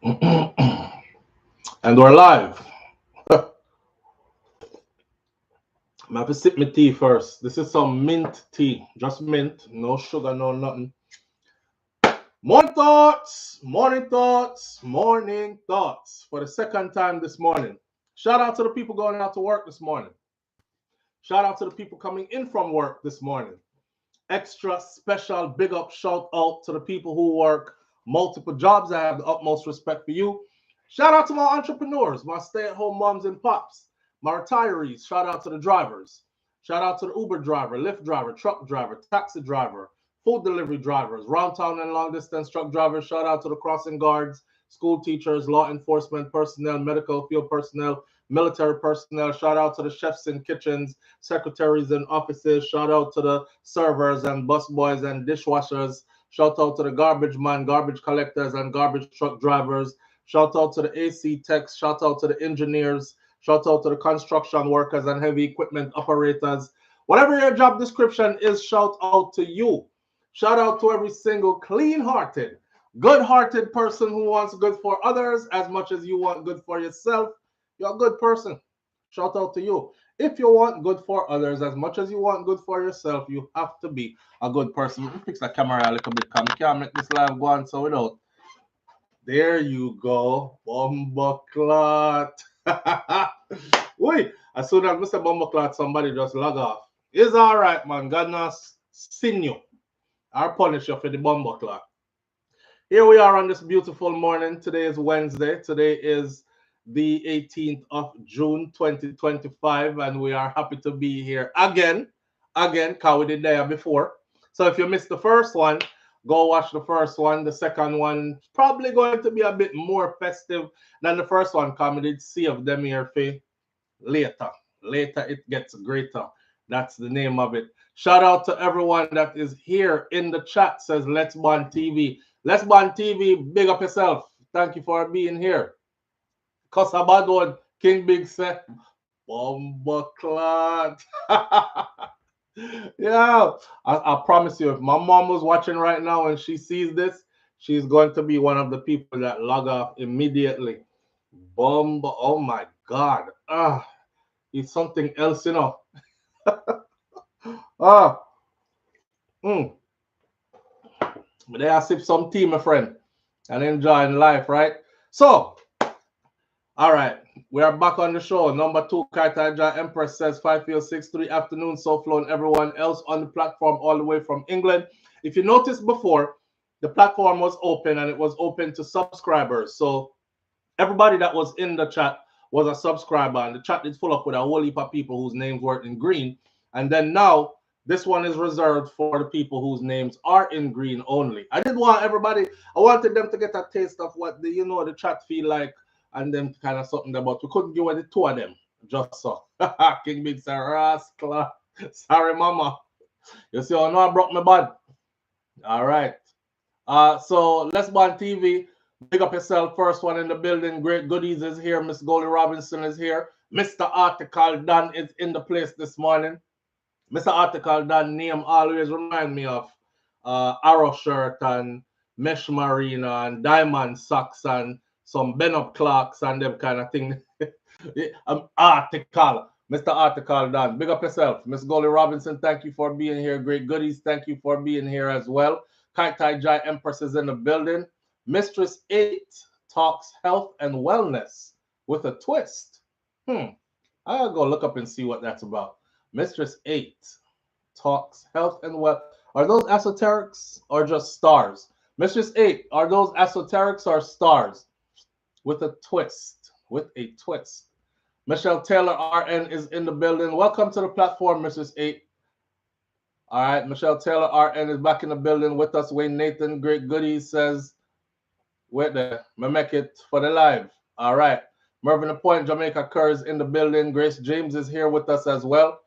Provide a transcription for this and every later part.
And we're live. I'm gonna have to sip my tea first. This is some mint tea, just mint, no sugar, no nothing. Morning thoughts, morning thoughts, morning thoughts for the second time this morning. Shout out to the people going out to work this morning. Shout out to the people coming in from work this morning. Extra special big up shout out to the people who work multiple jobs. I have the utmost respect for you. Shout out to my entrepreneurs, my stay-at-home moms and pops, my retirees. Shout out to the drivers. Shout out to the Uber driver, Lyft driver, truck driver, taxi driver, food delivery drivers, round town and long distance truck drivers. Shout out to the crossing guards, school teachers, law enforcement personnel, medical field personnel, military personnel. Shout out to the chefs in kitchens, secretaries in offices. Shout out to the servers and busboys and dishwashers. Shout out to the garbage man, garbage collectors, and garbage truck drivers. Shout out to the AC techs. Shout out to the engineers. Shout out to the construction workers and heavy equipment operators. Whatever your job description is, shout out to you. Shout out to every single clean-hearted, good-hearted person who wants good for others as much as you want good for yourself. You're a good person. Shout out to you. If you want good for others as much as you want good for yourself, you have to be a good person. You can fix the camera a little bit. Come, can't make this live go on so without. There you go. Bumbleclot. Wait, as soon as Mr. Bumbleclot, somebody just log off. It's all right, man. God not sin you. I'll punish you for the Bumbleclot. Here we are on this beautiful morning. Today is Wednesday. Today is the 18th of June, 2025, and we are happy to be here again, because we did there before. So if you missed the first one, go watch the first one. The second one is probably going to be a bit more festive than the first one, because we did see of them here for later. Later it gets greater. That's the name of it. Shout out to everyone that is here in the chat, says Let's Bond TV. Let's Bond TV, big up yourself. Thank you for being here. Cause a bad one, King Big say, Bumbleclot. Yeah, I promise you, if my mom was watching right now and she sees this, she's going to be one of the people that log off immediately. Oh my God. It's something else, you know. But there I sip some tea, my friend, and enjoying life, right? So, all right, we are back on the show. Number 2, Cartel Empress says 5:63 afternoon, SouFLo and everyone else on the platform all the way from England. If you noticed before, the platform was open and it was open to subscribers. So everybody that was in the chat was a subscriber, and the chat is full up with a whole heap of people whose names were in green. And then now this one is reserved for the people whose names are in green only. I didn't want everybody, I wanted them to get a taste of what the chat feel like, and then kind of something about we couldn't give away the 2 of them. Just so. King Big say, rascal. Sorry, mama. You see, I know I broke my bud. All right. So Let's Bond TV. Big up yourself. First one in the building. Great goodies is here. Miss Goldie Robinson is here. Mr. Article Dan is in the place this morning. Mr. Article Dan name always remind me of Arrow shirt and mesh marina and diamond socks and some Ben-Up Clarks and them kind of thing. Article. Mr. Article Dan. Big up yourself. Miss Goldie Robinson, thank you for being here. Great goodies, thank you for being here as well. Kai Jai Empress is in the building. Mistress 8 talks health and wellness with a twist. I gotta go look up and see what that's about. Mistress 8 talks health and well. Are those esoterics or just stars? Mistress 8, are those esoterics or stars? With a twist. With a twist. Michelle Taylor RN is in the building. Welcome to the platform, Mistress 8. All right, Michelle Taylor RN is back in the building with us. Wayne Nathan, great goodies, says, wait there, me make it for the live. All right. Mervyn Point, Jamaica Kerr in the building. Grace James is here with us as well.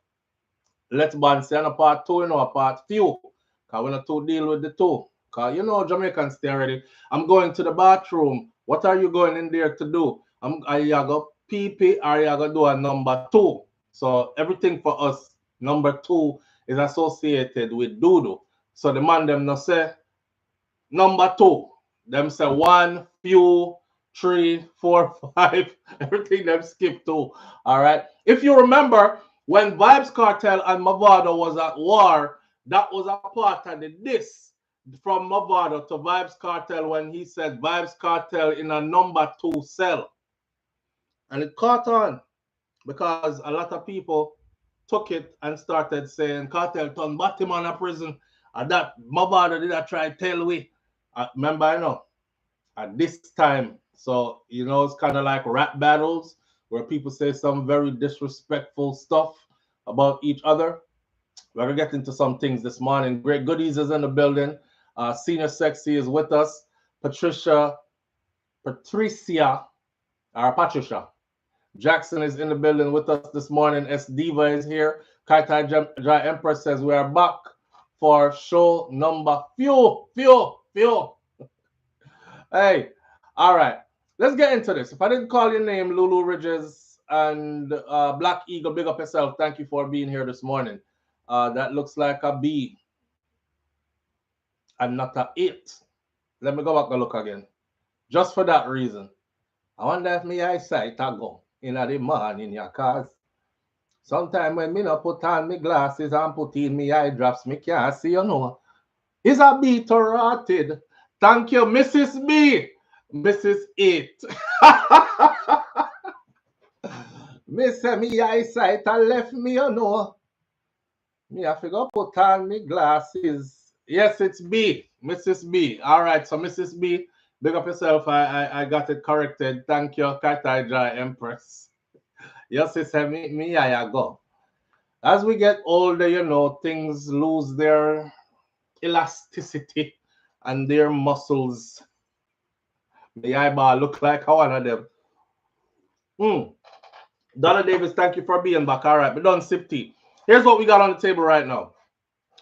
Let's Bond say a part 2, a part few. Because we're not to deal with the 2. Because Jamaicans stay already. I'm going to the bathroom. What are you going in there to do? Are you going to pee or are you going to do a number 2? So everything for us, number 2 is associated with doodoo. So the man them not say number 2. Them say 1, few, 3, 4, 5, everything them skip to. All right. If you remember, when Vybz Kartel and Mavado was at war, that was a part of the diss from Mavado to Vybz Kartel when he said Vybz Kartel in a number 2 cell. And it caught on because a lot of people took it and started saying Kartel turned Batman a prison. And that Mavado did I try tell we. Remember, I know at this time. So, you know, it's kind of like rap battles where people say some very disrespectful stuff about each other. We're going to get into some things this morning. Great Goodies is in the building. Senior Sexy is with us. Patricia Jackson is in the building with us this morning. S Diva is here. Kaitai Jai Empress says we are back for show number few. Hey, all right. Let's get into this. If I didn't call your name, Lulu Ridges and Black Eagle, big up yourself. Thank you for being here this morning. That looks like a B and not a 8. Let me go back and look again. Just for that reason. I wonder if my eyesight a go in the morning, yeah, cause sometimes when me not put on my glasses and put in my eye drops, me can't see, you know. Is a bit rotted. Thank you, Mrs. B. Mrs. 8. Me say me eyesight a left me, you know. Me have to go put on my glasses. Yes, it's B. Mrs. B. All right, so Mrs. B, big up yourself. I got it corrected. Thank you, Katai Jai Empress. Yes, it's me I go. As we get older, you know, things lose their elasticity and their muscles. The eyeball look like one of them. Donna Davis, thank you for being back. All right, but don't sip tea. Here's what we got on the table right now.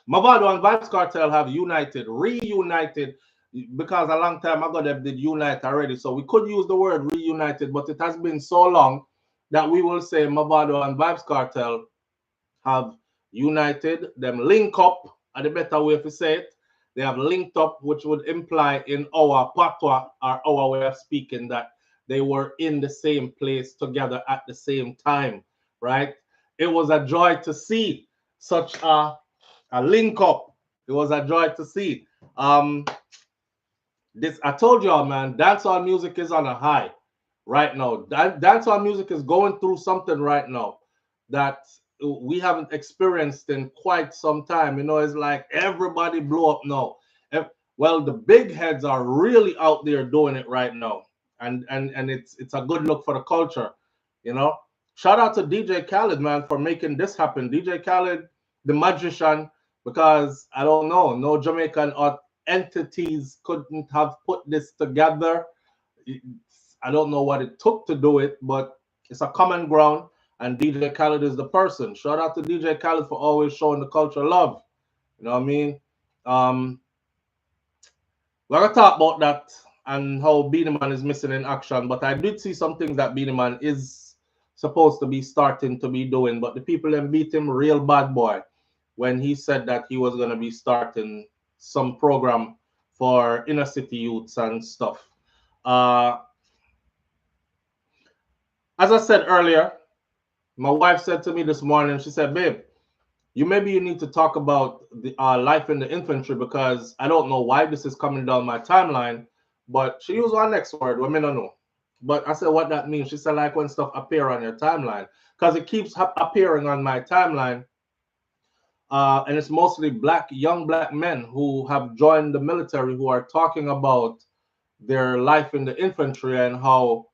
Mavado and Vybz Kartel have reunited, because a long time ago they did unite already. So we could use the word reunited, but it has been so long that we will say Mavado and Vybz Kartel have united. Them link up, are the better way to say it. They have linked up, which would imply in our patois or our way of speaking that they were in the same place together at the same time, right? It was a joy to see such a link up. It was a joy to see. This I told y'all, man, dancehall music is on a high right now. Dancehall music is going through something right now that we haven't experienced in quite some time. You know, it's like everybody blew up now. Well, the big heads are really out there doing it right now, and it's a good look for the culture. You know, shout out to DJ Khaled, man, for making this happen. DJ Khaled, the magician, because I don't know, no Jamaican entities couldn't have put this together. I don't know what it took to do it, but it's a common ground. And DJ Khaled is the person. Shout out to DJ Khaled for always showing the culture love. You know what I mean? We're going to talk about that and how Beenie Man is missing in action. But I did see some things that Beenie Man is supposed to be starting to be doing. But the people then beat him real bad, boy, when he said that he was going to be starting some program for inner city youths and stuff. As I said earlier, my wife said to me this morning, she said, babe, you need to talk about the life in the infantry, because I don't know why this is coming down my timeline, but she used one next word, I don't know. But I said, what that means? She said, like when stuff appear on your timeline, because it keeps appearing on my timeline. And it's mostly young black men who have joined the military who are talking about their life in the infantry and how,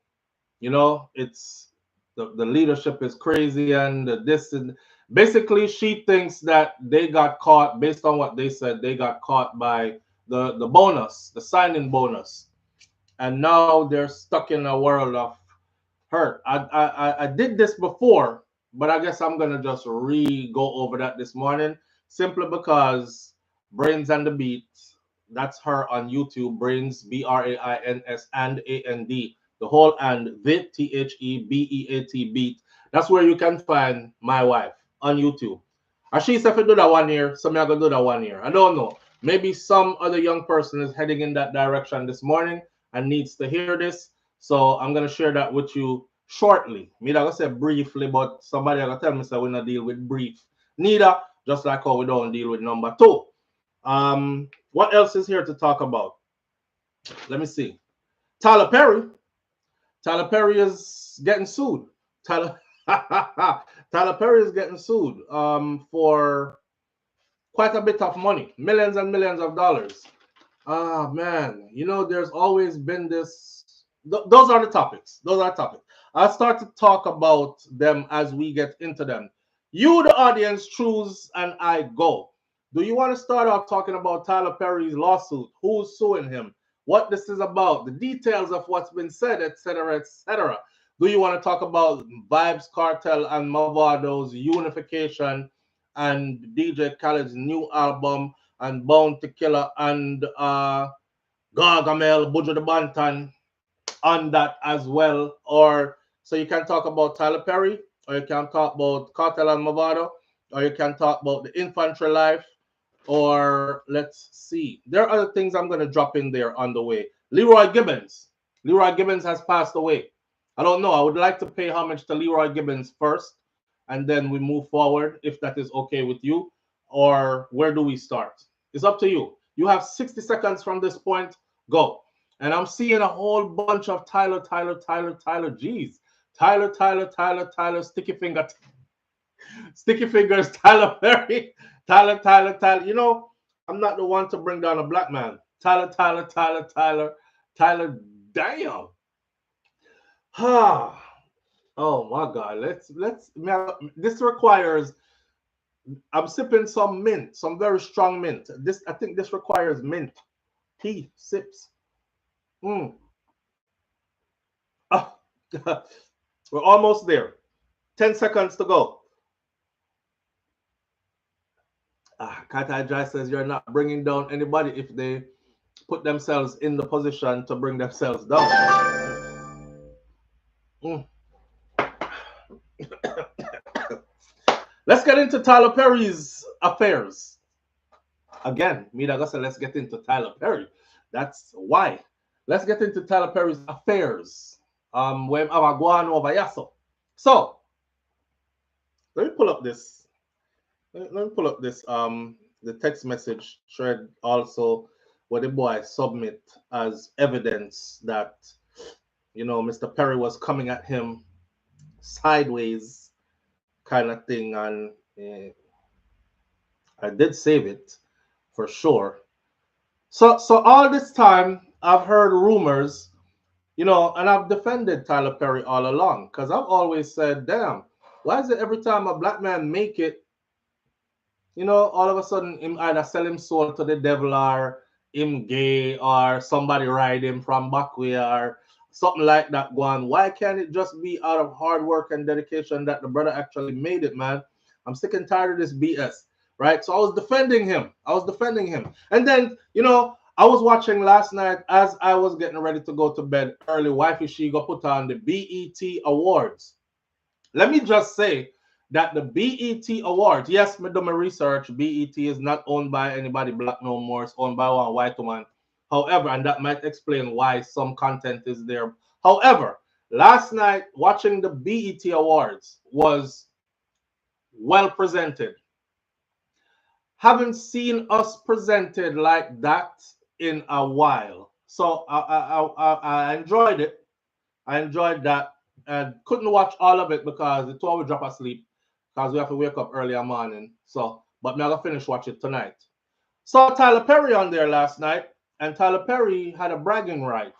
you know, it's the leadership is crazy and this, and basically she thinks that they got caught, based on what they said, they got caught by the bonus, the signing bonus, and now they're stuck in a world of hurt. I did this before, but I guess I'm gonna just go over that this morning, simply because Brains and the Beat, that's her on YouTube, Brains, BRAINS and AND, the whole and THEBEAT beat. That's where you can find my wife on YouTube. And she said, if you do that 1 year, so I'm gonna do that 1 year. I don't know. Maybe some other young person is heading in that direction this morning and needs to hear this. So I'm gonna share that with you shortly. Me not gonna say briefly, but somebody gonna tell me say we not deal with brief. Neither, just like how we don't deal with number two. What else is here to talk about? Let me see. Tyler Perry. Tyler Perry is getting sued. Tyler Tyler Perry is getting sued for quite a bit of money, millions and millions of dollars. Ah, man, you know, there's always been this. Those are the topics. Those are topics. I'll start to talk about them as we get into them. You, the audience, choose and I go. Do you want to start off talking about Tyler Perry's lawsuit? Who's suing him? What this is about? The details of what's been said, etc., etc. Do you want to talk about Vybz Kartel and Mavado's Unification and DJ Khaled's new album and Bound to Killer and Gargamel, Buju the Bantan on that as well? Or so you can talk about Tyler Perry, or you can talk about Cartel and Mavado, or you can talk about the infantry life, or let's see. There are other things I'm going to drop in there on the way. Leroy Gibbons. Leroy Gibbons has passed away. I don't know. I would like to pay homage to Leroy Gibbons first, and then we move forward if that is okay with you. Or where do we start? It's up to you. You have 60 seconds from this point. Go. And I'm seeing a whole bunch of Tyler, G's. Tyler, Sticky Fingers, Tyler Perry, Tyler. You know, I'm not the one to bring down a black man. Tyler. Damn. Oh my God. Let's. This requires. I'm sipping some mint, some very strong mint. I think this requires mint. Tea sips. Oh, we're almost there. 10 seconds to go. Katai Jai says you're not bringing down anybody if they put themselves in the position to bring themselves down. Let's get into Tyler Perry's affairs. Again, let's get into Tyler Perry. That's why. Let's get into Tyler Perry's affairs. When I'm going over Yasso. So let me pull up this. Let me pull up this. The text message thread also where the boy submit as evidence that Mr. Perry was coming at him sideways, kind of thing, and I did save it for sure. So all this time I've heard rumors, and I've defended Tyler Perry all along because I've always said, damn, why is it every time a black man make it, all of a sudden him either sell him soul to the devil or him gay or somebody ride him from Bakwe or something like that going. Why can't it just be out of hard work and dedication that the brother actually made it, man? I'm sick and tired of this BS, right? So I was defending him. And then, I was watching last night as I was getting ready to go to bed early. Wifey, she got put on the BET Awards. Let me just say that the BET Awards, yes, me do my research. BET is not owned by anybody black no more. It's owned by one white woman. However, and that might explain why some content is there. However, last night watching the BET Awards was well presented. Haven't seen us presented like that in a while. So I enjoyed it. I enjoyed that. And couldn't watch all of it because the 2 hour drop asleep because we have to wake up early in the morning. So, but now I'll finish watch it tonight. Saw Tyler Perry on there last night, and Tyler Perry had a bragging right?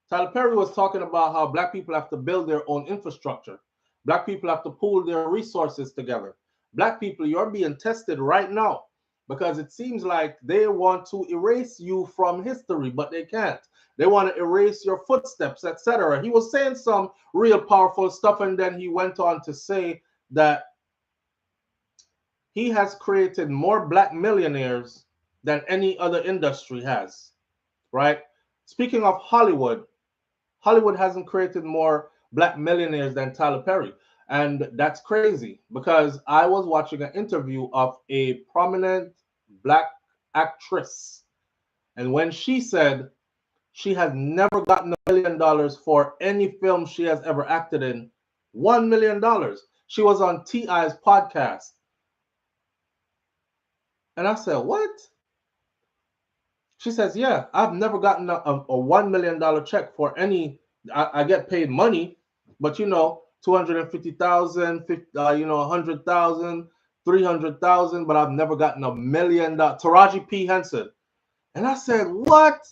Tyler Perry was talking about how black people have to build their own infrastructure. Black people have to pool their resources together. Black people, you're being tested right now because it seems like they want to erase you from history, but they can't. They want to erase your footsteps, etc. He was saying some real powerful stuff, and then he went on to say that he has created more black millionaires than any other industry has, right? Speaking of Hollywood, Hollywood hasn't created more black millionaires than Tyler Perry. And that's crazy because I was watching an interview of a prominent black actress. And when she said She has never gotten $1 million for any film she has ever acted in. $1 million. She was on T.I.'s podcast. And I said, what? She says, yeah, I've never gotten a $1 million check for any. I get paid money, but 250,000, 100,000, 300,000, but I've never gotten $1 million. Taraji P. Henson. And I said, what?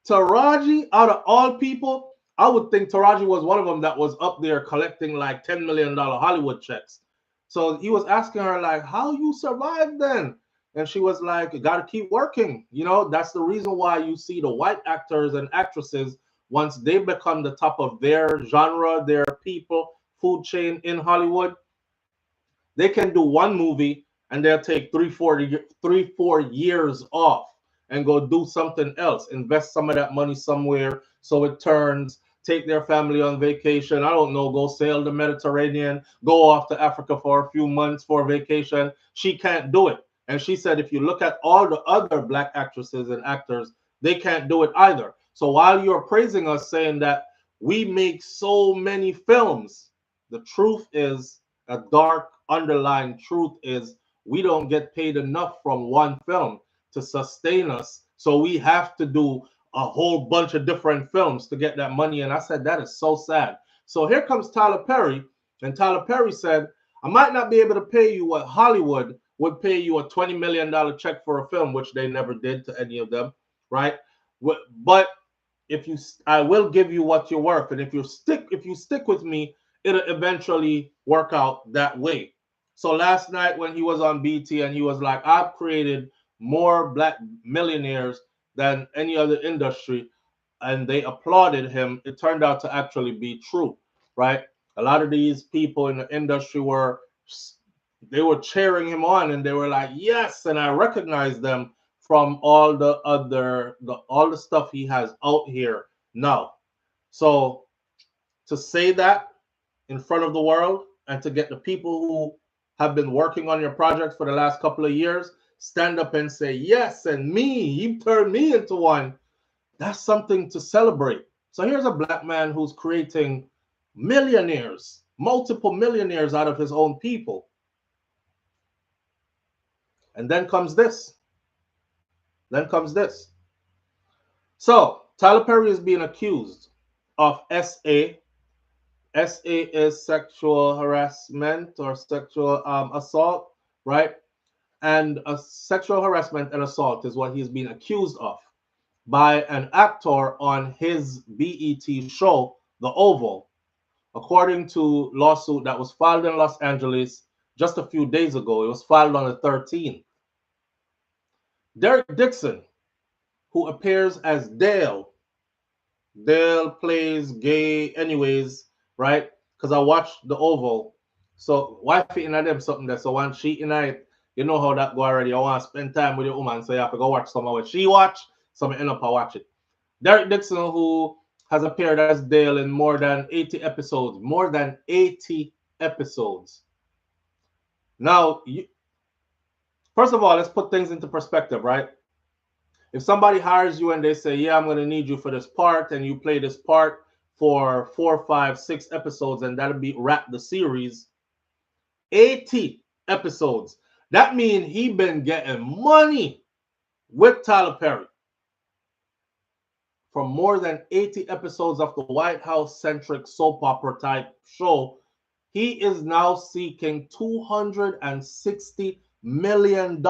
Taraji, out of all people, I would think Taraji was one of them that was up there collecting like $10 million Hollywood checks. So he was asking her, like, how you survived then? And she was like, got to keep working. That's the reason why you see the white actors and actresses, once they become the top of their genre, their people, food chain in Hollywood, they can do one movie and they'll take 3-4 years off and go do something else, invest some of that money somewhere so it turns, take their family on vacation. I don't know, go sail the Mediterranean, go off to Africa for a few months for vacation. She can't do it. And she said, if you look at all the other black actresses and actors, they can't do it either. So while you're praising us saying that we make so many films, the truth is, a dark underlying truth is, we don't get paid enough from one film to sustain us. So we have to do a whole bunch of different films to get that money. And I said, that is so sad. So here comes Tyler Perry. And Tyler Perry said, I might not be able to pay you what Hollywood would pay you a $20 million check for a film, which they never did to any of them, right? But I will give you what you're worth. And if you stick with me, it'll eventually work out that way. So last night when he was on BT and he was like, I've created more black millionaires than any other industry, and they applauded him, it turned out to actually be true, right? A lot of these people in the industry were cheering him on, and they were like, yes, and I recognize them from all the stuff he has out here now. So to say that in front of the world and to get the people who have been working on your projects for the last couple of years stand up and say, yes, and me, he turned me into one, that's something to celebrate. So here's a black man who's creating millionaires, multiple millionaires out of his own people. And then comes this. So Tyler Perry is being accused of SA. SA is sexual harassment or sexual assault, right? And sexual harassment and assault is what he's being accused of by an actor on his BET show, The Oval, according to lawsuit that was filed in Los Angeles just a few days ago. It was filed on the 13th. Derek Dixon, who appears as Dale plays gay anyways, right? Because I watched The Oval. So wife in them something there. So when she in it, you know how that go already. I want to spend time with your woman, so you have to go watch some of what she watch. So I end up I watch it. Derek Dixon, who has appeared as Dale in more than 80 episodes. More than 80 episodes. Now, first of all, let's put things into perspective, right? If somebody hires you and they say, yeah, I'm going to need you for this part, and you play this part for 4, 5, 6 episodes, and that'll be wrap the series, 80 episodes. That means he been getting money with Tyler Perry for more than 80 episodes of the White House-centric soap opera type show. He is now seeking $260 million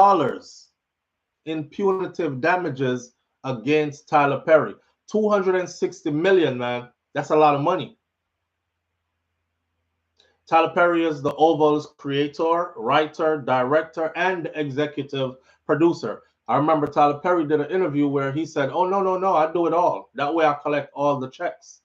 in punitive damages against Tyler Perry. 260 million, man. That's a lot of money. Tyler Perry is the Oval's creator, writer, director, and executive producer. I remember Tyler Perry did an interview where he said, oh, no, I do it all. That way I collect all the checks.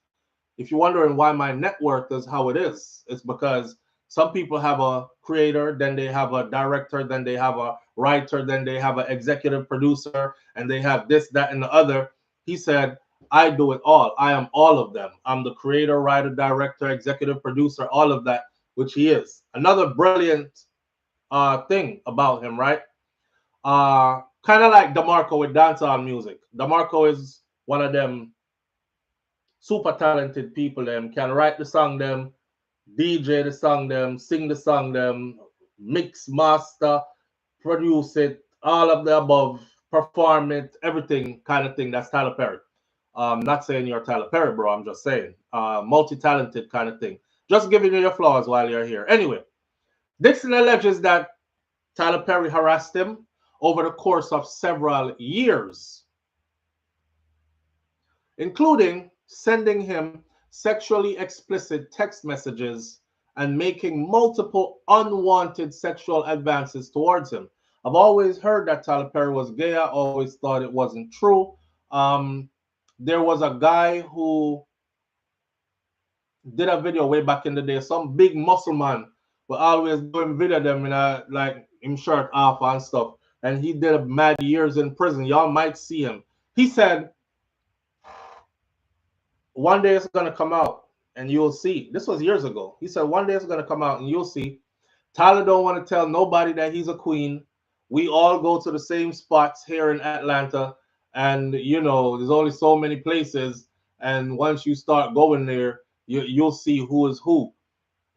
If you're wondering why my net worth is how it is, it's because some people have a creator, then they have a director, then they have a writer, then they have an executive producer, and they have this, that, and the other. He said, I do it all. I am all of them. I'm the creator, writer, director, executive producer, all of that, which he is. Another brilliant thing about him, right? Kind of like DeMarco with dancehall music. DeMarco is one of them super talented people them can write the song them, DJ the song them, sing the song them, mix, master, produce it, all of the above, perform it, everything kind of thing. That's Tyler Perry. Not saying you're Tyler Perry, bro. I'm just saying multi-talented kind of thing. Just giving you your flaws while you're here. Anyway, Dixon alleges that Tyler Perry harassed him over the course of several years, including sending him sexually explicit text messages and making multiple unwanted sexual advances towards him. I've always heard that Tyler Perry was gay. I always thought it wasn't true. There was a guy who did a video way back in the day, some big muscle man, but always doing video them in a, like him shirt off and stuff. And he did a mad years in prison. Y'all might see him. He said, one day it's going to come out and you'll see. This was years ago. He said, one day it's going to come out and you'll see. Tyler don't want to tell nobody that he's a queen. We all go to the same spots here in Atlanta. And, you know, there's only so many places. And once you start going there, you'll see who is who.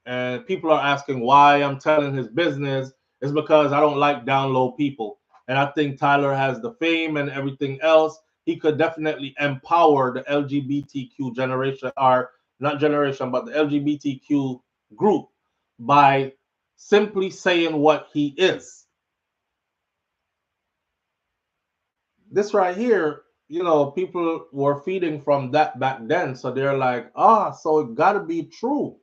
And people are asking why I'm telling his business. It's because I don't like down low people. And I think Tyler has the fame and everything else. He could definitely empower the LGBTQ generation, or not generation, but the LGBTQ group by simply saying what he is. This right here, you know, people were feeding from that back then. So they're like, so it got to be true.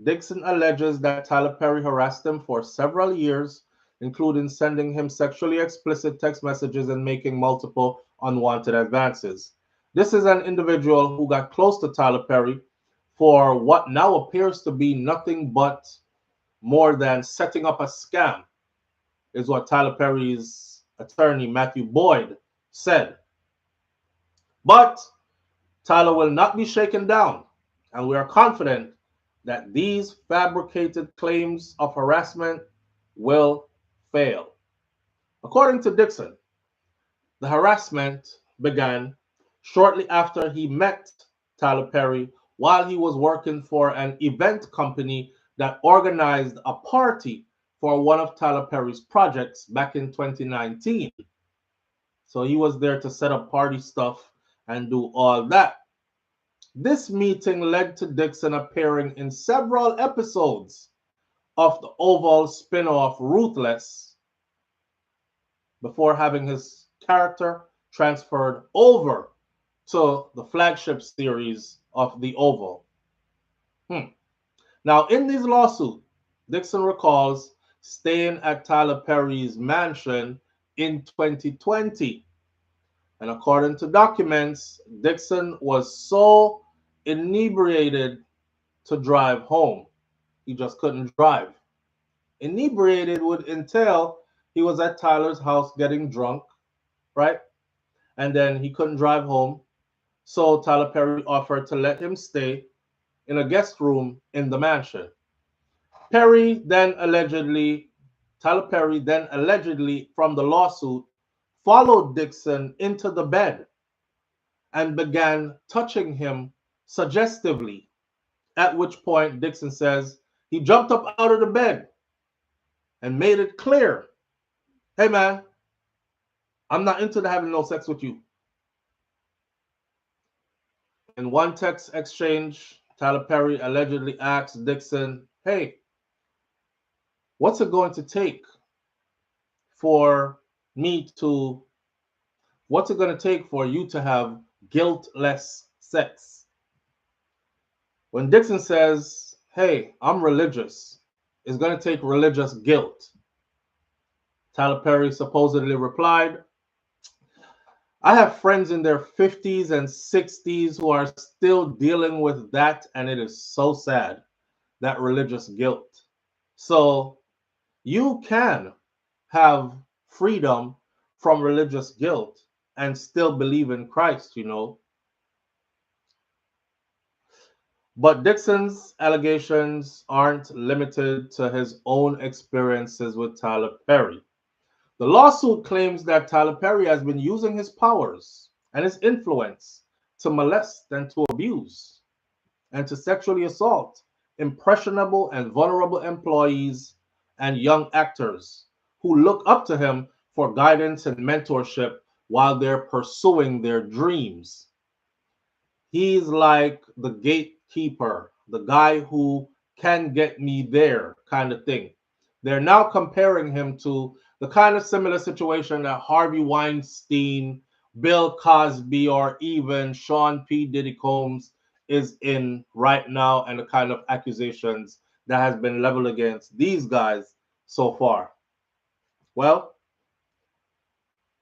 Dixon alleges that Tyler Perry harassed him for several years, including sending him sexually explicit text messages and making multiple unwanted advances. This is an individual who got close to Tyler Perry for what now appears to be nothing but more than setting up a scam, is what Tyler Perry's attorney, Matthew Boyd, said. But Tyler will not be shaken down, and we are confident that these fabricated claims of harassment will fail. According to Dixon, the harassment began shortly after he met Tyler Perry while he was working for an event company that organized a party for one of Tyler Perry's projects back in 2019. So he was there to set up party stuff and do all that. This meeting led to Dixon appearing in several episodes of the Oval spin-off Ruthless before having his character transferred over to the flagship series of the Oval. Now, in this lawsuit, Dixon recalls staying at Tyler Perry's mansion in 2020. And according to documents, Dixon was so inebriated to drive home. He just couldn't drive. Inebriated would entail he was at Tyler's house getting drunk, right? And then he couldn't drive home. So Tyler Perry offered to let him stay in a guest room in the mansion. Tyler Perry then allegedly, from the lawsuit, followed Dixon into the bed and began touching him suggestively, at which point Dixon says he jumped up out of the bed and made it clear, hey man, I'm not into having no sex with you. In one text exchange, Tyler Perry allegedly asked Dixon, hey, what's it going to take for you to have guiltless sex? When Dixon says, hey, I'm religious, it's going to take religious guilt, Tyler Perry supposedly replied, I have friends in their 50s and 60s who are still dealing with that, and it is so sad, that religious guilt. So you can have freedom from religious guilt and still believe in Christ, you know. But Dixon's allegations aren't limited to his own experiences with Tyler Perry. The lawsuit claims that Tyler Perry has been using his powers and his influence to molest and to abuse and to sexually assault impressionable and vulnerable employees and young actors who look up to him for guidance and mentorship while they're pursuing their dreams. He's like the gatekeeper, the guy who can get me there kind of thing. They're now comparing him to the kind of similar situation that Harvey Weinstein, Bill Cosby, or even Sean P. Diddy Combs is in right now, and the kind of accusations that has been leveled against these guys so far. Well,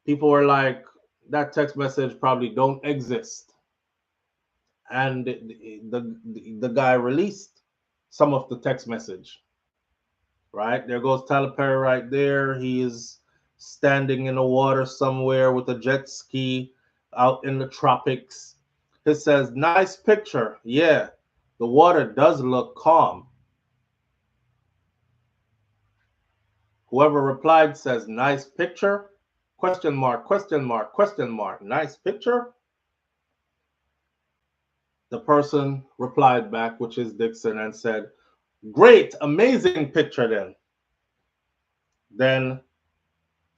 people were like, that text message probably don't exist. And the guy released some of the text message. Right there goes Tyler Perry right there. He is standing in the water somewhere with a jet ski out in the tropics. It says, nice picture. Yeah, the water does look calm. Whoever replied says, nice picture? Question mark, question mark, question mark. Nice picture? The person replied back, which is Dixon, and said, great, amazing picture then. Then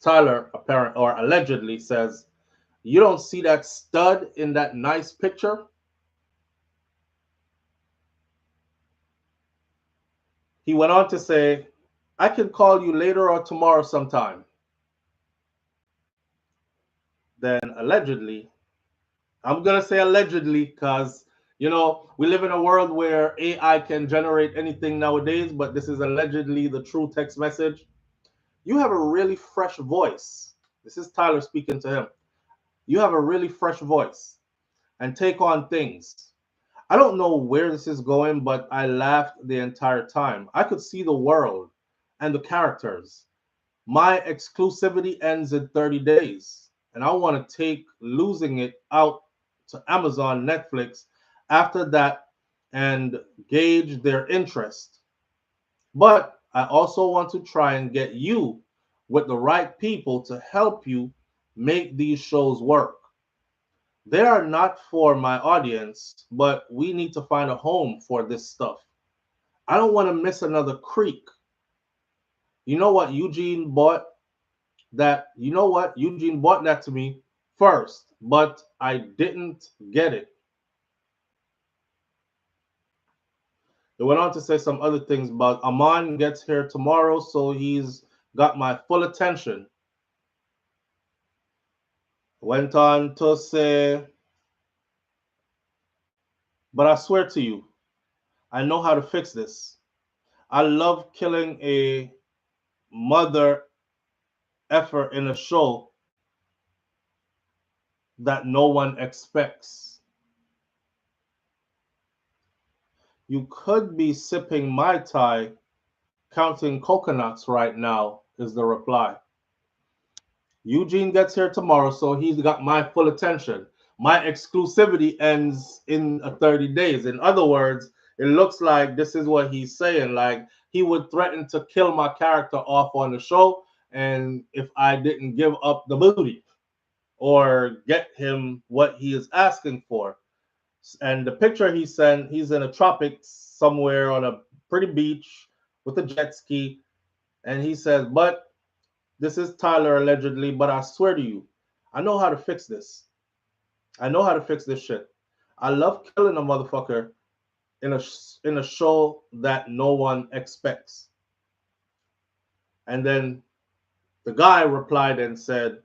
Tyler allegedly says, you don't see that stud in that nice picture? He went on to say, I can call you later or tomorrow sometime. Then allegedly, I'm going to say allegedly because, you know, we live in a world where AI can generate anything nowadays, but this is allegedly the true text message. You have a really fresh voice. This is Tyler speaking to him. You have a really fresh voice and take on things. I don't know where this is going, but I laughed the entire time. I could see the world and the characters. My exclusivity ends in 30 days, and I want to take losing it out to Amazon, Netflix after that and gauge their interest. But I also want to try and get you with the right people to help you make these shows work. They are not for my audience, but we need to find a home for this stuff. I don't want to miss another creek. You know what? Eugene bought that. You know what? Eugene bought that to me first, but I didn't get it. They went on to say some other things about Amon gets here tomorrow, so he's got my full attention. Went on to say, but I swear to you, I know how to fix this. I love killing a mother effort in a show that no one expects. You could be sipping Mai Tai, counting coconuts right now, is the reply. Eugene gets here tomorrow, so he's got my full attention. My exclusivity ends in 30 days. In other words, it looks like this is what he's saying. Like, he would threaten to kill my character off on the show, and if I didn't give up the booty or get him what he is asking for. And the picture he sent, he's in a tropics somewhere on a pretty beach with a jet ski. And he says, but this is Tyler allegedly, but I swear to you, I know how to fix this. I know how to fix this shit. I love killing a motherfucker in a show that no one expects. And then the guy replied and said,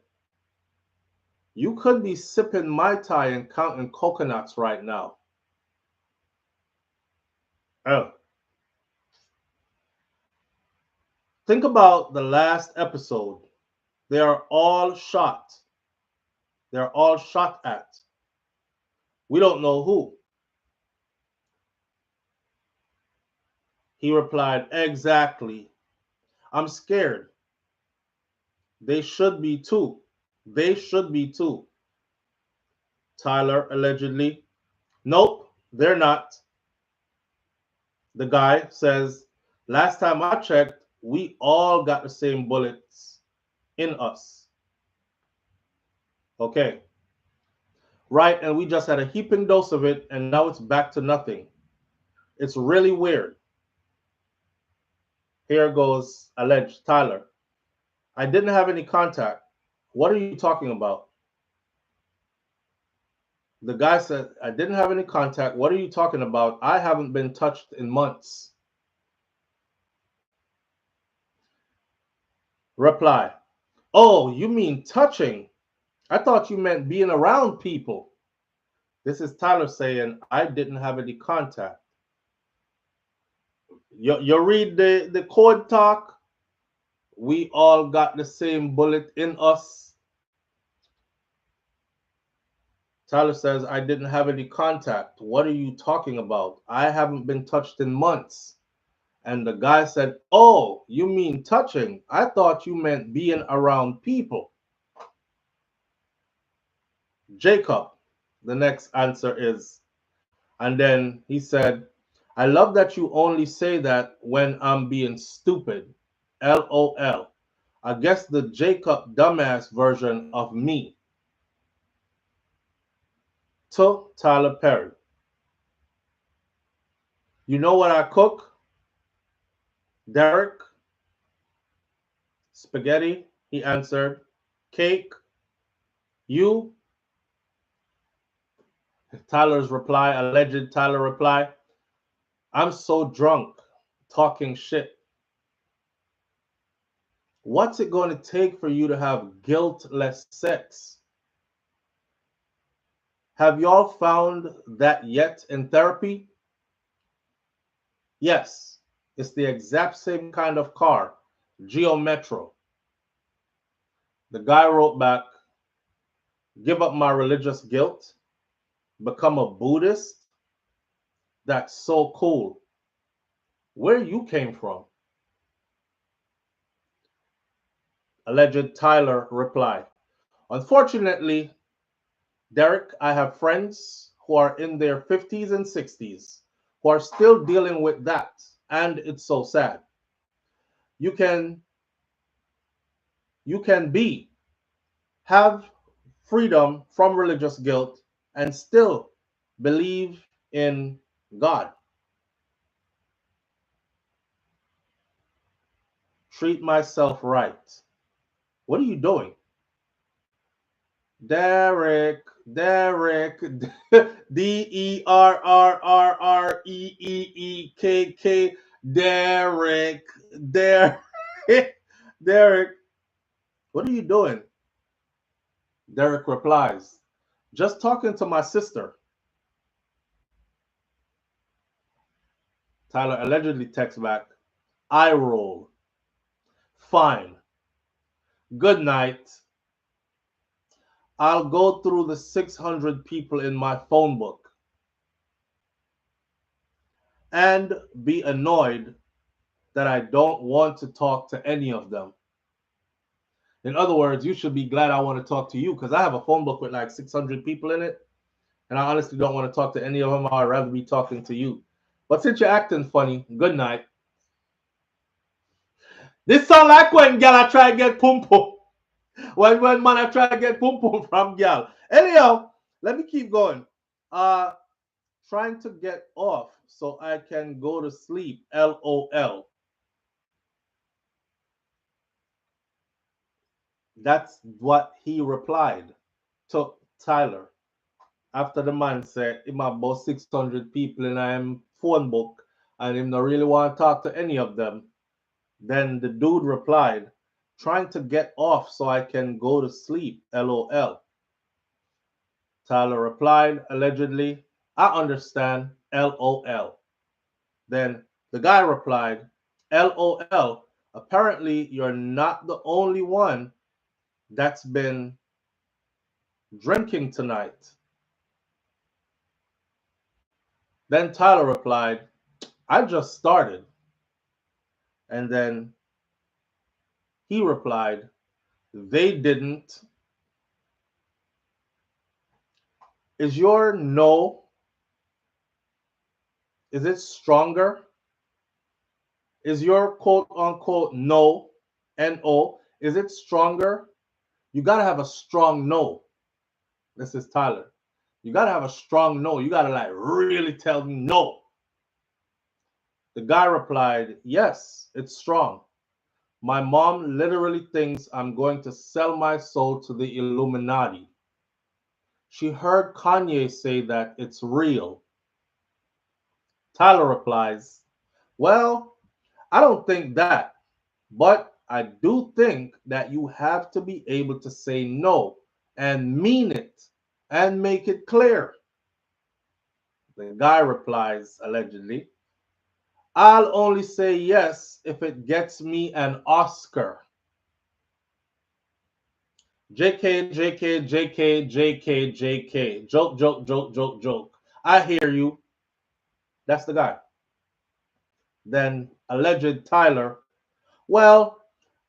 you could be sipping Mai Tai and counting coconuts right now. Oh. Think about the last episode. They are all shot. They're all shot at. We don't know who. He replied, exactly. I'm scared. They should be too. They should be too. Tyler allegedly. Nope, they're not. The guy says, last time I checked, we all got the same bullets in us. Okay. right? And we just had a heaping dose of it, and now it's back to nothing. It's really weird. Here goes alleged Tyler. I didn't have any contact. What are you talking about? The guy said, I didn't have any contact. What are you talking about? I haven't been touched in months. Reply. Oh, you mean touching? I thought you meant being around people. This is Tyler saying, I didn't have any contact. You read the code talk. We all got the same bullet in us. Tyler says, I didn't have any contact. What are you talking about? I haven't been touched in months. And the guy said, oh, you mean touching? I thought you meant being around people. Jacob, the next answer is, and then he said, I love that you only say that when I'm being stupid. LOL. I guess the Jacob dumbass version of me. To Tyler Perry. You know what I cook? Derek? Spaghetti, he answered. Cake? You? Tyler's reply, alleged Tyler reply, I'm so drunk, talking shit. What's it going to take for you to have guiltless sex? Have y'all found that yet in therapy? Yes, it's the exact same kind of car, Geo Metro. The guy wrote back, give up my religious guilt, become a Buddhist? That's so cool. Where you came from? Alleged Tyler replied, unfortunately, Derek, I have friends who are in their 50s and 60s who are still dealing with that, and it's so sad. You can have freedom from religious guilt and still believe in God. Treat myself right. What are you doing? Derek, Derreek, Derek, Derek, what are you doing? Derek replies, just talking to my sister. Tyler allegedly texts back, eye roll. Fine. Good night. I'll go through the 600 people in my phone book and be annoyed that I don't want to talk to any of them. In other words, you should be glad I want to talk to you because I have a phone book with like 600 people in it, and I honestly don't want to talk to any of them. I'd rather be talking to you. But since you're acting funny, good night. This sound like when gal I try to get pum pum. When man I try to get pum pum from gal. Anyhow, let me keep going. Trying to get off so I can go to sleep. LOL. That's what he replied to Tyler. After the man said him about 600 people in him phone book and him not really want to talk to any of them. Then the dude replied, trying to get off so I can go to sleep. LOL. Tyler replied, allegedly, I understand. LOL. Then the guy replied, LOL. Apparently, you're not the only one that's been drinking tonight. Then Tyler replied, I just started. And then he replied, they didn't. Is your no, is it stronger? Is your quote unquote no, N-O, is it stronger? You got to have a strong no. This is Tyler. You got to have a strong no. You got to like really tell me no. The guy replied, yes, it's strong. My mom literally thinks I'm going to sell my soul to the Illuminati. She heard Kanye say that it's real. Tyler replies, well, I don't think that, but I do think that you have to be able to say no and mean it and make it clear. The guy replies, allegedly, I'll only say yes if it gets me an Oscar. JK, JK, JK, JK, JK. Joke, joke, joke, joke, joke. I hear you. That's the guy. Then alleged Tyler. Well,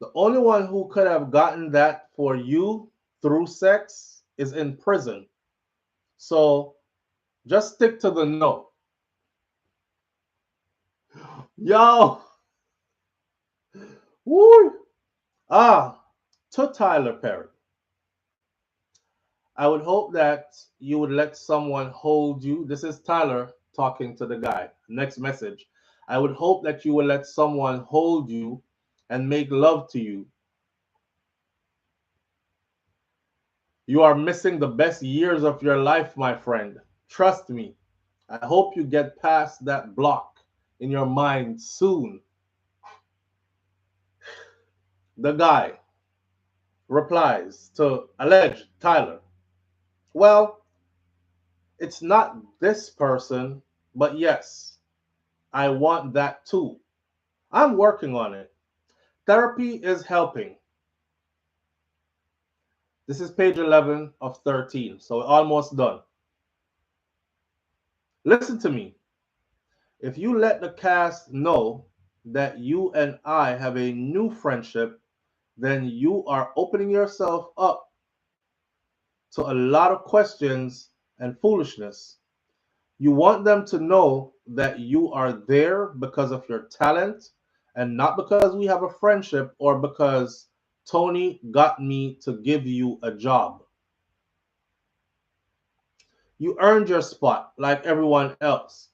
the only one who could have gotten that for you through sex is in prison. So just stick to the no. Yo. Woo. To Tyler Perry. I would hope that you would let someone hold you. This is Tyler talking to the guy. Next message. I would hope that you will let someone hold you and make love to you. You are missing the best years of your life, my friend. Trust me. I hope you get past that block in your mind soon. The guy replies to alleged Tyler. Well, it's not this person, but yes, I want that too. I'm working on it. Therapy is helping. This is page 11 of 13, so almost done. Listen to me. If you let the cast know that you and I have a new friendship, then you are opening yourself up to a lot of questions and foolishness. You want them to know that you are there because of your talent and not because we have a friendship or because Tony got me to give you a job. You earned your spot like everyone else.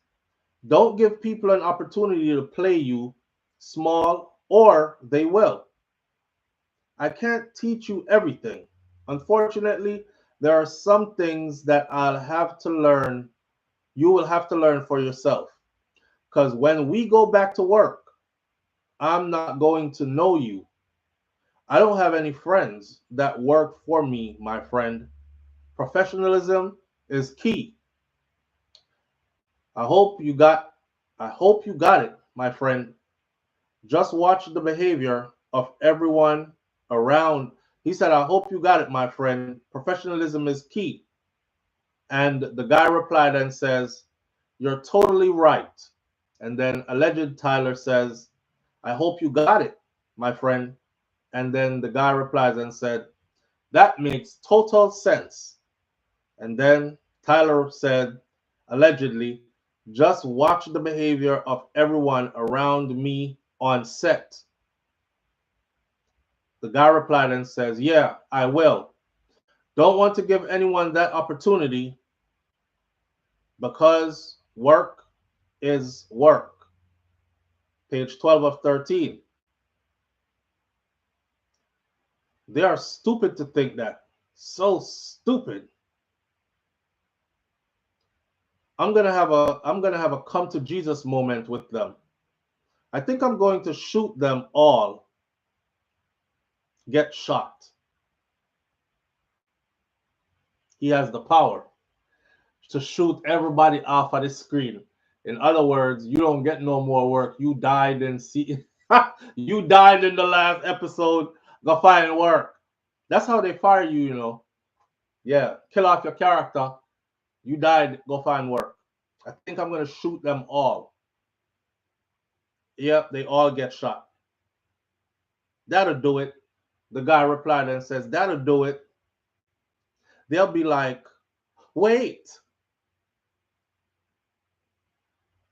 Don't give people an opportunity to play you small or they will. I can't teach you everything. Unfortunately, there are some things that I'll have to learn. You will have to learn for yourself. Because when we go back to work, I'm not going to know you. I don't have any friends that work for me, my friend. Professionalism is key. I hope you got it, my friend. Just watch the behavior of everyone around. He said, I hope you got it, my friend. Professionalism is key. And the guy replied and says, you're totally right. And then alleged Tyler says, I hope you got it, my friend. And then the guy replies and said, that makes total sense. And then Tyler said, allegedly, just watch the behavior of everyone around me on set. The guy replied and says, yeah, I will. Don't want to give anyone that opportunity because work is work. Page 12 of 13. They are stupid to think that. So stupid. I'm gonna have a come to Jesus moment with them. I think I'm going to shoot them all. Get shot. He has the power to shoot everybody off of the screen. In other words, you don't get no more work. You died in you died in the last episode. Go find work. That's how they fire you, you know. Yeah, kill off your character. You died. Go find work. I think I'm gonna shoot them all. Yep, they all get shot. That'll do it. The guy replied and says, that'll do it. They'll be like, wait.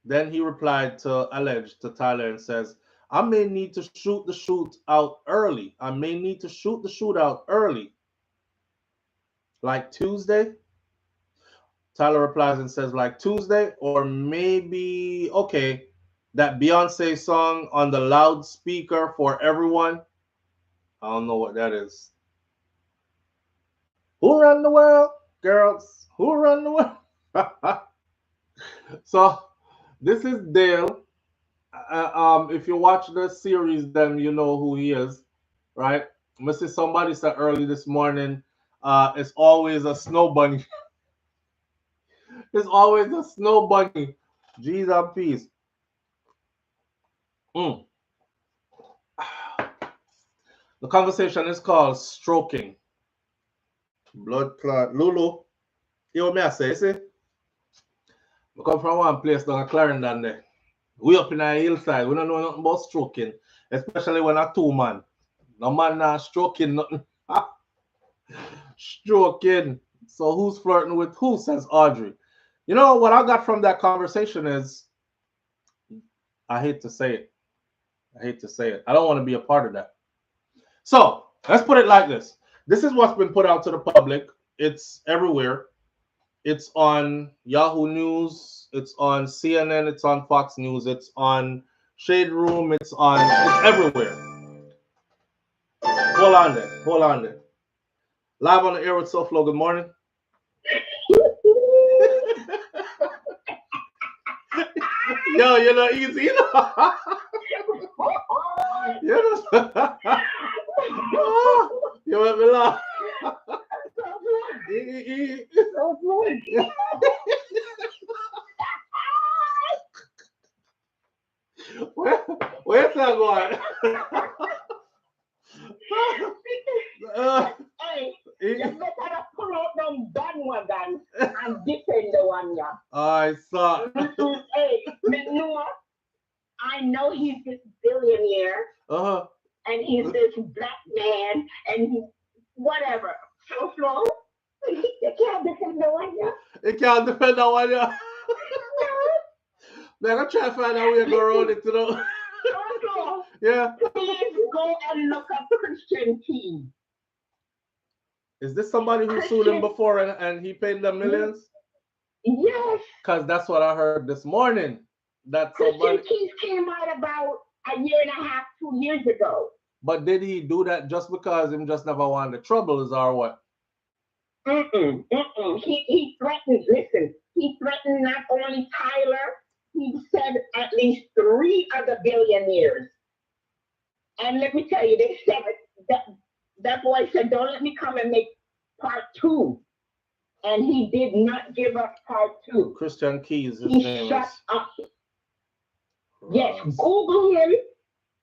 Then he replied to alleged to Tyler and says, I may need to shoot the shoot out early. I may need to shoot the shootout early. Like Tuesday? Tyler replies and says like Tuesday or maybe okay. That Beyonce song on the loudspeaker for everyone. I don't know what that is. Who run the world, girls? Who run the world? So this is Dale. If you watch the series, then you know who he is, right? Mrs. Somebody said early this morning, it's always a snow bunny. It's always a snow bunny. G's and peace. Mm. The conversation is called stroking. Blood clot. Lulu, you know what I say? See? We come from one place down at Clarendon there. We up in a hillside. We don't know nothing about stroking, especially when a two man. No man not stroking nothing. Stroking. So who's flirting with who, says Audrey. You know what I got from that conversation is, I hate to say it. I hate to say it. I don't want to be a part of that. So let's put it like this. This is what's been put out to the public. It's everywhere. It's on Yahoo News. It's on CNN. It's on Fox News. It's on Shade Room. It's everywhere. Hold on there. Hold on there. Live on the air with SouFLo. Good morning. Yo, you're not easy. You know? You make me laugh. Where's that going? Hey, you better pull out them bandwagon and defend the one, yeah. I saw. Hey, Noah, I know he's this billionaire, and he's this black man, and he, whatever. SouFLo, you can't defend the one, yeah. You can't defend that one, yeah. Man, I'm trying to find out where you go around it, you know. SouFLo, yeah. please go and look up Christian Key. Is this somebody who sued him before and he paid them millions? Yes. Because that's what I heard this morning. That Christian Keys came out about a year and a half, 2 years ago. But did he do that just because him just never wanted troubles or what? He threatened, listen, he threatened not only Tyler, he said at least 3 other billionaires. And let me tell you, they said that boy said, don't let me come and make part 2. And he did not give up part 2. Christian Keys, his he name shut is. up. Yes, Google him.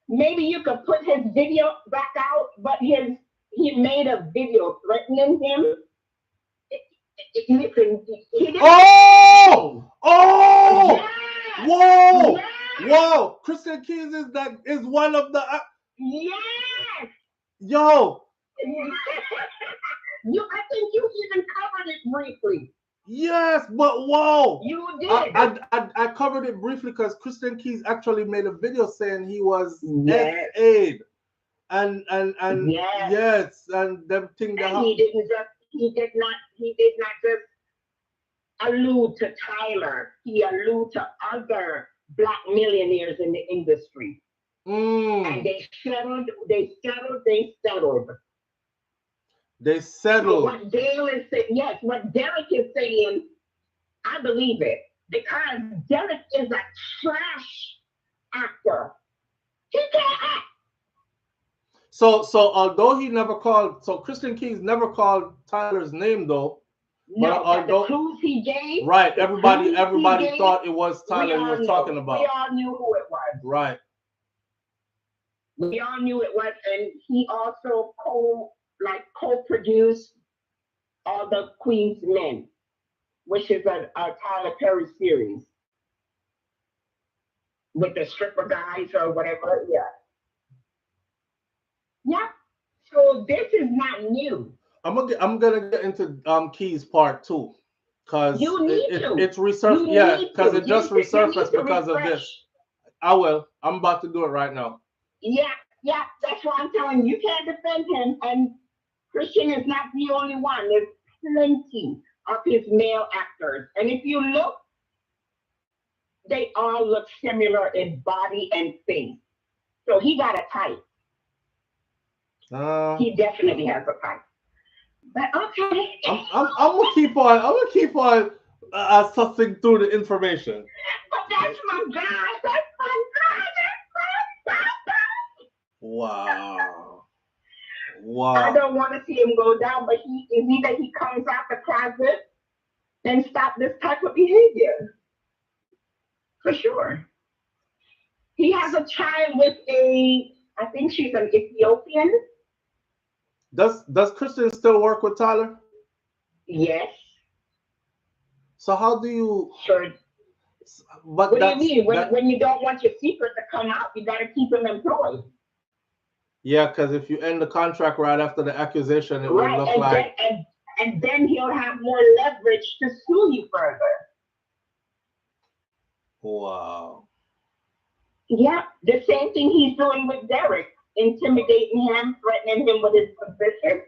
Maybe you could put his video back out, but he made a video threatening him. Listen, he didn't. Oh! Yes! Whoa! Yes! Whoa! Christian Keys is one of the. Yes! Yo! I think you even covered it briefly. Yes, but whoa! You did. I covered it briefly because Christian Keys actually made a video saying he was yes. and yes. yes, and them thing that he did not just allude to Tyler. He alluded to other black millionaires in the industry. And they settled. They settled. What Dale is saying, yes, what Derek is saying, I believe it. Because Derek is a trash actor. He can't act. So although he never called, so Christian Keys never called Tyler's name though. No, but the clues he gave. Right, everybody thought it was Tyler he was talking about. We all knew who it was. Right. We all knew it was, and he also co-produced all the Queen's Men, which is a Tyler Perry series with the stripper guys or whatever. Yeah. So this is not new. I'm gonna get into Keys part 2 because it's resurfaced. Yeah, because it just resurfaced because of this. I will. I'm about to do it right now. Yeah, that's why I'm telling you, you can't defend him. And Christian is not the only one. There's plenty of his male actors. And if you look, they all look similar in body and face. So he got a type. He definitely has a type. But okay. I'm gonna keep on. Sussing through the information. But that's my guy. That's my guy. That's my guy. Wow. I don't want to see him go down, but either he comes out the closet and stop this type of behavior. For sure. He has a child with I think she's an Ethiopian. Does Christian still work with Tyler? Yes. So how do you? Sure. But what do you mean? When you don't want your secret to come out, you got to keep him employed. Yeah, because if you end the contract right after the accusation, it right. will look and like. And then he'll have more leverage to sue you further. Wow. Yeah, the same thing he's doing with Derek, intimidating him, threatening him with his position.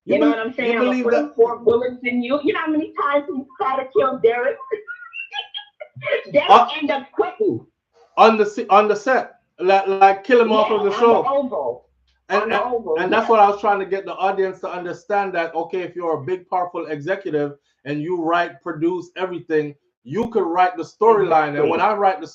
You know what I'm saying? You believe that 4 bullets in you. You know how many times he tried to kill Derek? Derek ended up quitting on the set, like kill him off of the show. The Oval. And that's what I was trying to get the audience to understand, that okay, if you're a big powerful executive and you write, produce everything, you could write the storyline. Exactly. And when I write the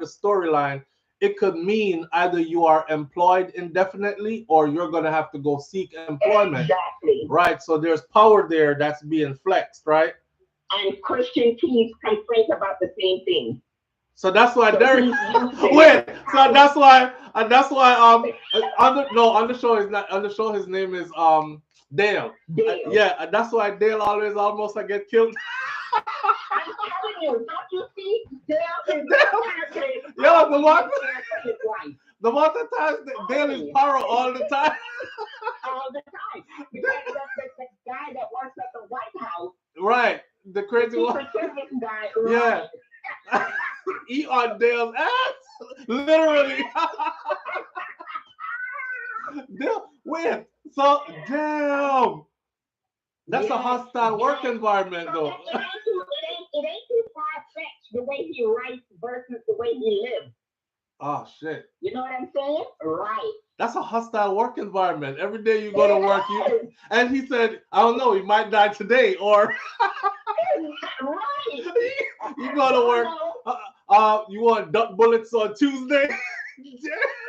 storyline, it could mean either you are employed indefinitely or you're going to have to go seek employment. Exactly. Right. So there's power there that's being flexed, right? And Christian Keys complains about the same thing. So that's why Derek. Wait. So that's why on the show his name is Dale. Yeah, that's why Dale always almost get killed. I'm telling you, don't you see? Dale is the amount of times Dale is power all the time. All the time. Because the guy that works at the White House. Right. The crazy one. Guy, right? Yeah. Eat on Dale's ass. Literally. Dale, wait. So, damn. That's a hostile work environment, though. It ain't too far-fetched the way he writes versus the way he lives. Oh, shit. You know what I'm saying? Right. That's a hostile work environment. Every day you go to work, and he said, I don't know, he might die today, or right. You go to work. You want duck bullets on Tuesday?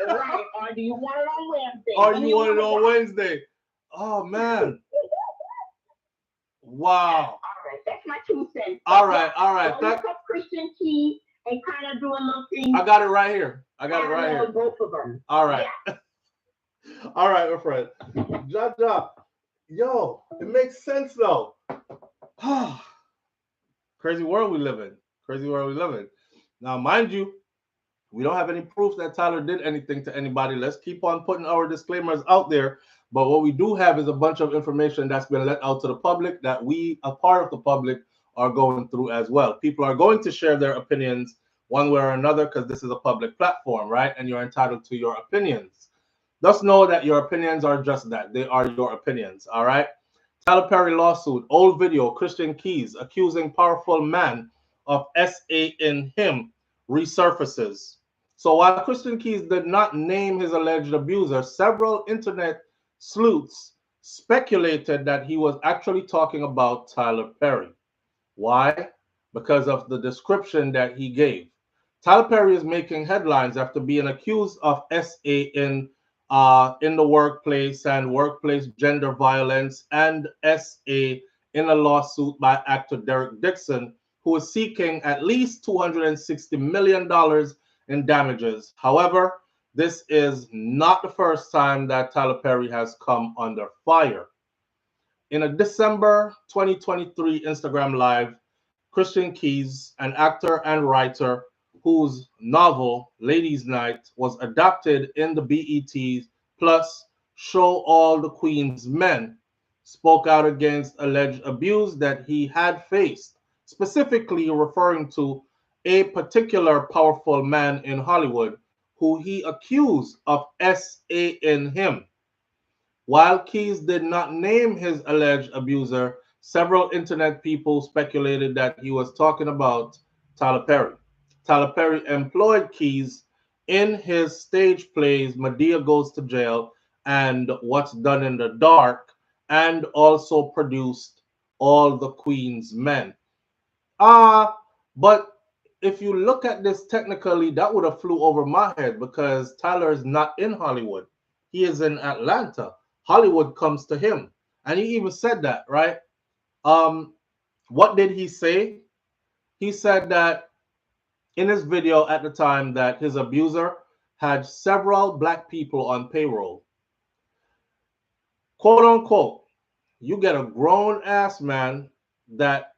Right. Or do you want it on Wednesday? Or you want it on Wednesday? Oh man. Wow. All right, that's my 2 cents. All right. Look up Christian Key and kind of do a little thing. I got it right here. Both of them. All right. Yeah. All right, my friend. Jaja. Yo, it makes sense though. Crazy world we live in. Now, mind you, we don't have any proof that Tyler did anything to anybody. Let's keep on putting our disclaimers out there. But what we do have is a bunch of information that's been let out to the public that we, a part of the public, are going through as well. People are going to share their opinions one way or another because this is a public platform, right? And you're entitled to your opinions. Just know that your opinions are just that. They are your opinions, all right? Tyler Perry lawsuit, old video, Christian Keys accusing powerful man of SA in him resurfaces. So while Christian Keys did not name his alleged abuser, several internet sleuths speculated that he was actually talking about Tyler Perry. Why? Because of the description that he gave. Tyler Perry is making headlines after being accused of SA in the workplace and workplace gender violence, and SA in a lawsuit by actor Derek Dixon, who is seeking at least $260 million in damages. However, this is not the first time that Tyler Perry has come under fire. In a December 2023 Instagram Live, Christian Keys, an actor and writer whose novel Ladies' Night was adapted in the BET Plus show All the Queen's Men, spoke out against alleged abuse that he had faced, specifically referring to a particular powerful man in Hollywood who he accused of SA in him. While Keys did not name his alleged abuser, several internet people speculated that he was talking about Tyler Perry. Tyler Perry employed Keys in his stage plays Medea Goes to Jail and What's Done in the Dark, and also produced All the Queen's Men. But if you look at this technically, that would have flew over my head because Tyler is not in Hollywood. He is in Atlanta. Hollywood comes to him. And he even said that, right? What did he say? He said that in his video at the time that his abuser had several black people on payroll. Quote unquote, you get a grown ass man that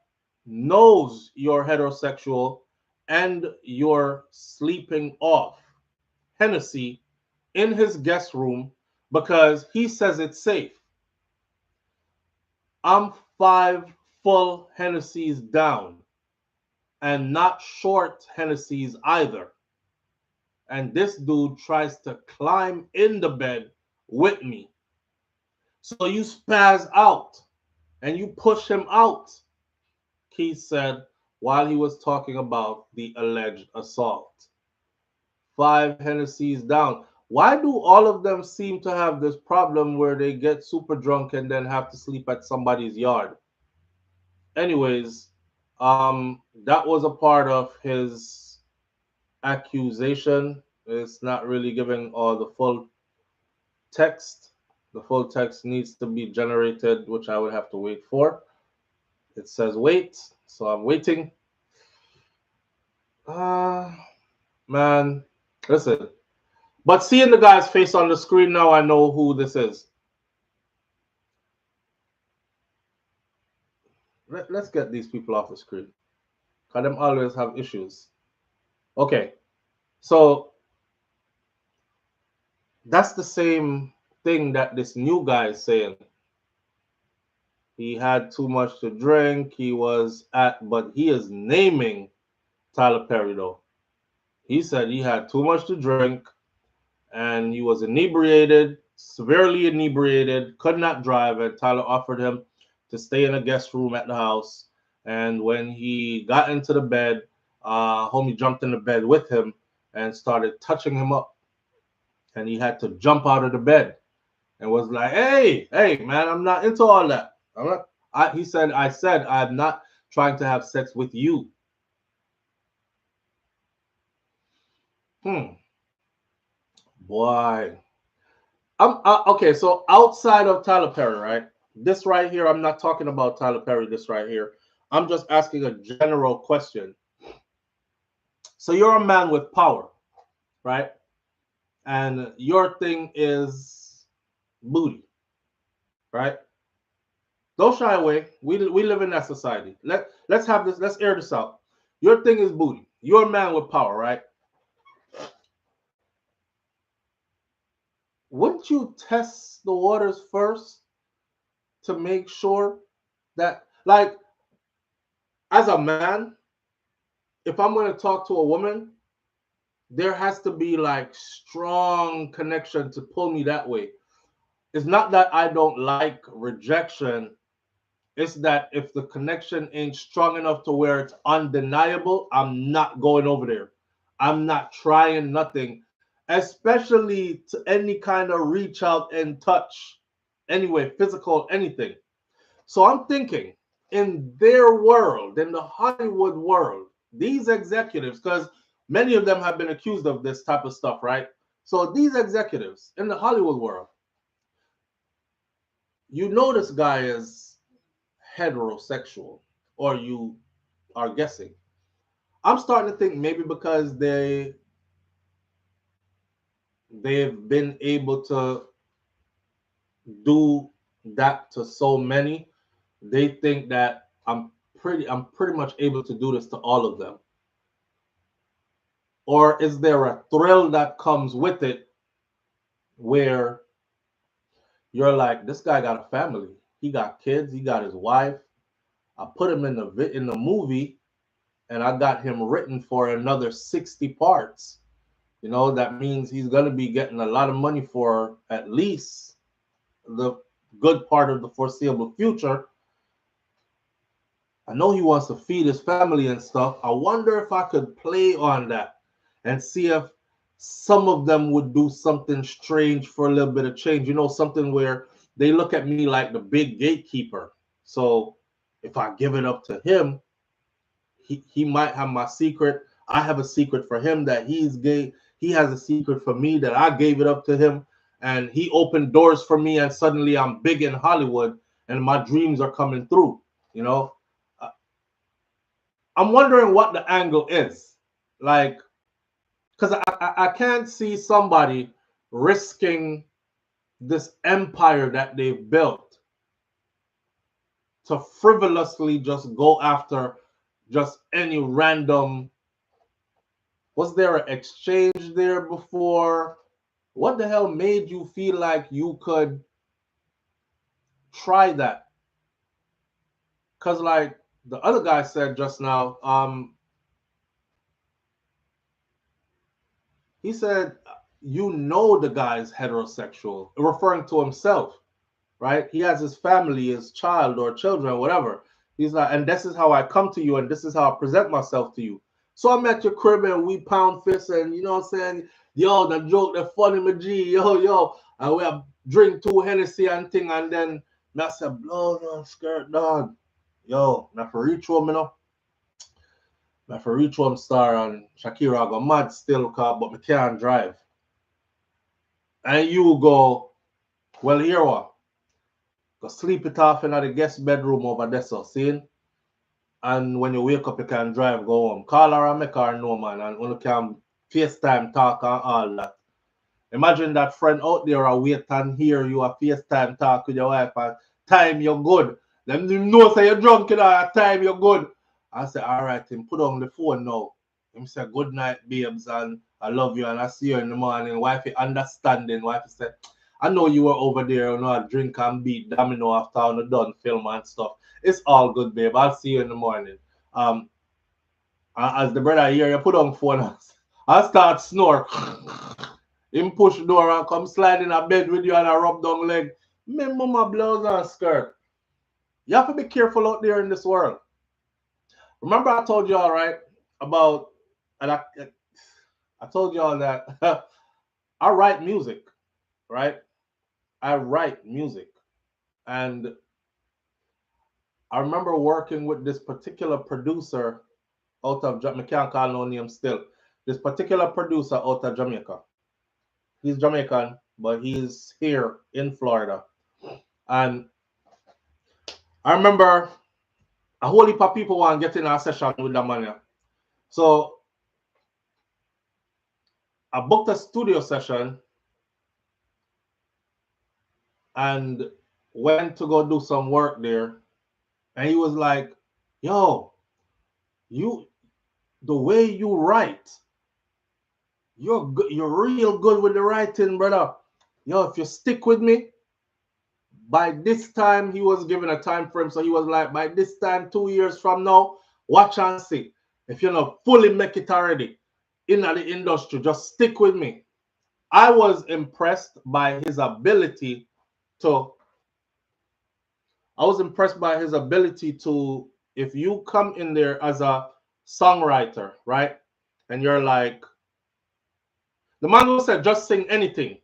knows you're heterosexual and you're sleeping off Hennessy in his guest room because he says it's safe. I'm 5 full Hennessy's down and not short Hennessy's either. And this dude tries to climb in the bed with me. So you spaz out and you push him out, Keith said while he was talking about the alleged assault. 5 Hennessy's down. Why do all of them seem to have this problem where they get super drunk and then have to sleep at somebody's yard? Anyways, that was a part of his accusation. It's not really giving all the full text. The full text needs to be generated, which I would have to wait for. It says wait, so I'm waiting. Man, listen. But seeing the guy's face on the screen now, I know who this is. Let's get these people off the screen. Because them always have issues. Okay. So that's the same thing that this new guy is saying. He had too much to drink. He was but he is naming Tyler Perry though. He said he had too much to drink and he was inebriated, severely inebriated, could not drive, and Tyler offered him to stay in a guest room at the house. And when he got into the bed, homie jumped in the bed with him and started touching him up. And he had to jump out of the bed and was like, hey, man, I'm not into all that. He said, I'm not trying to have sex with you. Boy. Okay, so outside of Tyler Perry, right? This right here, I'm not talking about Tyler Perry, this right here. I'm just asking a general question. So you're a man with power, right? And your thing is booty, right? Don't shy away. We live in that society. Let's have this. Let's air this out. Your thing is booty. You're a man with power, right? Wouldn't you test the waters first to make sure that, like, as a man, if I'm going to talk to a woman, there has to be like strong connection to pull me that way. It's not that I don't like rejection. It's that if the connection ain't strong enough to where it's undeniable, I'm not going over there. I'm not trying nothing, especially to any kind of reach out and touch. Anyway, physical, anything. So I'm thinking in their world, in the Hollywood world, these executives, because many of them have been accused of this type of stuff, right? So these executives in the Hollywood world, you know this guy is heterosexual, or you are guessing. I'm starting to think maybe because they've been able to do that to so many, they think that I'm pretty much able to do this to all of them. Or is there a thrill that comes with it where you're like, this guy got a family, he got kids, he got his wife. I put him in the movie, and I got him written for another 60 parts. You know, that means he's gonna be getting a lot of money for at least the good part of the foreseeable future. I know he wants to feed his family and stuff. I wonder if I could play on that and see if some of them would do something strange for a little bit of change. You know, something where they look at me like the big gatekeeper. So if I give it up to him, he might have my secret. I have a secret for him that he's gay. He has a secret for me that I gave it up to him. And he opened doors for me, and suddenly I'm big in Hollywood and my dreams are coming through. You know, I'm wondering what the angle is. Like, because I can't see somebody risking this empire that they've built to frivolously just go after just any random. Was there an exchange there before? What the hell made you feel like you could try that? Because like the other guy said just now, he said, you know the guy's heterosexual, referring to himself, right? He has his family, his child or children, whatever. He's like, and this is how I come to you, and this is how I present myself to you. So I'm at your crib and we pound fists, and you know what I'm saying? Yo, the joke, the funny, my G, yo, and we have drink 2 Hennessy and thing, and then I said, blow no skirt, dog. Yo, now for reach home, you know. Now for reach home star and Shakira go mad still, but me can't drive. And you go, well, here what? Go sleep it off in the guest bedroom over there, so see? And when you wake up, you can drive, go home. Call her and make her know, man, and you can FaceTime talk and all that. Imagine that friend out there a wait and hear you a FaceTime talk with your wife and time you're good. Them know say you're drunk, you know, time you're good. I say, all right, him put on the phone now. Him say, good night, babes, and I love you, and I see you in the morning. Wifey understanding. Wifey said, I know you were over there, you know, drink and beat domino after on the done film and stuff. It's all good, babe. I'll see you in the morning. As the brother here, you put on the phone, I start snore. Him push door and come slide in a bed with you and I rub down leg. Me mama blouse and skirt. You have to be careful out there in this world. Remember I told you all right about, and I told you all that I write music, right? I write music. And I remember working with this particular producer out of Jamaica. I can't call no name still. This particular producer out of Jamaica. He's Jamaican, but he's here in Florida. And I remember a whole heap of people want to get in a session with the man. So I booked a studio session and went to go do some work there. And he was like, yo, the way you write, you're real good with the writing, brother. Yo, if you stick with me, by this time, he was given a time frame. So he was like, by this time, 2 years from now, watch and see. If you're not fully make it already in the industry, just stick with me. I was impressed by his ability to, if you come in there as a songwriter, right? And you're like, the man who said, just sing anything.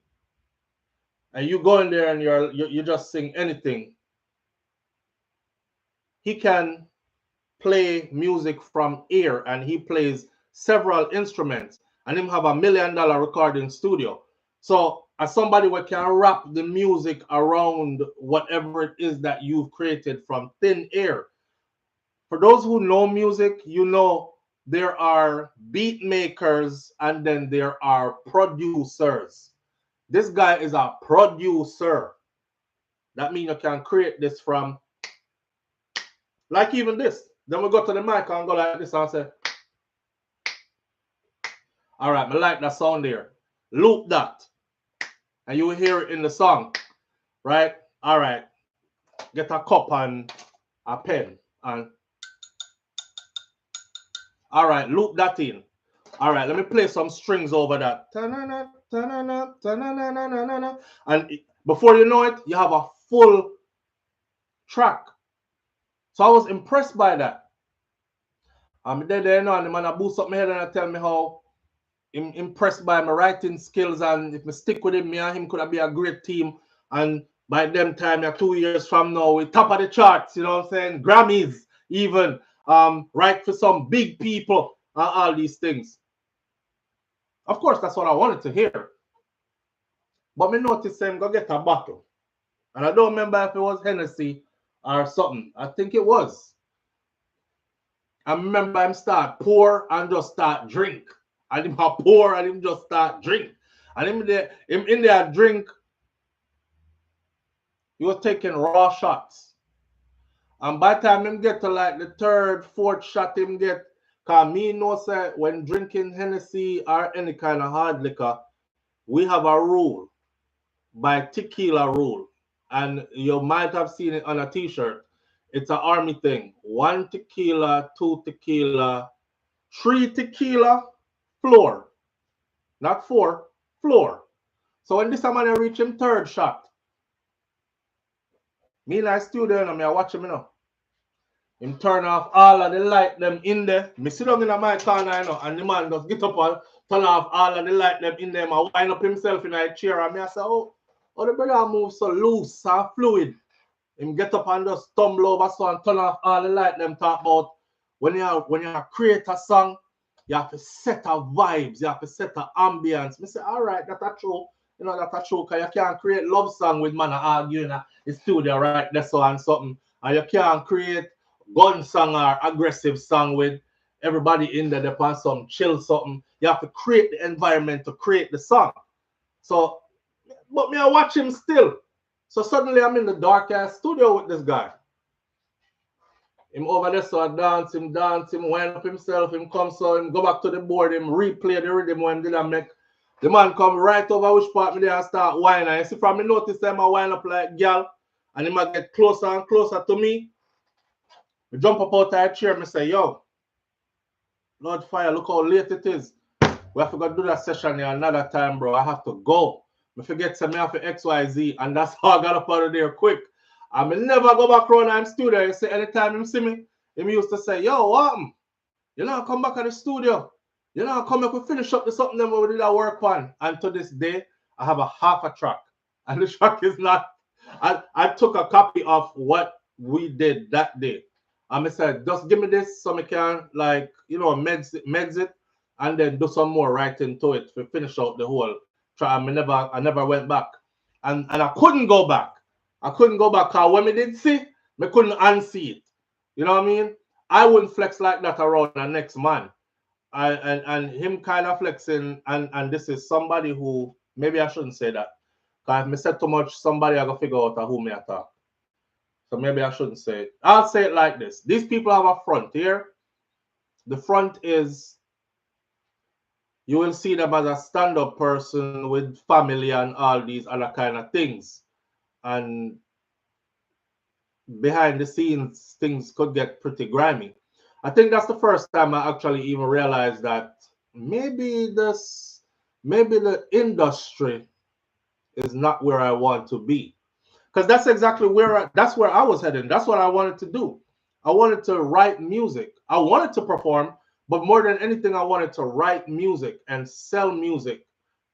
And you go in there and you just sing anything. He can play music from ear, and he plays several instruments, and him have $1 million recording studio. So as somebody who can wrap the music around whatever it is that you've created from thin air. For those who know music, you know there are beat makers and then there are producers. This guy is a producer. That means you can create this from, like even this. Then we go to the mic and go like this and say, all right, I like that sound there. Loop that. And you will hear it in the song, right? All right. Get a cup and a pen. And all right, loop that in. All right, let me play some strings over that. And Before you know it, you have a full track. So I was impressed by that. I'm there, you know, and the man boost up my head and I tell me how I'm impressed by my writing skills, and if I stick with him, me and him could be a great team. And by them time, 2 years from now, we top of the charts, you know what I'm saying? Grammys, even, write for some big people, all these things. Of course, that's what I wanted to hear. But me noticed him go get a bottle. And I don't remember if it was Hennessy or something. I think it was. I remember him start pour and just start drink. And him pour and him just start drink. And him in there drink, he was taking raw shots. And by the time him get to like the third, fourth shot him get, because me know say when drinking Hennessy or any kind of hard liquor, we have a rule, by tequila rule. And you might have seen it on a t-shirt. It's an army thing. 1 tequila, 2 tequila, 3 tequila, floor. Not 4, floor. So when this man reach him third shot, me and I studio and I watch him, you know. Him turn off all of the light them in there. Me sit down in my corner, you know, and the man just get up and turn off all of the light them in there. I wind up himself in a chair and me I say, oh the brother move so loose and fluid. Him get up and just stumble over so and turn off all the light them talk about when you create a song, you have to set a vibes, you have to set a ambience. Me say, all right, that's true. You know, that's true, because you can't create love song with man arguing in the studio right there so and something. And you can't create gun song or aggressive song with everybody in there upon some chill something. You have to create the environment to create the song. So, but me I watch him still. So suddenly I'm in the dark ass studio with this guy. Him over there, so I dance, him, wind up himself, him come, so him go back to the board, him replay the rhythm when him did I make. The man come right over which part me there and start whining. You see from me notice him I wind up like girl, and him I get closer and closer to me. We jump up out of the chair and say, yo, Lord Fire, look how late it is. We have to go do that session here another time, bro. I have to go. I forget to me have to XYZ, and that's how I got up out of there quick. I may never go back around in studio. You see, anytime him see me, him used to say, yo, what? You know, come back at the studio. You know, come back, we finish up the something that we did our work on. And to this day, I have a half a track. And the track is not, I took a copy of what we did that day. And I said, just give me this so I can, like, you know, meds it, and then do some more writing to it to finish out the whole track. I never went back. And I couldn't go back. I couldn't go back because when we did see, I couldn't unsee it. You know what I mean? I wouldn't flex like that around the next man. And him kind of flexing, and this is somebody who, maybe I shouldn't say that. Because if I said too much, somebody I go figure out who me attack. So maybe I shouldn't say it. I'll say it like this. These people have a front here. The front is, you will see them as a stand-up person with family and all these other kind of things. And behind the scenes, things could get pretty grimy. I think that's the first time I actually even realized that maybe the industry is not where I want to be. Because that's exactly where I was heading. That's what I wanted to do. I wanted to write music. I wanted to perform, but more than anything, I wanted to write music and sell music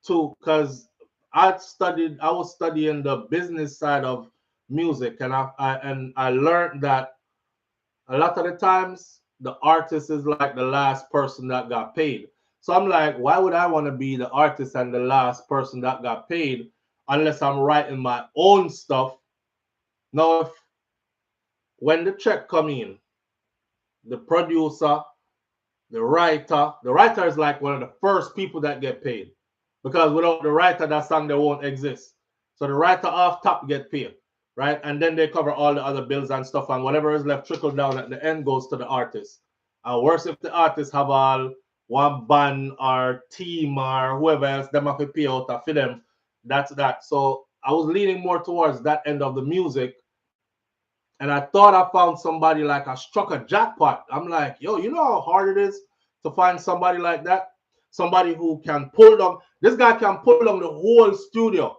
too. Because I was studying the business side of music, and I learned that a lot of the times the artist is like the last person that got paid. So I'm like, why would I want to be the artist and the last person that got paid unless I'm writing my own stuff? Now, when the check come in, the producer, the writer is like one of the first people that get paid, because without the writer, that song they won't exist. So the writer off top get paid, right? And then they cover all the other bills and stuff, and whatever is left trickle down at the end goes to the artist. And worse if the artist have all one band or team or whoever else them have to pay out for them. That's that. So I was leaning more towards that end of the music. And I thought I found somebody like I struck a jackpot. I'm like, yo, you know how hard it is to find somebody like that? Somebody who can pull down. This guy can pull down the whole studio.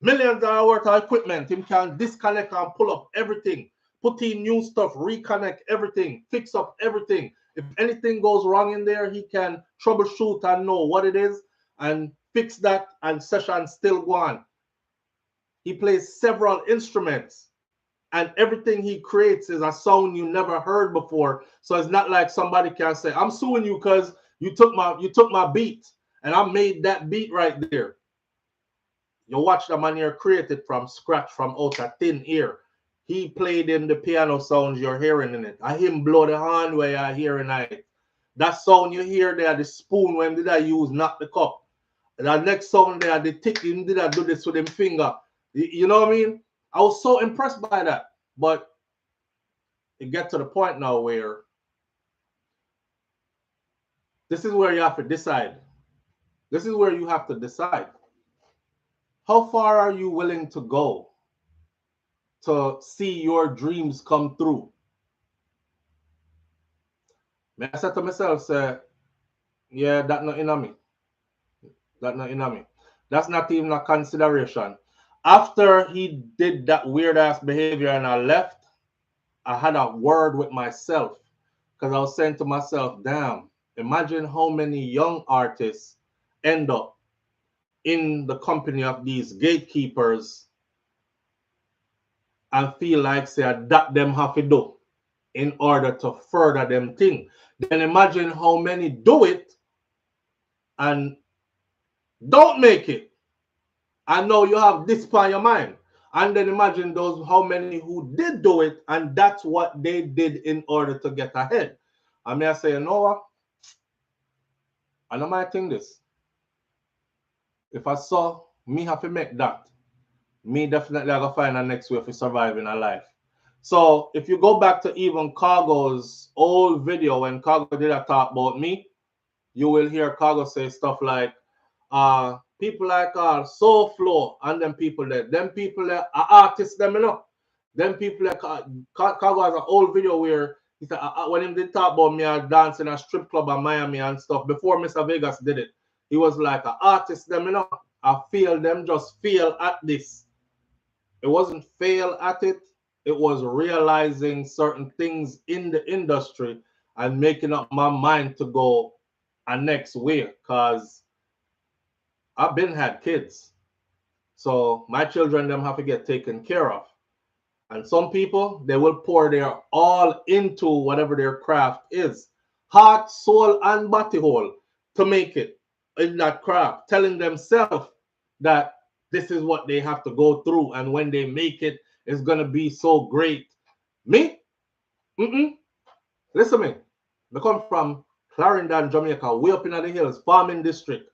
Millions of dollars worth of equipment. Him can disconnect and pull up everything. Put in new stuff, reconnect everything, fix up everything. If anything goes wrong in there, he can troubleshoot and know what it is and fix that, and session still go on. He plays several instruments, and everything he creates is a sound you never heard before. So it's not like somebody can say, I'm suing you because you took my beat and I made that beat right there. You watch the man here created from scratch, from out of thin air. He played in the piano sounds you're hearing in it. I him blow the horn where you're hearing it. That sound you hear there, the spoon, when did I use, not the cup. That next sound there, the tick, him did I do this with him finger. You know what I mean? I was so impressed by that. But it gets to the point now where this is where you have to decide. This is where you have to decide. How far are you willing to go to see your dreams come through? I said to myself, say, yeah, that's not in me. That's not in me. That's not even a consideration. After he did that weird ass behavior and I left, I had a word with myself because I was saying to myself, damn, imagine how many young artists end up in the company of these gatekeepers and feel like say that them have to do in order to further them thing. Then imagine how many do it and don't make it. I know you have this on your mind. And then imagine those how many who did do it and that's what they did in order to get ahead. I mean, I say, you know what? I know my thing this. If I saw me have to make that, me definitely I gotta find a next way for surviving a life. So if you go back to even Cargo's old video when Cargo did a talk about me, you will hear Cargo say stuff like, people like SouFLo and them people that are artists, them, you know. Them people like Cargo has an old video where he said when him did talk about me dancing in a strip club in Miami and stuff before Mr. Vegas did it. He was like an artist, them, you know. I feel them just fail at this. It wasn't fail at it. It was realizing certain things in the industry and making up my mind to go a next way because I've been had kids. So my children, them have to get taken care of. And some people, they will pour their all into whatever their craft is. Heart, soul, and body hole to make it in that craft, telling themselves that this is what they have to go through. And when they make it, it's going to be so great. Me? Listen to me. I come from Clarendon, Jamaica, way up in the hills, farming district.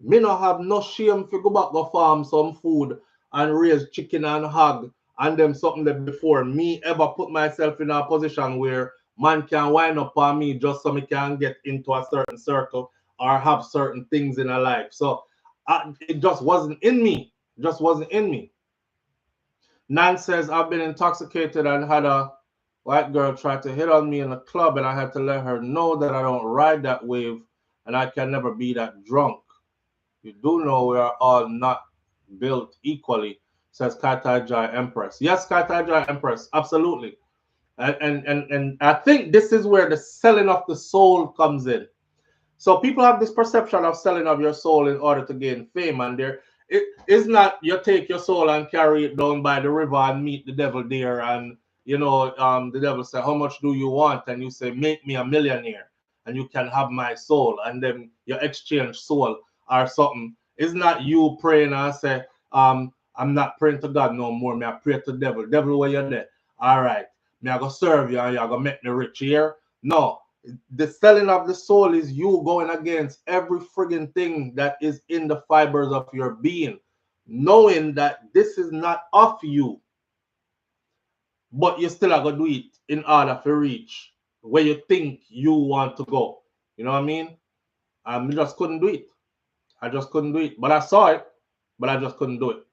Me no have no shame to go back go farm some food and raise chicken and hog and them something that before me ever put myself in a position where man can wind up on me just so me can get into a certain circle or have certain things in a life. So it just wasn't in me. It just wasn't in me. Nan says, I've been intoxicated and had a white girl try to hit on me in a club and I had to let her know that I don't ride that wave and I can never be that drunk. You do know we are all not built equally, says Katajai Empress. Yes, Katajai Empress, absolutely. And I think this is where the selling of the soul comes in. So people have this perception of selling of your soul in order to gain fame, and it is not you take your soul and carry it down by the river and meet the devil there, and you know the devil say, how much do you want? And you say, make me a millionaire and you can have my soul, and then you exchange soul or something. It's not you praying and say, I'm not praying to God no more, me I pray to the devil. Devil, where you're there? All right, me I go serve you and you go make me rich here. No, the selling of the soul is you going against every friggin' thing that is in the fibers of your being, knowing that this is not of you, but you still are going to do it in order to reach where you think you want to go. You know what I mean? I just couldn't do it. I just couldn't do it. But I saw it, but I just couldn't do it.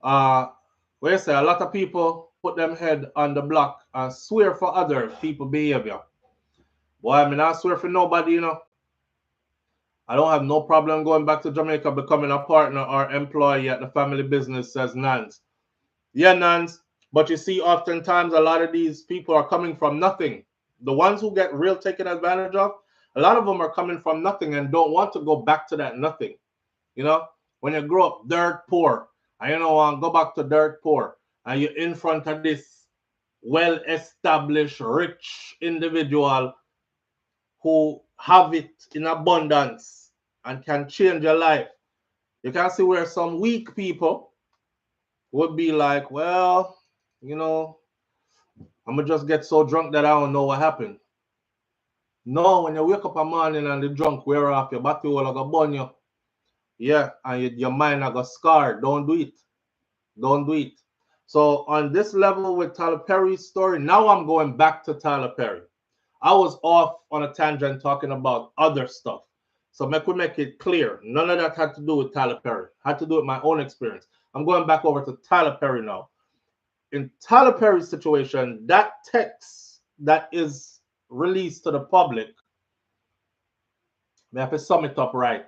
Where you say a lot of people put them head on the block and swear for other people behavior. Boy, I mean, I swear for nobody, you know. I don't have no problem going back to Jamaica, becoming a partner or employee at the family business, says Nance. Yeah, Nance. But you see, oftentimes a lot of these people are coming from nothing. The ones who get real taken advantage of, a lot of them are coming from nothing and don't want to go back to that nothing. You know, when you grow up dirt poor, and you know, go back to dirt poor, and you're in front of this well-established, rich individual who have it in abundance and can change your life. You can see where some weak people would be like, well, you know, I'm gonna just get so drunk that I don't know what happened. No, when you wake up a morning and the drunk wear off, your body will go burn you. Yeah, and your mind will go scarred. Don't do it. Don't do it. So on this level with Tyler Perry's story, now I'm going back to Tyler Perry. I was off on a tangent talking about other stuff. So make it clear. None of that had to do with Tyler Perry. Had to do with my own experience. I'm going back over to Tyler Perry now. In Tyler Perry's situation, that text that is released to the public, we have to sum it up right.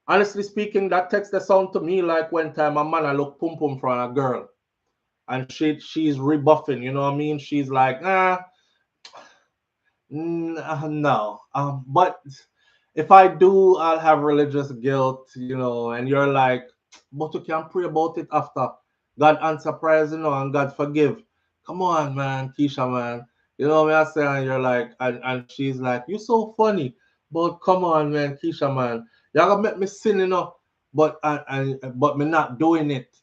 Honestly speaking, that text that sound to me like when time a man I look pum pum from a girl, and she's rebuffing. You know what I mean? She's like, no. But if I do, I'll have religious guilt. You know, and you're like, but you can pray about it after. God answer prayers, you know, and God forgive. Come on, man, Keisha, man. You know what I say? And you're like, and she's like, you so funny. But come on, man, Keisha, man. Y'all gonna make me sin, you know, but but me not doing it.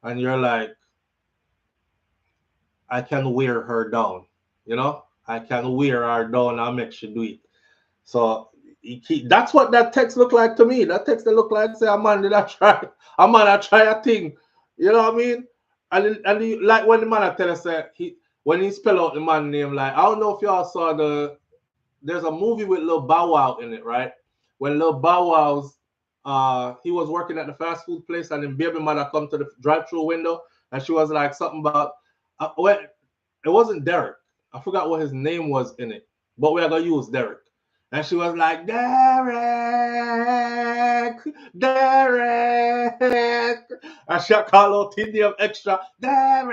And you're like, I can wear her down, you know? I can wear her down and make she do it. So that's what that text looked like to me. That text that looked like, say, a man did I try a thing. You know what I mean? And like when the man I tell us that when he spell out the man name, like I don't know if y'all saw there's a movie with Lil Bow Wow in it, right? When Lil Bow Wow's he was working at the fast food place and then baby mother come to the drive-through window and she was like something about well, it wasn't Derek. I forgot what his name was in it, but we are gonna use Derek. And she was like, Derek, Derek. And she called out Indian extra, Derek.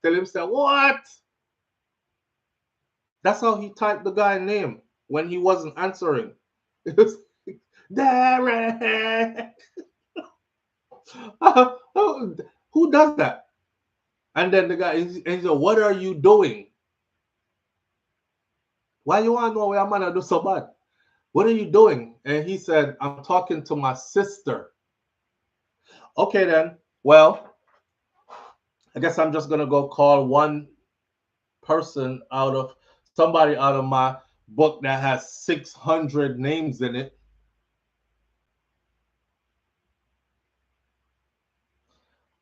Tell him, say, what? That's how he typed the guy's name when he wasn't answering. It was Derek. Who does that? And then the guy, he said, what are you doing? Why you want to know where I'm going to do so bad? What are you doing? And he said, I'm talking to my sister. Okay, then. Well, I guess I'm just going to go call one person somebody out of my book that has 600 names in it.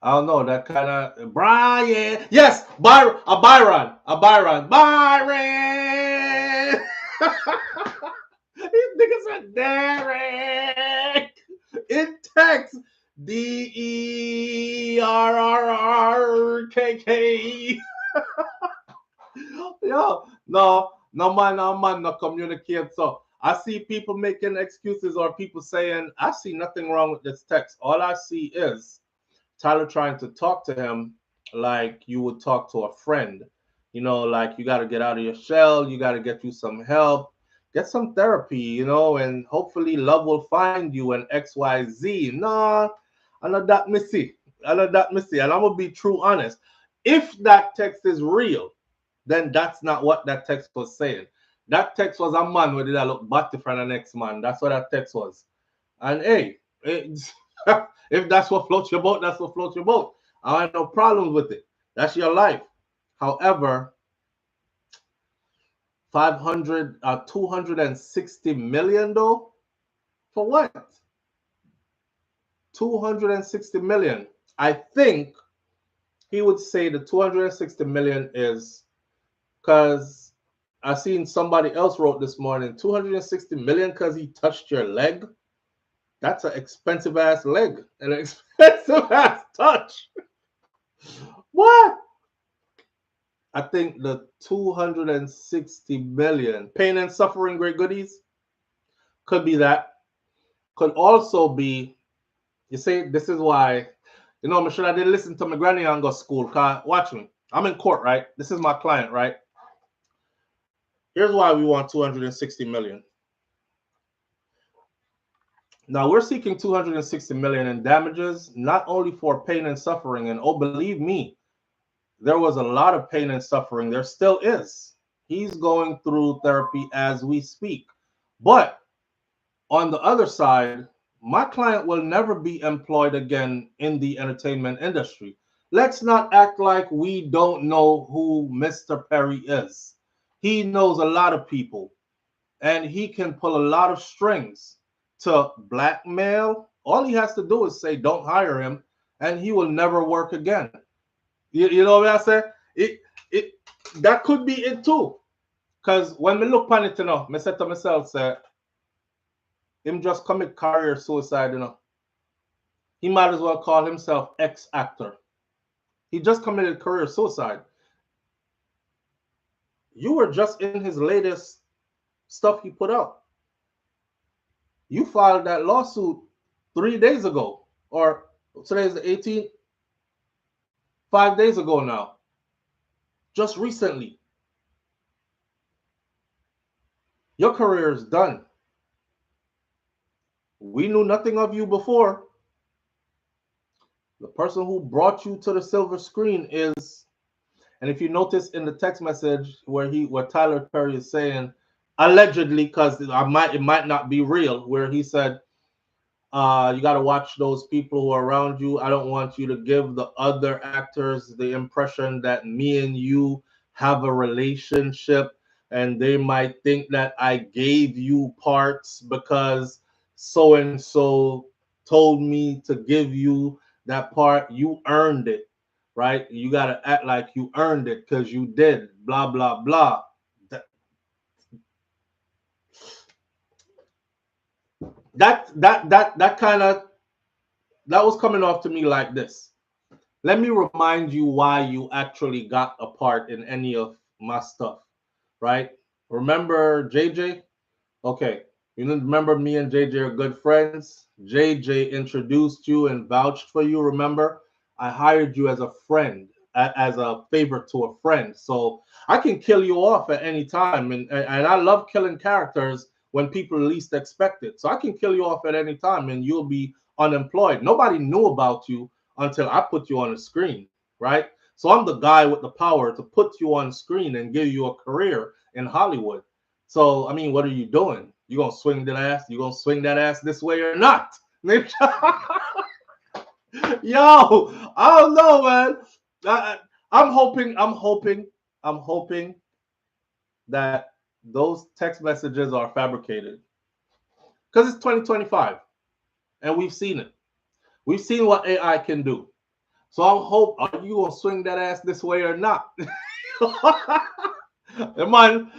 I don't know, that kind of Brian. Yes, Byron. Byron. These niggas said Derek. In text, DERRRKK. Yo, no man, no communicate. So I see people making excuses or people saying, I see nothing wrong with this text. All I see is Tyler trying to talk to him like you would talk to a friend. You know, like you got to get out of your shell. You got to get you some help. Get some therapy, you know, and hopefully love will find you and XYZ. Nah, I know that missy. And I'm going to be true honest. If that text is real, then that's not what that text was saying. That text was a man who did I look back from the next man. That's what that text was. And hey, if that's what floats your boat, that's what floats your boat. I have no problems with it. That's your life. However, 260 million though? For what? 260 million. I think he would say the 260 million is because I seen somebody else wrote this morning, 260 million because he touched your leg. That's an expensive ass leg, an expensive ass touch. What? I think the 260 million pain and suffering, great goodies. Could be that. Could also be, you see, this is why, you know, I'm sure I didn't listen to my granny and go to school. Cause watch me. I'm in court, right? This is my client, right? Here's why we want 260 million. Now we're seeking 260 million in damages, not only for pain and suffering. And oh, believe me, there was a lot of pain and suffering. There still is. He's going through therapy as we speak. But on the other side, my client will never be employed again in the entertainment industry. Let's not act like we don't know who Mr. Perry is. He knows a lot of people, and he can pull a lot of strings to blackmail. All he has to do is say, don't hire him, and he will never work again. You know what I say? That could be it too. Because when we look on it, you know, I said to myself, say, him just commit career suicide, you know. He might as well call himself ex-actor. He just committed career suicide. You were just in his latest stuff he put out. You filed that lawsuit 3 days ago, or today's the 18th, 5 days ago now. Just recently. Your career is done. We knew nothing of you before. The person who brought you to the silver screen is, and if you notice in the text message where Tyler Perry is saying, allegedly, because it might not be real, where he said, you got to watch those people who are around you. I don't want you to give the other actors the impression that me and you have a relationship, and they might think that I gave you parts because so and so told me to give you that part. You earned it, right? You got to act like you earned it because you did, blah, blah, blah. That kind of, that was coming off to me like this. Let me remind you why you actually got a part in any of my stuff, right? Remember JJ? Okay. You remember me and JJ are good friends. JJ introduced you and vouched for you. Remember, I hired you as a friend, as a favor to a friend. So I can kill you off at any time. And I love killing characters when people least expect it. So I can kill you off at any time and you'll be unemployed. Nobody knew about you until I put you on the screen, right? So I'm the guy with the power to put you on screen and give you a career in Hollywood. So, I mean, what are you doing? You gonna swing that ass? You gonna swing that ass this way or not? Yo, I don't know, man. I'm hoping that those text messages are fabricated, because it's 2025 and we've seen it. We've seen what AI can do. So I hope, are you gonna swing that ass this way or not? The man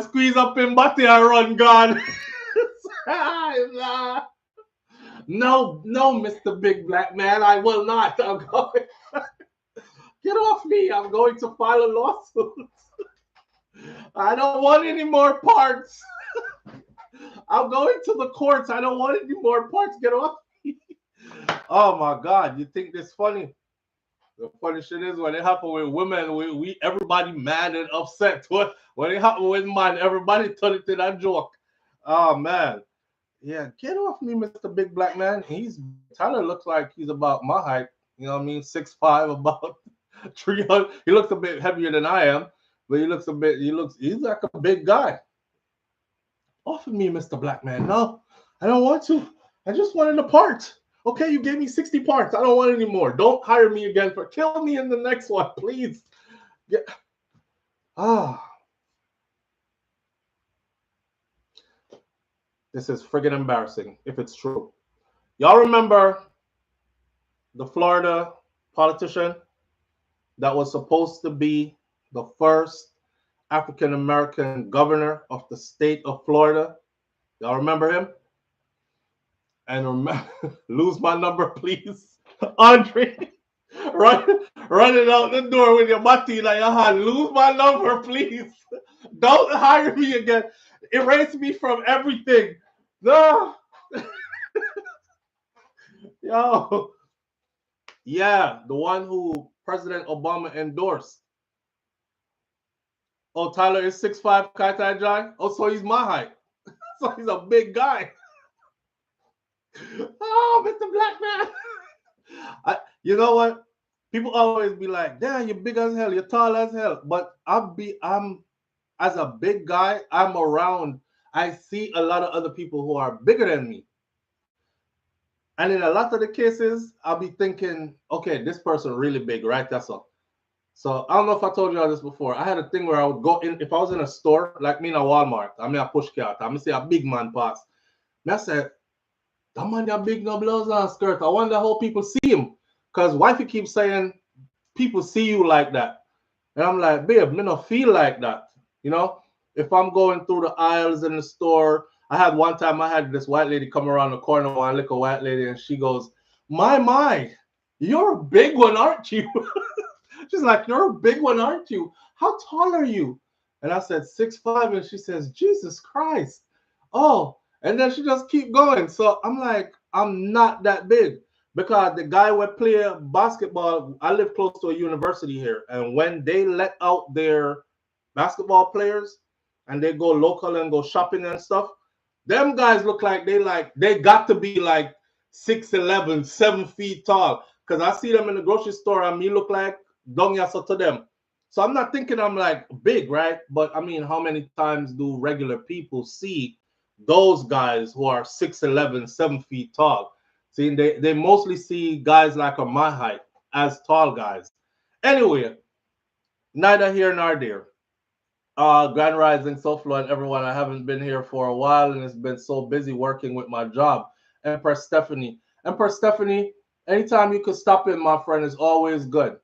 squeeze up in body and run gone. No, Mr. Big Black Man, I will not. I'm going. Get off me. I'm going to file a lawsuit. I don't want any more parts. I'm going to the courts. I don't want any more parts. Get off me. Oh my God. You think this funny? The funny shit is when it happened with women, we everybody mad and upset. When it happened with man, everybody turned it to that joke. Oh man. Yeah, get off me, Mr. Big Black Man. Tyler looks like he's about my height. You know what I mean? 6'5", about 300. He looks a bit heavier than I am, but he's like a big guy. Off of me, Mr. Black Man. No, I don't want to. I just wanted a part. Okay, you gave me 60 parts. I don't want any more. Don't hire me again. Kill me in the next one, please. Yeah. This is friggin' embarrassing if it's true. Y'all remember the Florida politician that was supposed to be the first African-American governor of the state of Florida? Y'all remember him? And remember, lose my number, please. Andre, run it out the door with your bati in your hand. Lose my number, please. Don't hire me again. Erase me from everything. No. Yo. Yeah, the one who President Obama endorsed. Oh, Tyler is 6'5", Kai Tai Jai. Oh, so he's my height. So he's a big guy. Oh, Mr. Black Man. You know what? People always be like, damn, you're big as hell, you're tall as hell. But I'm as a big guy, I'm around. I see a lot of other people who are bigger than me. And in a lot of the cases, I'll be thinking, okay, this person really big, right? That's all. So I don't know if I told you all this before. I had a thing where I would go in, if I was in a store, like me in a Walmart, I mean a push cart, I see a big man pass. I said, that man that big no blouse and skirt. I wonder how people see him. Because wifey keeps saying people see you like that. And I'm like, babe, me not feel like that. You know, if I'm going through the aisles in the store, I had one time I had this white lady come around the corner, one little white lady, and she goes, my, you're a big one, aren't you? She's like, you're a big one, aren't you? How tall are you? And I said 6'5", and she says, Jesus Christ. Oh, and then she just keep going. So I'm like, I'm not that big. Because the guy would play basketball, I live close to a university here. And when they let out their basketball players and they go local and go shopping and stuff, them guys look like they got to be like 6'11", 7 feet tall. Because I see them in the grocery store and me look like dung yasa to them. So I'm not thinking I'm like big, right? But I mean, how many times do regular people see those guys who are 6'11", 7 feet tall? See, they mostly see guys like on my height as tall guys. Anyway, neither here nor there. Grand Rising, SouFLo, and everyone. I haven't been here for a while, and it's been so busy working with my job. Empress Stephanie. Empress Stephanie, anytime you could stop in, my friend, is always good.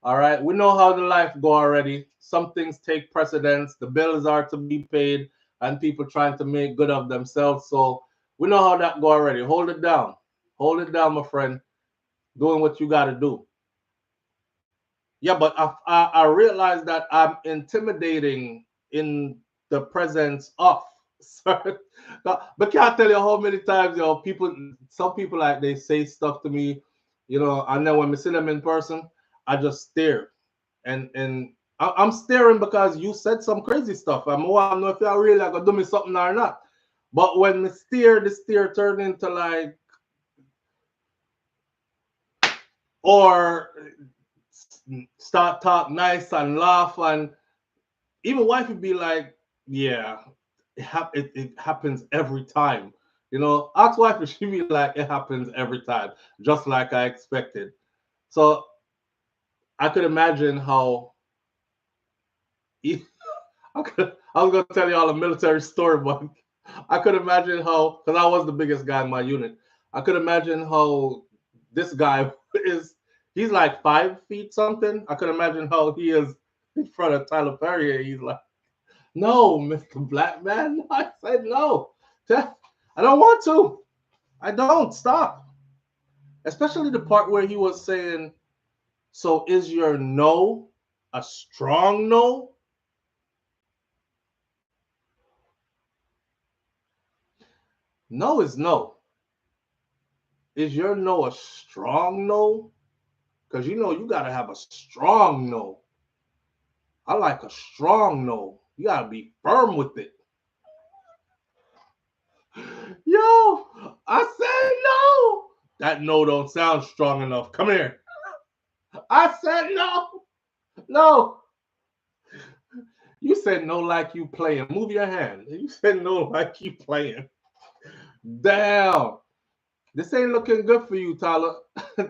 All right. We know how the life go already. Some things take precedence. The bills are to be paid, and people trying to make good of themselves. So we know how that go already. Hold it down. Hold it down, my friend. Doing what you got to do. Yeah, but I realize that I'm intimidating in the presence of. But can't tell you how many times, some people like they say stuff to me, and then when we see them in person, I just stare, and I'm staring because you said some crazy stuff. I don't know if y'all really gonna do me something or not. But when we stare, the stare turned into like, or start talk nice and laugh, and even wife would be like, yeah, it happens every time. Ask wife and she be like, it happens every time, just like I expected. So I could imagine how I was gonna tell you all a military story, but I could imagine how, because I was the biggest guy in my unit, I could imagine how this guy he's like 5 feet something. I could imagine how he is in front of Tyler Perry, and he's like, no, Mr. Black Man. I said no. I don't want to. I don't. Stop. Especially the part where he was saying, so is your no a strong no? No is no. Is your no a strong no? Because you got to have a strong no. I like a strong no. You got to be firm with it. Yo, I said no. That no don't sound strong enough. Come here. I said no. No. You said no like you playing. Move your hand. You said no like you playing. Damn. This ain't looking good for you, Tyler.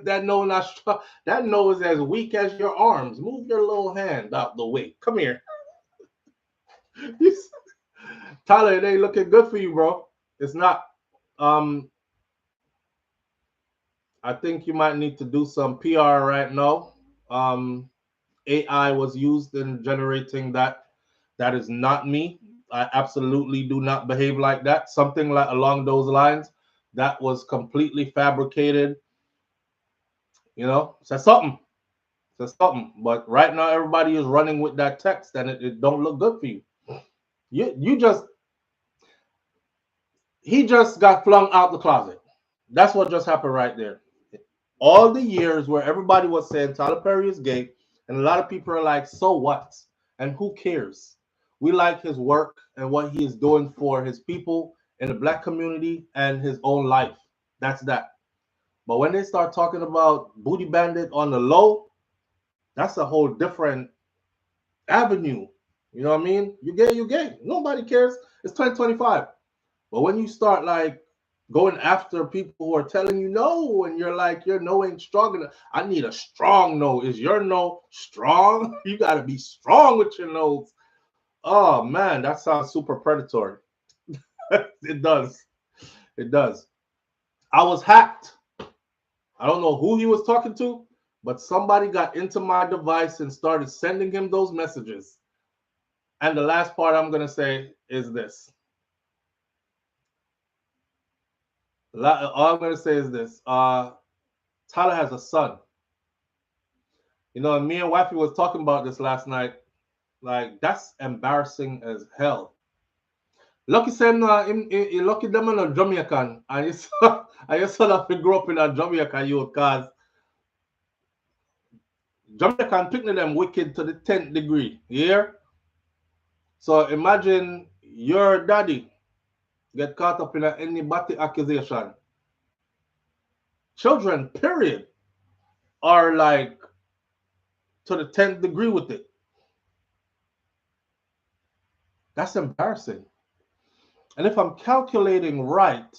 That no not strong. That no is as weak as your arms. Move your little hand out the way. Come here. Tyler, it ain't looking good for you, bro. It's not. I think you might need to do some PR right now. AI was used in generating that. That is not me. I absolutely do not behave like that. Something like along those lines. That was completely fabricated. Say something. Say something. But right now, everybody is running with that text, and it don't look good for you. You just. he just got flung out the closet. That's what just happened right there. All the years where everybody was saying Tyler Perry is gay, and a lot of people are like, so what? And who cares? We like his work and what he is doing for his people in the black community and his own life. That's that. But when they start talking about Booty Bandit on the low, that's a whole different avenue. You know what I mean? You gay, you gay. Nobody cares. It's 2025. But when you start like going after people who are telling you no, and you're like, your no ain't strong enough. I need a strong no. Is your no strong? You got to be strong with your no's. Oh man, that sounds super predatory. It does. It does. I was hacked. I don't know who he was talking to, but somebody got into my device and started sending him those messages. And the last part I'm going to say is this. All I'm going to say is this. Tyler has a son. You know, me and Wifey was talking about this last night. Like, that's embarrassing as hell. Lucky them, lucky them on a Jamaican. I just saw that we grew up in a Jamaican youth, because Jamaican picking them wicked to the 10th degree. You hear? So imagine your daddy get caught up in anybody accusation. Children, period, are like to the 10th degree with it. That's embarrassing. And if I'm calculating right,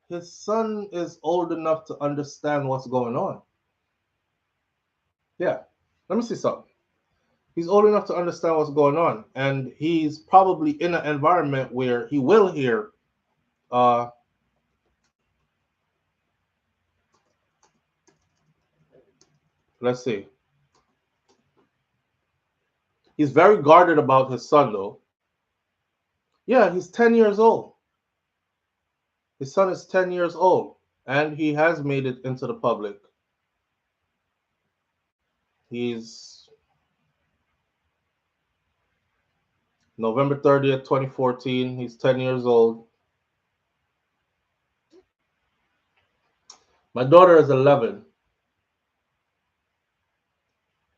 his son is old enough to understand what's going on. Yeah, let me see something. He's old enough to understand what's going on, and he's probably in an environment where he will hear let's see. He's very guarded about his son, though. Yeah, he's 10 years old. His son is 10 years old, and he has made it into the public. He's November 30th, 2014. He's 10 years old. My daughter is 11,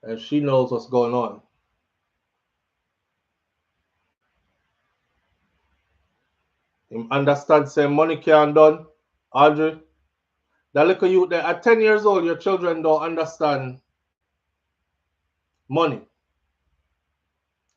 and she knows what's going on. You understand, say money can't done, Audrey? That little youth there, at 10 years old, your children don't understand money.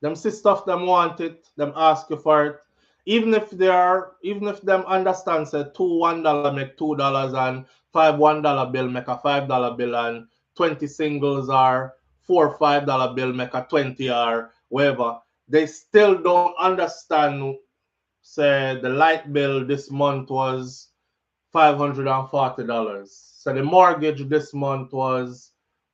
Them see stuff, them want it, them ask you for it. Even if them understand, say $2 $1 make $2 and $5 $1 bill make a $5 bill and 20 singles are $4 $5 bill make a 20 or whatever, they still don't understand. Say the light bill this month was $540. So the mortgage this month was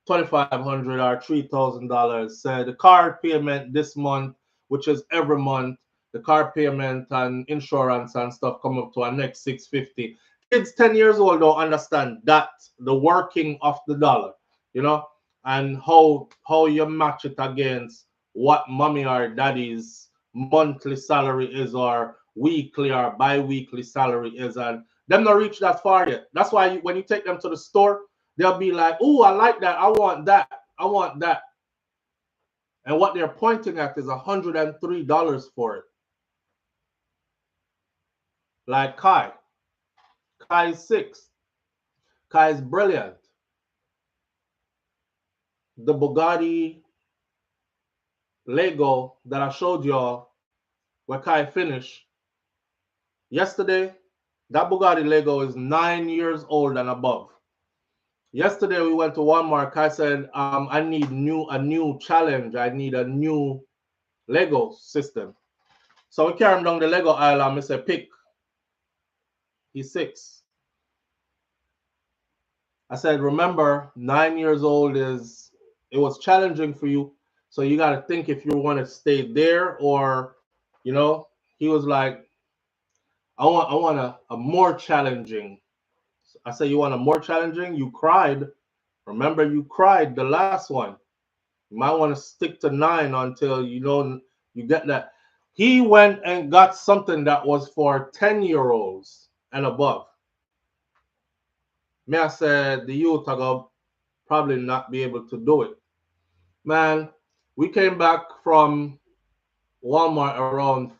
$2,500 or $3,000. So the car payment this month, which is every month, the car payment and insurance and stuff come up to our next $650. Kids 10 years old don't understand that, the working of the dollar, you know, and how you match it against what mommy or daddy's monthly salary is, or weekly or bi-weekly salary is, and them not reach that far yet. That's why when you take them to the store, they'll be like, oh, I like that, I want that, I want that. And what they're pointing at is $103 for it. Like Kai. Kai is 6. Kai is brilliant. The Bugatti Lego that I showed y'all where Kai finished yesterday, that Bugatti Lego is 9 years old and above. Yesterday we went to Walmart. Kai said, I need a new challenge. I need a new Lego system. So we carry him down the Lego aisle and I said, pick. He's 6. I said, remember, 9 years old it was challenging for you. So you got to think if you want to stay there or, you know. He was like, I want a more challenging. I said, you want a more challenging? You cried. Remember, you cried the last one. You might want to stick to 9 until, you know, you get that. He went and got something that was for 10-year-olds and above. Me, I said, the youth are going to probably not be able to do it. Man, we came back from Walmart around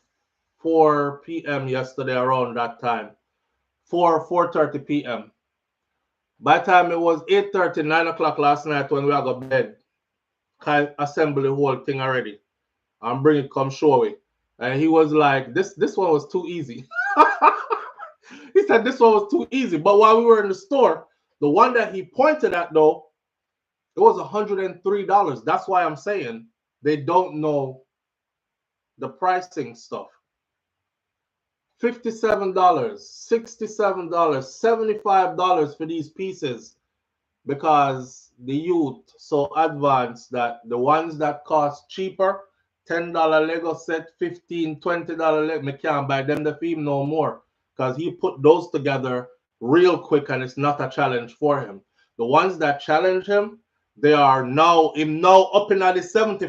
4 p.m. yesterday, around that time. 4:30 p.m. By the time it was 8:30, 9 o'clock last night when we had go bed, I assembled the whole thing already. I'm bringing it come show it. And he was like, this one was too easy. He said this one was too easy. But while we were in the store, the one that he pointed at, though, it was $103. That's why I'm saying they don't know the pricing stuff. $57, $67, $75 for these pieces, because the youth so advanced that the ones that cost cheaper, $10 Lego set, $15, $20 Lego, me can't buy them the film no more, because he put those together real quick and it's not a challenge for him. The ones that challenge him, they are now up in the $75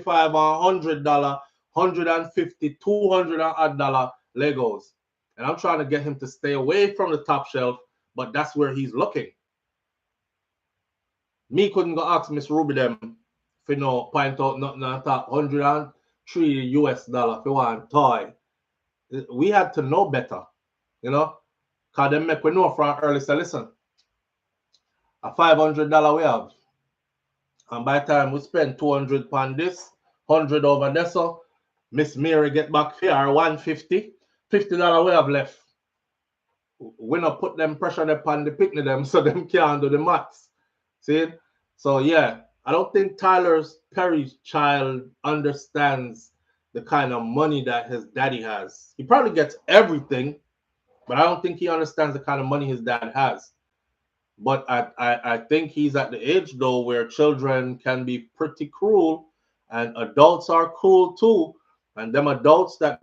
and $100, $150, $200 odd Legos. And I'm trying to get him to stay away from the top shelf, but that's where he's looking. Me couldn't go ask Miss Ruby them for point out nothing on top $103 for one toy. We had to know better, because them make we know from early. So listen, a $500 we have, and by the time we spend 200 on this, 100 over there, so Miss Mary get back here $150, $50 we have left. We not put them pressure upon the picnic them so them can't do the maths. See? So yeah, I don't think Tyler Perry's child understands the kind of money that his daddy has. He probably gets everything, but I don't think he understands the kind of money his dad has. But I think he's at the age, though, where children can be pretty cruel, and adults are cruel too. And them adults that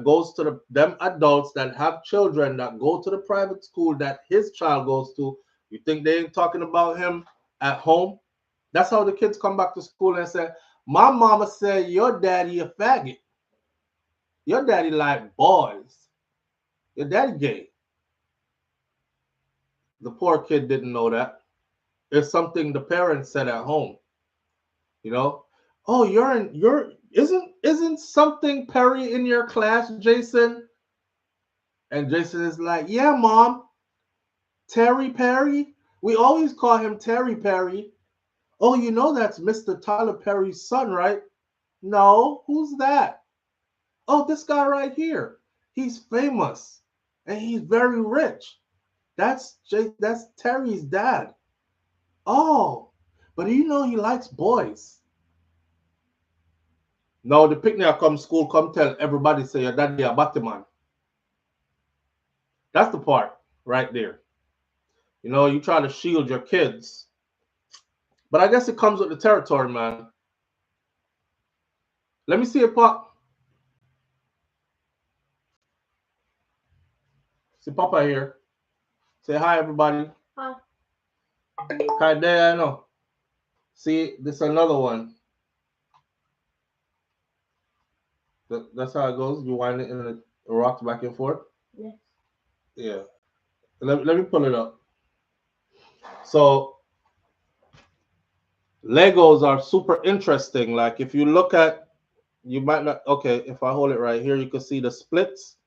have children that go to the private school that his child goes to, you think they ain't talking about him at home? That's how the kids come back to school and say, my mama said your daddy a faggot. Your daddy like boys. Your daddy gay. The poor kid didn't know that. It's something the parents said at home. Oh, isn't something Perry in your class, Jason? And Jason is like, yeah, Mom. Terry Perry? We always call him Terry Perry. Oh, that's Mr. Tyler Perry's son, right? No, who's that? Oh, this guy right here. He's famous and he's very rich. That's Terry's dad. Oh, but he likes boys. No, the picnic come school, come tell everybody say your daddy a Batman. That's the part right there. You try to shield your kids. But I guess it comes with the territory, man. Let me see it, Pop. See Papa here. Say hi, everybody. Hi. Hi there, I know. See, this is another one. That's how it goes. You wind it and it rocks back and forth. Yes. Yeah. Let me pull it up. So Legos are super interesting. Like if you look at, you might not. Okay, if I hold it right here, you can see the splits,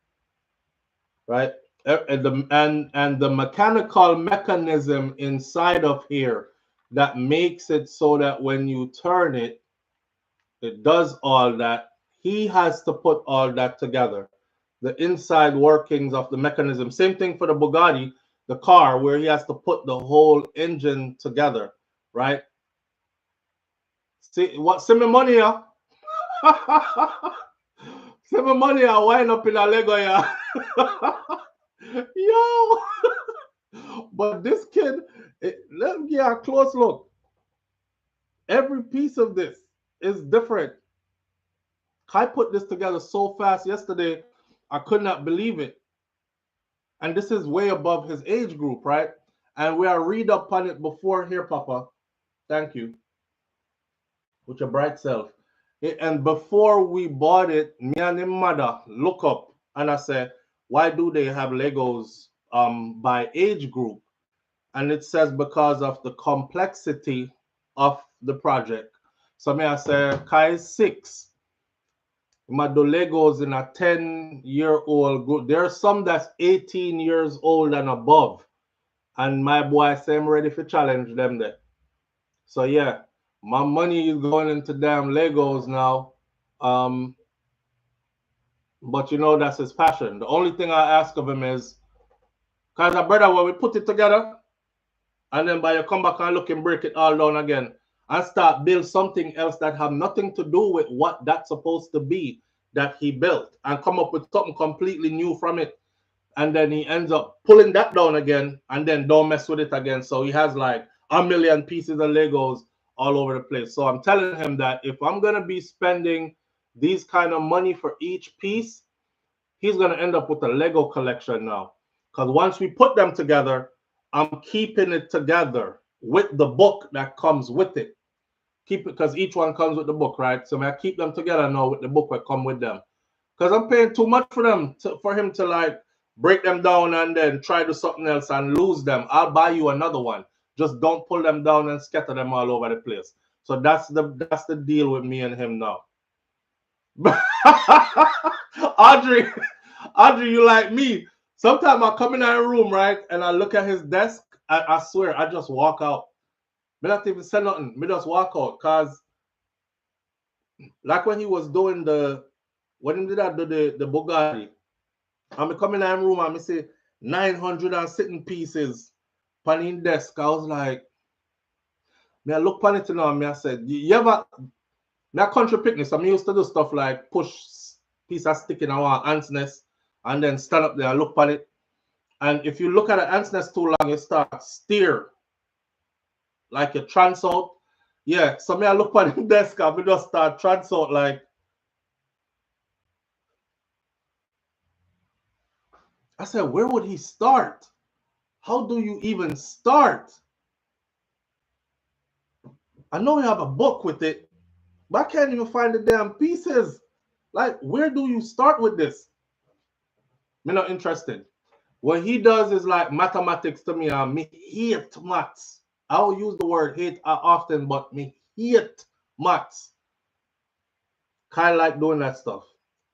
right? And the mechanical mechanism inside of here that makes it so that when you turn it, it does all that. He has to put all that together. The inside workings of the mechanism. Same thing for the Bugatti, the car, where he has to put the whole engine together, right? See what? Send me money, yeah. Send me money, yeah. Wind up in a Lego, yeah. Yo. But this kid, let me get a close look. Every piece of this is different. I put this together so fast yesterday, I could not believe it. And this is way above his age group, right? And we are read up on it before here, Papa. Thank you. With your bright self. And before we bought it, me and his mother look up and I said, why do they have Legos by age group? And it says because of the complexity of the project. So me I say, Kai is 6. My do Legos in a 10-year-old group. There are some that's 18 years old and above. And my boy say I'm ready for challenge them there. So yeah, my money is going into damn Legos now. But you know that's his passion. The only thing I ask of him is, cause a brother, when we put it together, and then by you come back and look and break it all down again, and start build something else that have nothing to do with what that's supposed to be that he built, and come up with something completely new from it. And then he ends up pulling that down again, and then don't mess with it again. So he has like a million pieces of Legos all over the place. So I'm telling him that if I'm gonna be spending these kind of money for each piece, he's gonna end up with a Lego collection now. Because once we put them together, I'm keeping it together with the book that comes with it. Keep it because each one comes with the book, right? So I keep them together now with the book that come with them. Because I'm paying too much for them for him to like break them down and then try to do something else and lose them. I'll buy you another one. Just don't pull them down and scatter them all over the place. So that's the deal with me and him now. Audrey, you like me. Sometimes I come in a room, right, and I look at his desk, I swear, I just walk out. Me not even say nothing. Me just walk out. Cause like when he was doing when he did that the Bugatti, and me come in a room and me say 900 and sitting pieces on his desk. I was like, me I look on it now and me I said, you ever me a country picnic, so me used to do stuff like push piece of stick in our ant's nest and then stand up there and look on it. And if you look at the ant's nest too long, you start steer. Like you trans out. Yeah, so me I look on the desk and we just start trans out like. I said, where would he start? How do you even start? I know you have a book with it, but I can't even find the damn pieces. Like, where do you start with this? Me not interested. What he does is like mathematics to me. Me hate maths. I don't use the word hate often, but me hate maths. Kind of like doing that stuff.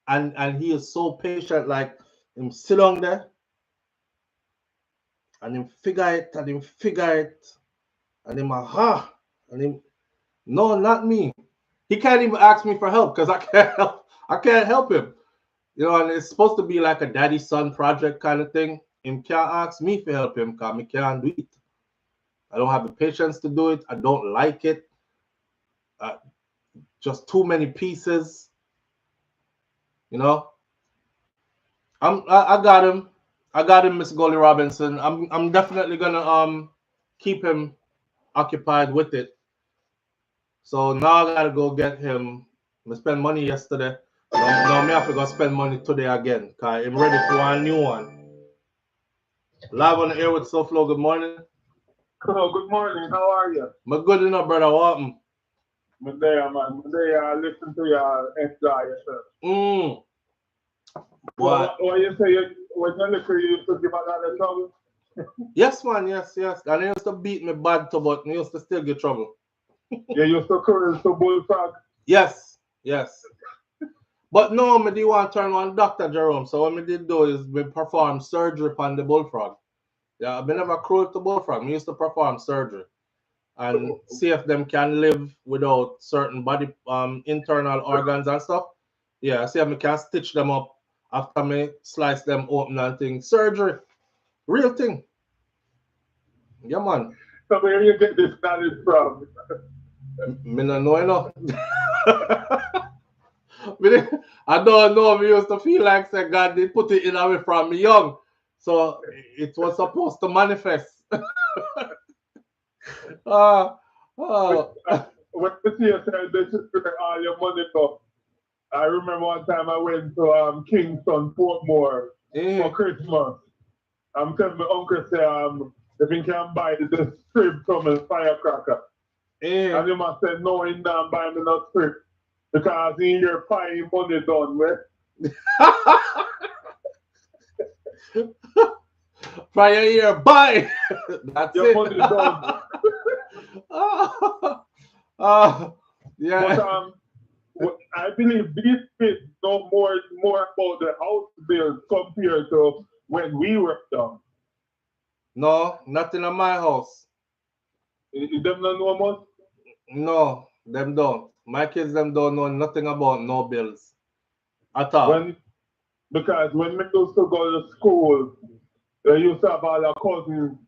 And he is so patient, like him sit down there and him figure it and him figure it and him aha and him no, not me. He can't even ask me for help because I can't help him. You know, and it's supposed to be like a daddy-son project kind of thing. Him can't ask me for help him because I can't do it. I don't have the patience to do it. I don't like it. Just too many pieces. You know. I got him. I got him, Miss Golly Robinson. I'm definitely gonna keep him occupied with it. So now I gotta go get him. I spent money yesterday. Now me have to go spend money today again. Cause I'm ready for a new one. Live on the air with SouFLo. Good morning. Hello, good morning. How are you? I'm good enough, brother. Welcome. I'm there, man. I'm there. Listen to you. Enjoy yourself. What you say? When you look, you used to give a lot of trouble. Yes, man. Yes. And he used to beat me bad too, but he used to still get trouble. You used to curse to bullfrog. Yes. But no, me didn't want to turn on Dr. Jerome. So what me did do is me perform surgery upon the bullfrog. Yeah, I've never cruel to bullfrog. Me used to perform surgery and see if them can live without certain body internal organs and stuff. Yeah, see if me can stitch them up after me slice them open and things. Surgery. Real thing. Yeah, man. So where you get this knowledge from? Me not know enough. I don't know. Me used to feel like say God did put it in me from me young. So it was supposed to manifest. When you see you said they should spend all your money up. I remember one time I went to Kingston, Portmore for Christmas. I'm telling my uncle say if he can buy the strip from a firecracker. And you must say no, he don't buy me no strip. Because in your pie money done, man. Prior year, buy. That's your it. money done. Yeah. But I believe these kids know more about the house bills compared to when we were young. No, nothing in my house. Them don't know much? No, them don't. My kids them don't know nothing about no bills at all. Because when we used to go to school, they used to have all our cousins,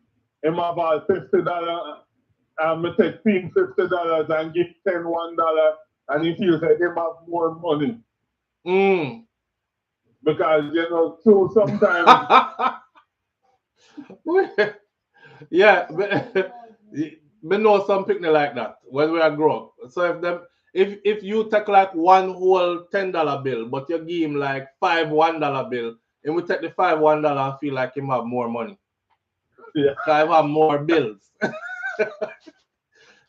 him have all $50, and we take him $50 and give 10 $1, and he feels like him have more money. Because, you know, too, sometimes... Yeah, we know some picnic like that when we are grown up. So if you take like one whole $10 bill, but you give him like five $1 bill, and we take the five $1 and feel like him have more money. Yeah. I have more bills.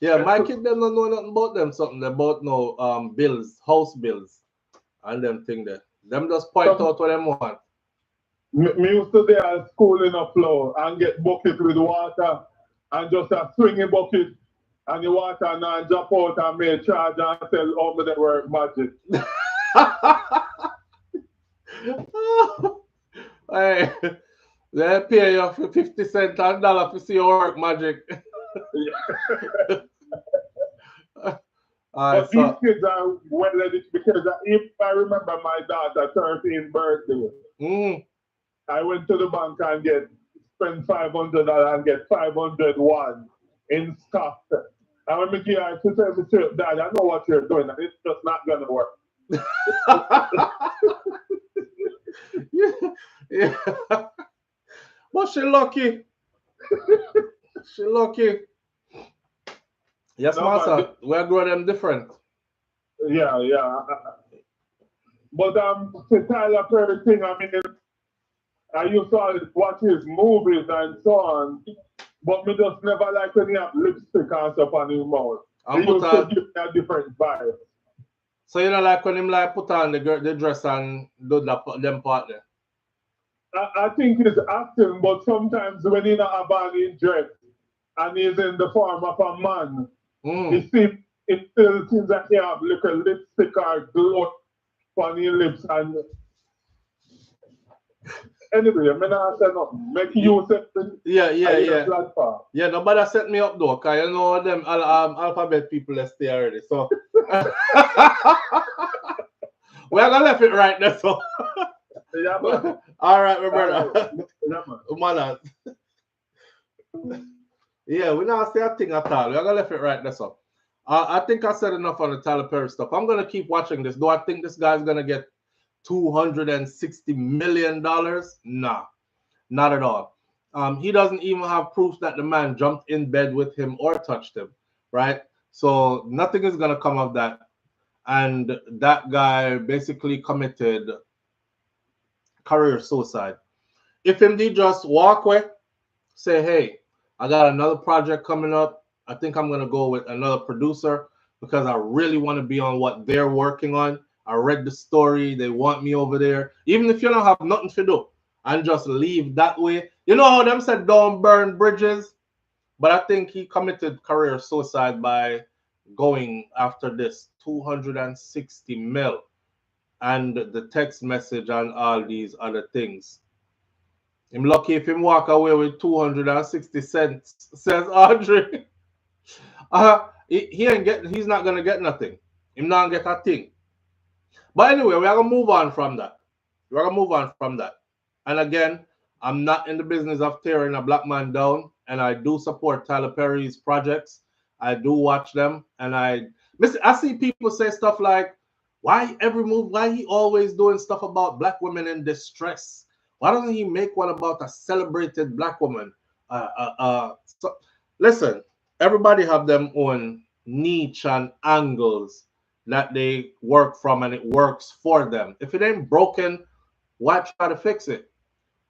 Yeah, my kids them don't know nothing about them something about no bills, house bills, and them thing there. Them just point out what them want. Me used to be at school in a floor and get bucket with water and just a swing a bucket and the water and I drop out and make charge and tell how many work magic. Hey, they pay you for 50 cents and $1 to see your work magic. But these kids are well educated because if I remember my daughter's 13th birthday, I went to the bank and spend $500 and get 501 in stock. And when me give her, she said, Dad, I know what you're doing, and it's just not gonna work. Yeah. But she lucky. She lucky. Yes, no, master. We're growing them different. Yeah. But the Tyler Perry thing, I mean, I used to watch his movies and so on, but me just never like when he have lipstick and stuff on his mouth. He used to give me a different vibe. So you know, like when him like put on the dress and do them part there? I think it's acting, but sometimes when he's not about his dress and he's in the form of a man, it still seems like he have little lipstick or glow on his lips and anyway, I'm not saying nothing. Make use of the platform. Yeah, nobody set me up though, because you know them alphabet people that stay already. So we're gonna left it right there. So yeah, man. All right, my brother. Man. Yeah, we not say a thing at all. We're gonna left it right there. So I think I said enough on the Tyler Perry stuff. I'm gonna keep watching this. Do I think this guy's gonna get $260 million? Nah, not at all. He doesn't even have proof that the man jumped in bed with him or touched him, right? So nothing is gonna come of that. And that guy basically committed career suicide. If him did just walk away, say, hey, I got another project coming up. I think I'm gonna go with another producer because I really want to be on what they're working on. I read the story. They want me over there. Even if you don't have nothing to do, and just leave that way. You know how them said don't burn bridges? But I think he committed career suicide by going after this 260 mil and the text message and all these other things. I'm lucky if him walk away with 260 cents, says Audrey. He's not gonna get nothing. He's not gonna get a thing. But anyway, we're gonna move on from that. And again, I'm not in the business of tearing a black man down, and I do support Tyler Perry's projects. I do watch them, and I see people say stuff like, why he always doing stuff about black women in distress? Why doesn't he make one about a celebrated black woman? So, listen, everybody have them own niche and angles that they work from, and it works for them. If it ain't broken, why try to fix it?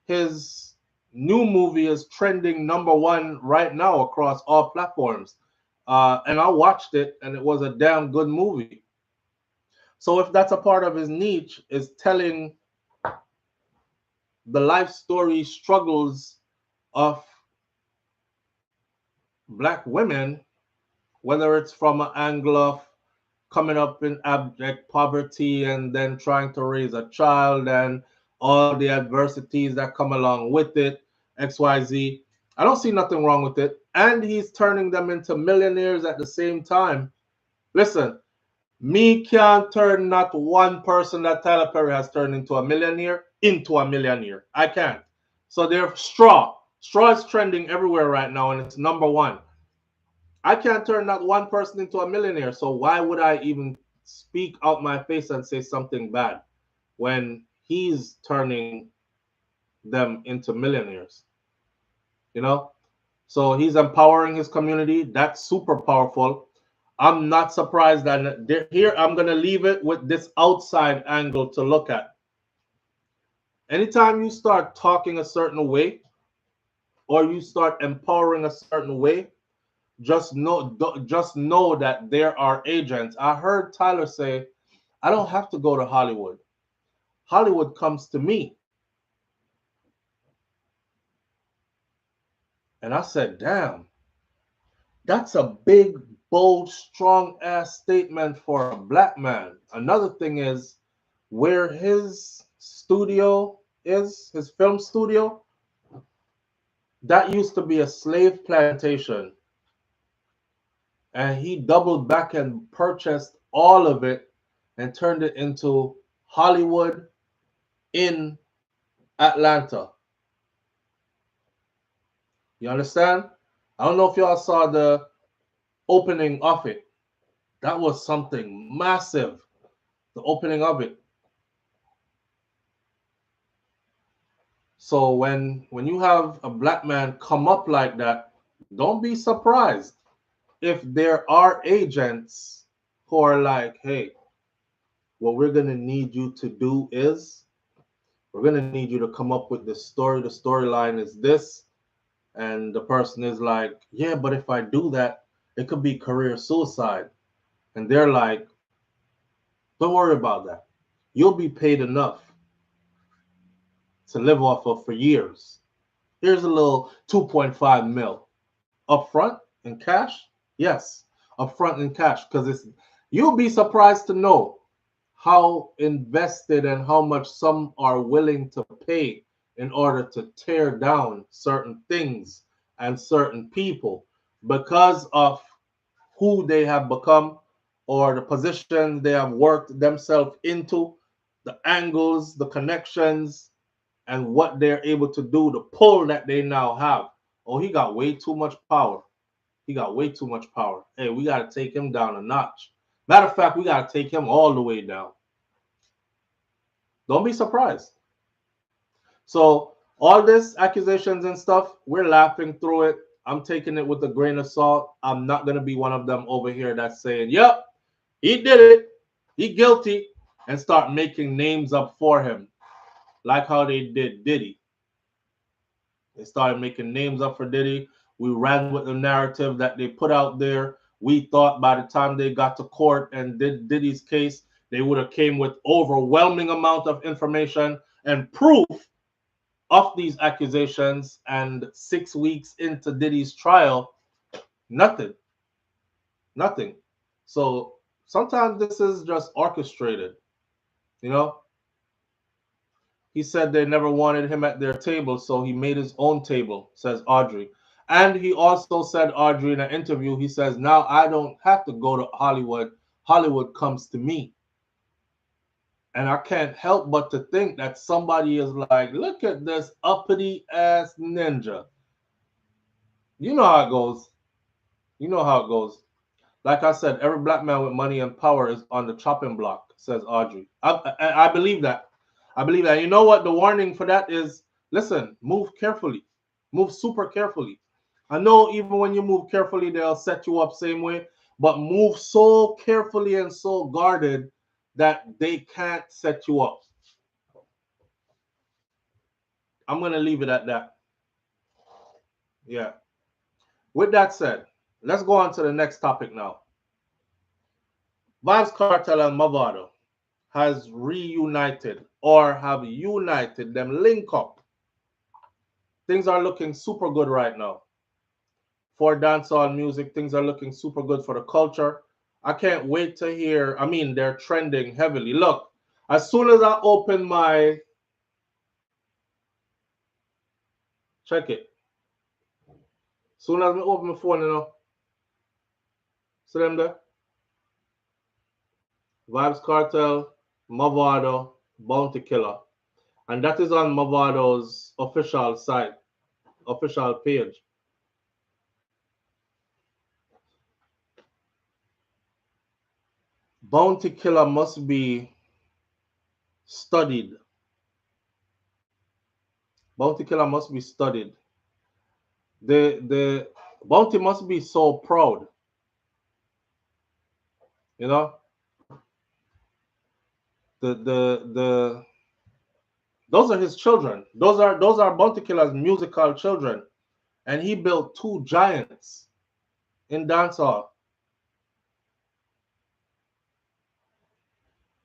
His new movie is trending #1 right now across all platforms. And I watched it, and it was a damn good movie. So if that's a part of his niche, is telling the life story struggles of black women, whether it's from an angle of coming up in abject poverty and then trying to raise a child and all the adversities that come along with it, XYZ. I don't see nothing wrong with it. And he's turning them into millionaires at the same time. Listen, me can't turn not one person that Tyler Perry has turned into a millionaire. I can't. So they're straw. Straw is trending everywhere right now, and it's #1. I can't turn not one person into a millionaire. So why would I even speak out my face and say something bad when he's turning them into millionaires? You know? So he's empowering his community. That's super powerful. I'm not surprised that here I'm going to leave it with this outside angle to look at. Anytime you start talking a certain way or you start empowering a certain way, just know that there are agents. I heard Tyler say, I don't have to go to Hollywood. Hollywood comes to me. And I said, damn, that's a big, bold, strong ass statement for a black man. Another thing is where his studio is, his film studio, that used to be a slave plantation. And he doubled back and purchased all of it and turned it into Hollywood in Atlanta. You understand? I don't know if y'all saw the opening of it. That was something massive, the opening of it. So when you have a black man come up like that, don't be surprised if there are agents who are like, hey, what we're going to need you to do is we're going to need you to come up with this story. The storyline is this. And the person is like, yeah, but if I do that, it could be career suicide. And they're like, don't worry about that. You'll be paid enough to live off of for years. Here's a little 2.5 mil upfront in cash. Yes, upfront in cash, because you'll be surprised to know how invested and how much some are willing to pay in order to tear down certain things and certain people because of who they have become or the positions they have worked themselves into, the angles, the connections, and what they're able to do, the pull that they now have. Oh, he got way too much power. He got way too much power. Hey, we got to take him down a notch. Matter of fact, we got to take him all the way down. Don't be surprised. So all this accusations and stuff, we're laughing through it. I'm taking it with a grain of salt. I'm not going to be one of them over here that's saying, yep, he did it. He guilty. And start making names up for him. Like how they did Diddy. They started making names up for Diddy. We ran with the narrative that they put out there. We thought by the time they got to court and did Diddy's case, they would have came with overwhelming amount of information and proof of these accusations. And 6 weeks into Diddy's trial, nothing. So sometimes this is just orchestrated, you know. He said they never wanted him at their table, so he made his own table, says Audrey. And he also said, Audrey, in an interview, he says, now I don't have to go to Hollywood. Hollywood comes to me. And I can't help but to think that somebody is like, look at this uppity ass ninja. You know how it goes. You know how it goes. Like I said, every black man with money and power is on the chopping block, says Audrey. I believe that. I believe that. You know what? The warning for that is, listen, move carefully. Move super carefully. I know even when you move carefully, they'll set you up same way. But move so carefully and so guarded that they can't set you up. I'm going to leave it at that. Yeah. With that said, let's go on to the next topic now. Vybz Kartel and Mavado. has reunited or have united them, link up. Things are looking super good right now. For dancehall music, things are looking super good for the culture. I can't wait to hear. I mean, they're trending heavily. Look, as soon as I open my... Check it. As soon as I open my phone, you know. See them there? Vybz Kartel, Mavado, Bounty Killer. And that is on Mavado's official site, official page. Bounty Killer must be studied. Bounty Killer must be studied. The Bounty must be so proud. You know? Those are his children. Those are Bounty Killer's musical children. And he built two giants in dancehall.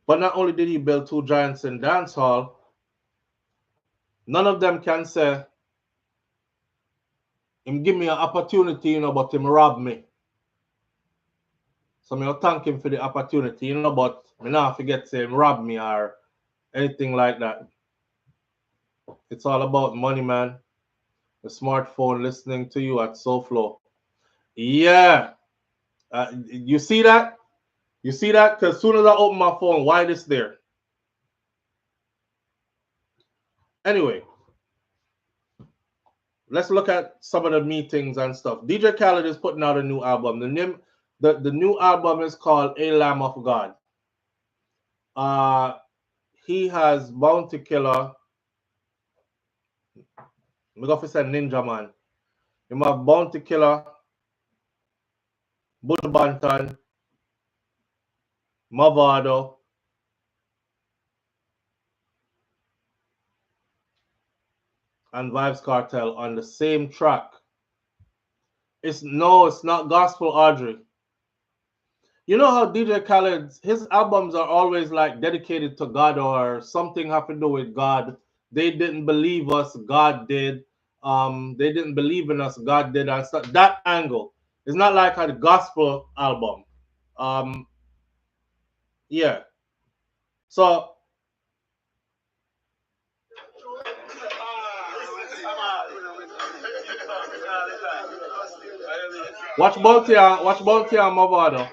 But not only did he build two giants in dancehall, none of them can say, him give me an opportunity, you know, but him rob me. So I thank him for the opportunity, you know, but I not forget to say him rob me or anything like that. It's all about money, man. The smartphone listening to you at SouFLo. Yeah. You see that? You see that? Because as soon as I open my phone, why this there? Anyway, let's look at some of the meetings and stuff. DJ Khaled is putting out a new album. The new album is called A Lamb of God. He has Bounty Killer. I'm going to say Ninja Man. You have Bounty Killer, Bull Banton, Mavado, and Vybz Kartel on the same track. It's not gospel, Audrey. You know how DJ Khaled, his albums are always like dedicated to God or something have to do with God. They didn't believe us, God did. They didn't believe in us, God did. And so that angle is not like a gospel album. Yeah. So watch Bounty and Mavado.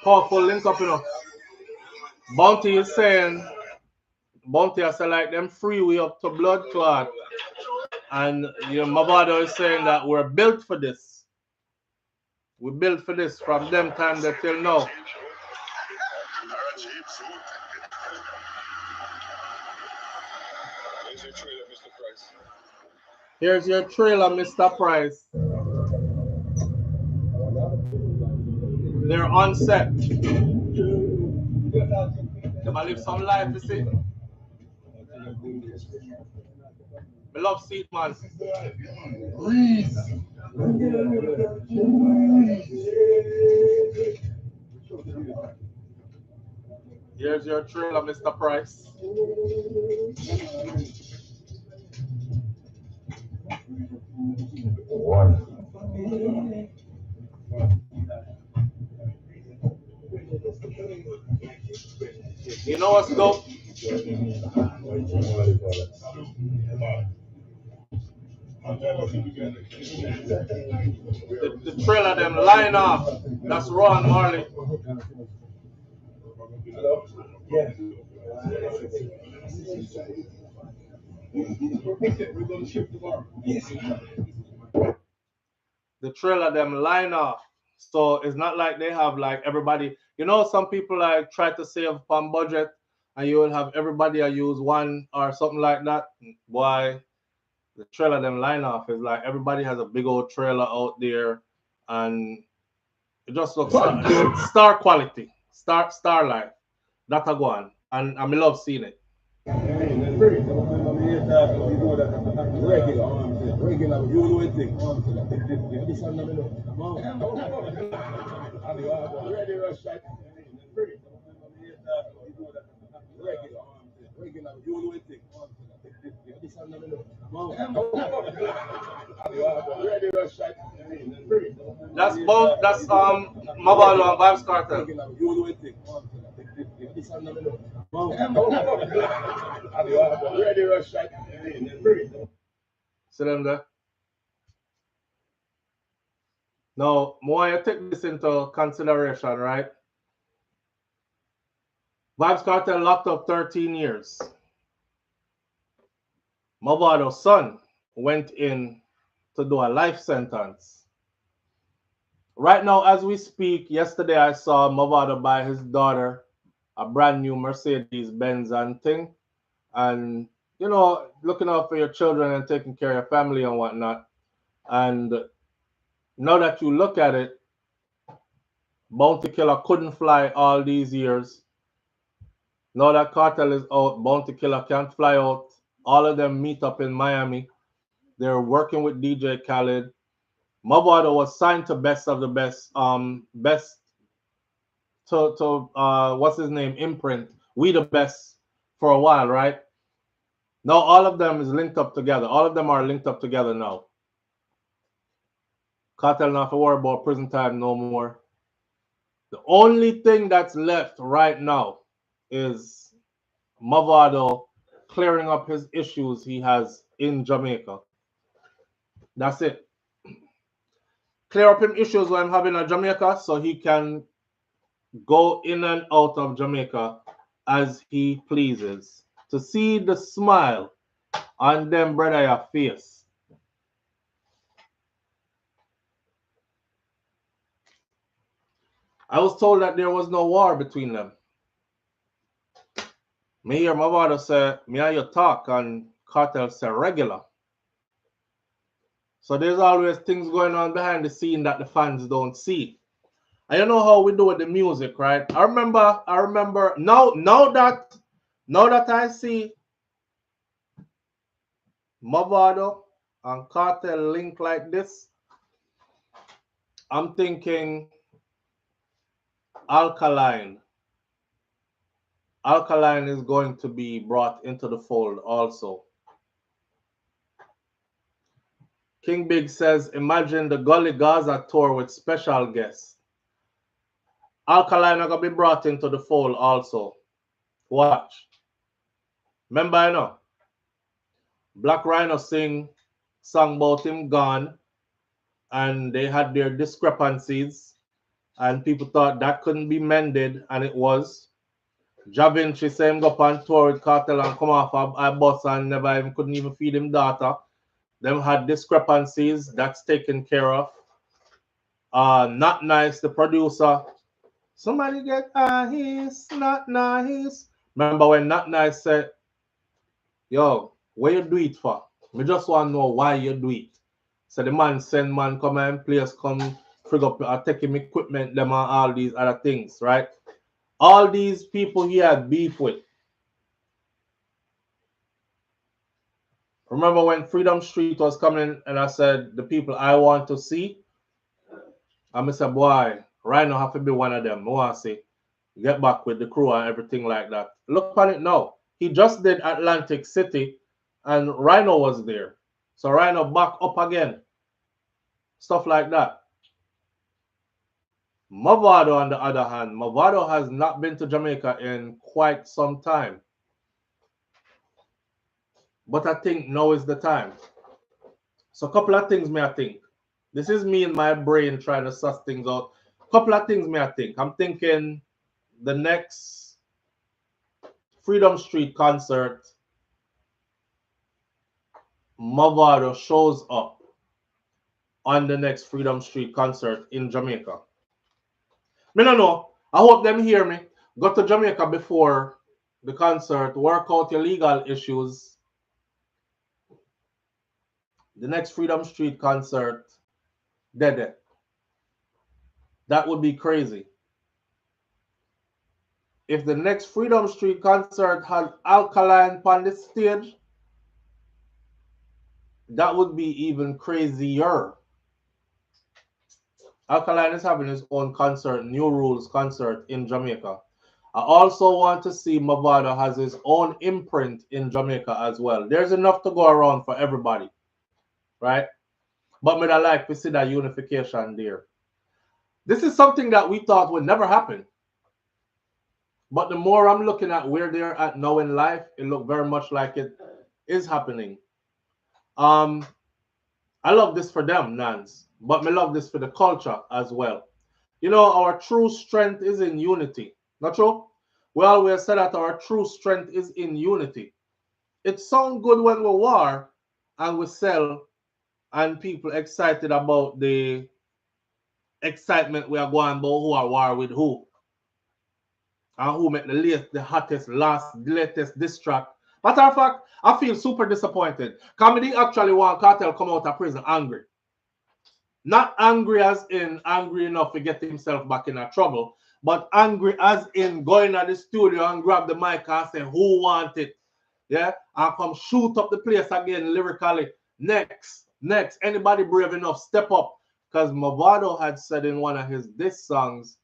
Powerful link up, you know. Bounty is saying, Bounty is like them free way up to blood clot. And you know, Mavado is saying that we're built for this. We're built for this from them time that till now. Here's your trailer, Mr. Price. They're on set. They might live some life, you see. I love seat, man. Here's your trailer, Mr. Price. You know what's dope? The trailer them line up. That's Ron Marley. Yeah. The trailer them line up. So it's not like they have like everybody. You know, some people like try to save on budget, and you will have everybody use one or something like that. Why? the trailer them line off is like everybody has a big old trailer out there, and it just looks star quality, star life. That a go on, and I love seeing it. That's both. That's Mavado and Vybz Kartel. See them there. Now, more you take this into consideration, right? Vybz Kartel locked up 13 years. Mavado's son went in to do a life sentence. Right now, as we speak, yesterday I saw Mavado buy his daughter a brand new Mercedes Benz and thing. And, you know, looking out for your children and taking care of your family and whatnot. And now that you look at it, Bounty Killer couldn't fly all these years. Now that Cartel is out, Bounty Killer can't fly out. All of them meet up in Miami. They're working with DJ Khaled. Mavado was signed to Best of the Best, what's his name, Imprint, We the Best for a while, right? Now all of them is linked up together. All of them are linked up together now. Cartel not to worry about prison time no more. The only thing that's left right now is Mavado clearing up his issues he has in Jamaica. That's it. Clear up him issues when I'm having in Jamaica so he can go in and out of Jamaica as he pleases. To see the smile on them brother your face. I was told that there was no war between them. Me hear Mavado say, me and you talk, and Cartel say regular. So there's always things going on behind the scene that the fans don't see. And you know how we do with the music, right? I remember now that I see Mavado and Cartel link like this, I'm thinking Alkaline. Alkaline is going to be brought into the fold also. King Big says, imagine the Gully Gaza tour with special guests. Alkaline are going to be brought into the fold also. Watch. Remember, I know. Black Rhino sing song about him gone, and they had their discrepancies, and people thought that couldn't be mended, and it was. Javin, she said him go on tour with Cartel and come off a bus and never even couldn't even feed him daughter. Them had discrepancies, that's taken care of. Not Nice, the producer. Somebody get he's not nice. Remember when Not Nice said, yo, what you do it for? Me just want to know why you do it. So the man send man come and place come frig up take him equipment, them and all these other things, right? All these people he had beef with. Remember when Freedom Street was coming and I said, the people I want to see? I said, boy, Rhino have to be one of them. I want to see, get back with the crew and everything like that. Look on it now. He just did Atlantic City and Rhino was there. So Rhino back up again. Stuff like that. Mavado, on the other hand, Mavado has not been to Jamaica in quite some time. But I think now is the time. So a couple of things I think. This is me in my brain trying to suss things out. A couple of things I think. I'm thinking the next Freedom Street concert, Mavado shows up on the next Freedom Street concert in Jamaica. Me no know. I hope them hear me. Go to Jamaica before the concert, work out your legal issues. the next Freedom Street concert, dead. That would be crazy. If the next Freedom Street concert had Alkaline on the stage, that would be even crazier. Alkaline is having his own concert, New Rules concert in Jamaica. I also want to see Mavado has his own imprint in Jamaica as well. There's enough to go around for everybody, right? But me I like to see that unification there. This is something that we thought would never happen. But the more I'm looking at where they're at now in life, it looks very much like it is happening. I love this for them, Nans, but me love this for the culture as well. You know, our true strength is in unity. Not true? We always say that our true strength is in unity. It sounds good when we war and we sell and people excited about the excitement we are going about who are war with who. And who make the latest, the hottest, latest diss track. Matter of fact, I feel super disappointed. Comedy actually want Cartel come out of prison angry. Not angry as in angry enough to get himself back in a trouble, but angry as in going to the studio and grab the mic and say, who want it? Yeah? And come shoot up the place again lyrically. Next. Anybody brave enough, step up. Because Mavado had said in one of his diss songs,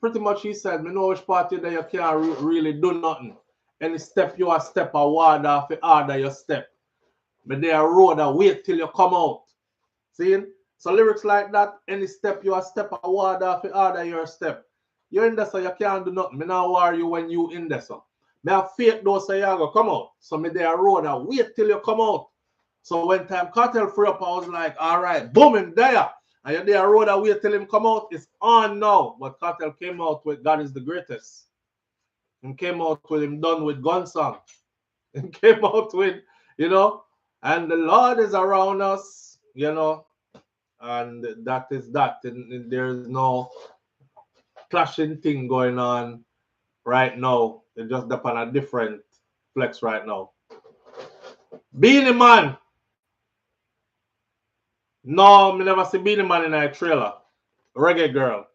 pretty much he said, me know which party that you can't really do nothing. Any step you a step a ward off the order your step. But they are road a wait till you come out. See? So lyrics like that, any step you a step a ward off the order your step. You're in there so you can't do nothing. Me now worry you when you in there so. Me have faith though so you go come out. So me they are road a wait till you come out. So when time Cartel free up, I was like, all right, boom, him there. And you're there road a wait till him come out. It's on now. But Cartel came out with God is the greatest. And came out with him done with gun song. And came out with, you know, and the Lord is around us, you know, and that is that. And there's no clashing thing going on right now. It's just up on a different flex right now. Beanie Man. No, me never see Beanie Man in a trailer. Reggae Girl.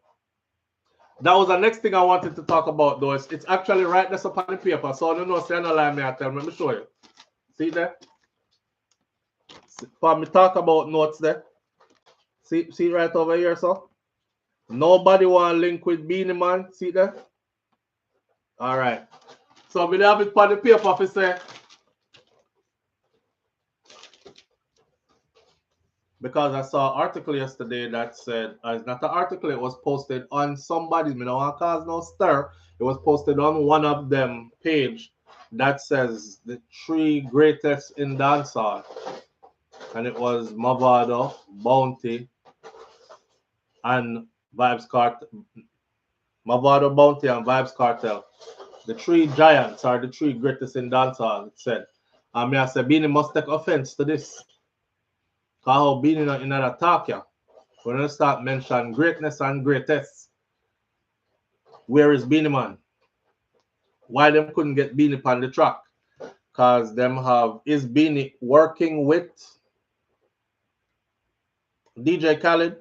That was the next thing I wanted to talk about, though. It's actually right there up on the paper. So I don't know, say no lie, me I tell me. Let me show you. See there? For me talk about notes there. See right over here, so? Nobody want to link with Beanie Man. See there? All right. So we have it on the paper for say. Because I saw an article yesterday that said, it's not an article, it was posted on somebody's, me don't want to cause no stir. It was posted on one of them page that says the 3 greatest in dancehall. And it was Mavado, Bounty, and Vybz Kartel. Mavado, Bounty, and Vybz Kartel. The 3 giants are the 3 greatest in dancehall, it said. And I said, Beanie must take offense to this. Because how Beanie in an attack, yeah. When you start mentioning greatness and greatest, where is Beanie Man? Why them couldn't get Beanie on the track? Because them is Beanie working with DJ Khaled?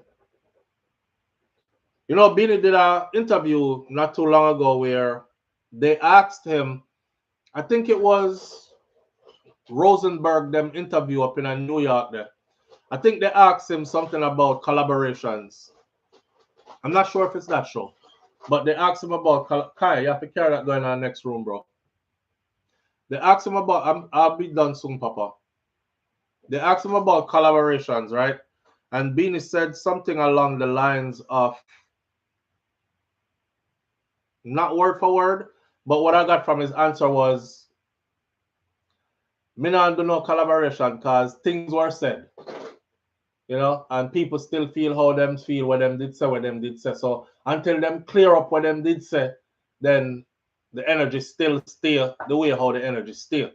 You know, Beanie did an interview not too long ago where they asked him, I think it was Rosenberg, them interview up in New York there. I think they asked him something about collaborations. I'm not sure if it's that show, but they asked him about Kai. You have to carry that going on next room, bro. They asked him about. I'll be done soon, Papa. They asked him about collaborations, right? And Beanie said something along the lines of, not word for word, but what I got from his answer was, me not do no collaboration because things were said. You know, and people still feel how them feel, what them did say, what them did say. So until them clear up what them did say, then the energy still stay the way how the energy stay.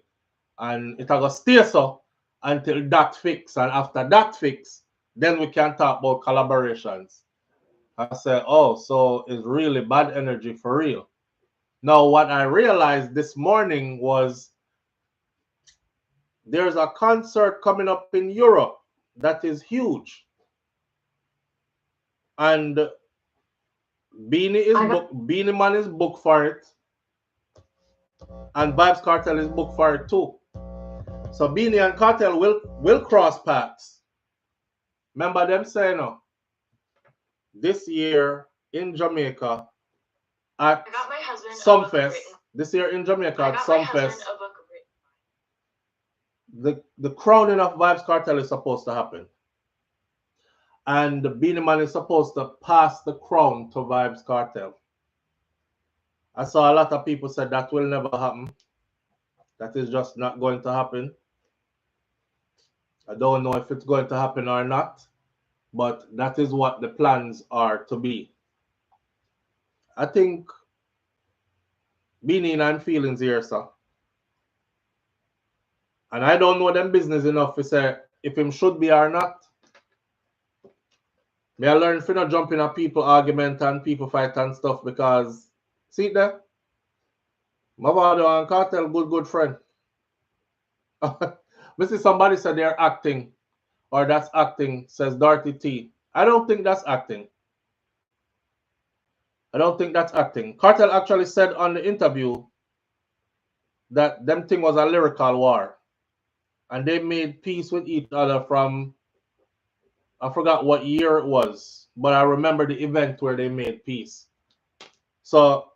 And it will stay so until that fix. And after that fix, then we can talk about collaborations. I said, oh, so it's really bad energy for real. Now, what I realized this morning was there's a concert coming up in Europe that is huge. And Beanie Man is booked for it. And Vybz Kartel is booked for it too. So Beanie and Cartel will cross paths. Remember them saying this year in Jamaica at Sumfest. This year in Jamaica at Sumfest. The crowning of Vybz Kartel is supposed to happen. And the Beanie Man is supposed to pass the crown to Vybz Kartel. I saw a lot of people said that will never happen. That is just not going to happen. I don't know if it's going to happen or not, but that is what the plans are to be. I think Beanie and feelings here, sir. And I don't know them business enough to say if him should be or not. May I learn if you not jump in a people argument and people fight and stuff because see there? Mavado and Cartel, good friend. I see somebody said they're acting or that's acting, says Dorothy T. I don't think that's acting. I don't think that's acting. Cartel actually said on the interview that them thing was a lyrical war. And they made peace with each other from, I forgot what year it was, but I remember the event where they made peace. So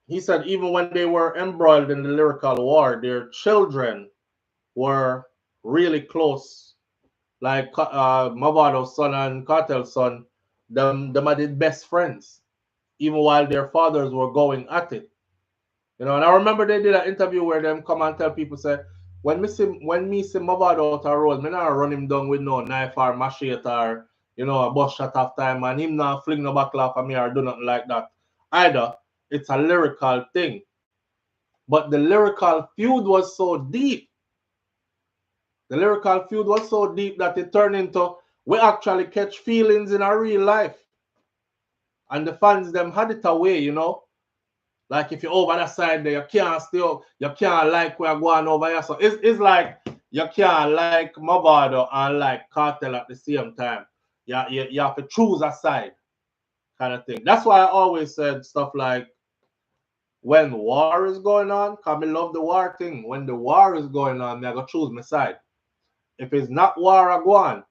he said even when they were embroiled in the lyrical war, their children were really close. Like Mavado's son and Cartel's son, them are the best friends, even while their fathers were going at it. You know, and I remember they did an interview where them come and tell people, say, when me see Mavado out a road, me not run him down with no knife or machete or, you know, a bus shot off time, and him not fling no buckle off of me or do nothing like that. Either it's a lyrical thing. But the lyrical feud was so deep. The lyrical feud was so deep that it turned into we actually catch feelings in our real life. And the fans them had it away, you know. Like if you're over that side there, you can't like where you're going over here. So it's like you can't like Mavado and like Cartel at the same time. You have to choose a side kind of thing. That's why I always said stuff like when war is going on, because I love the war thing. When the war is going on, I go choose my side. If it's not war, I go on.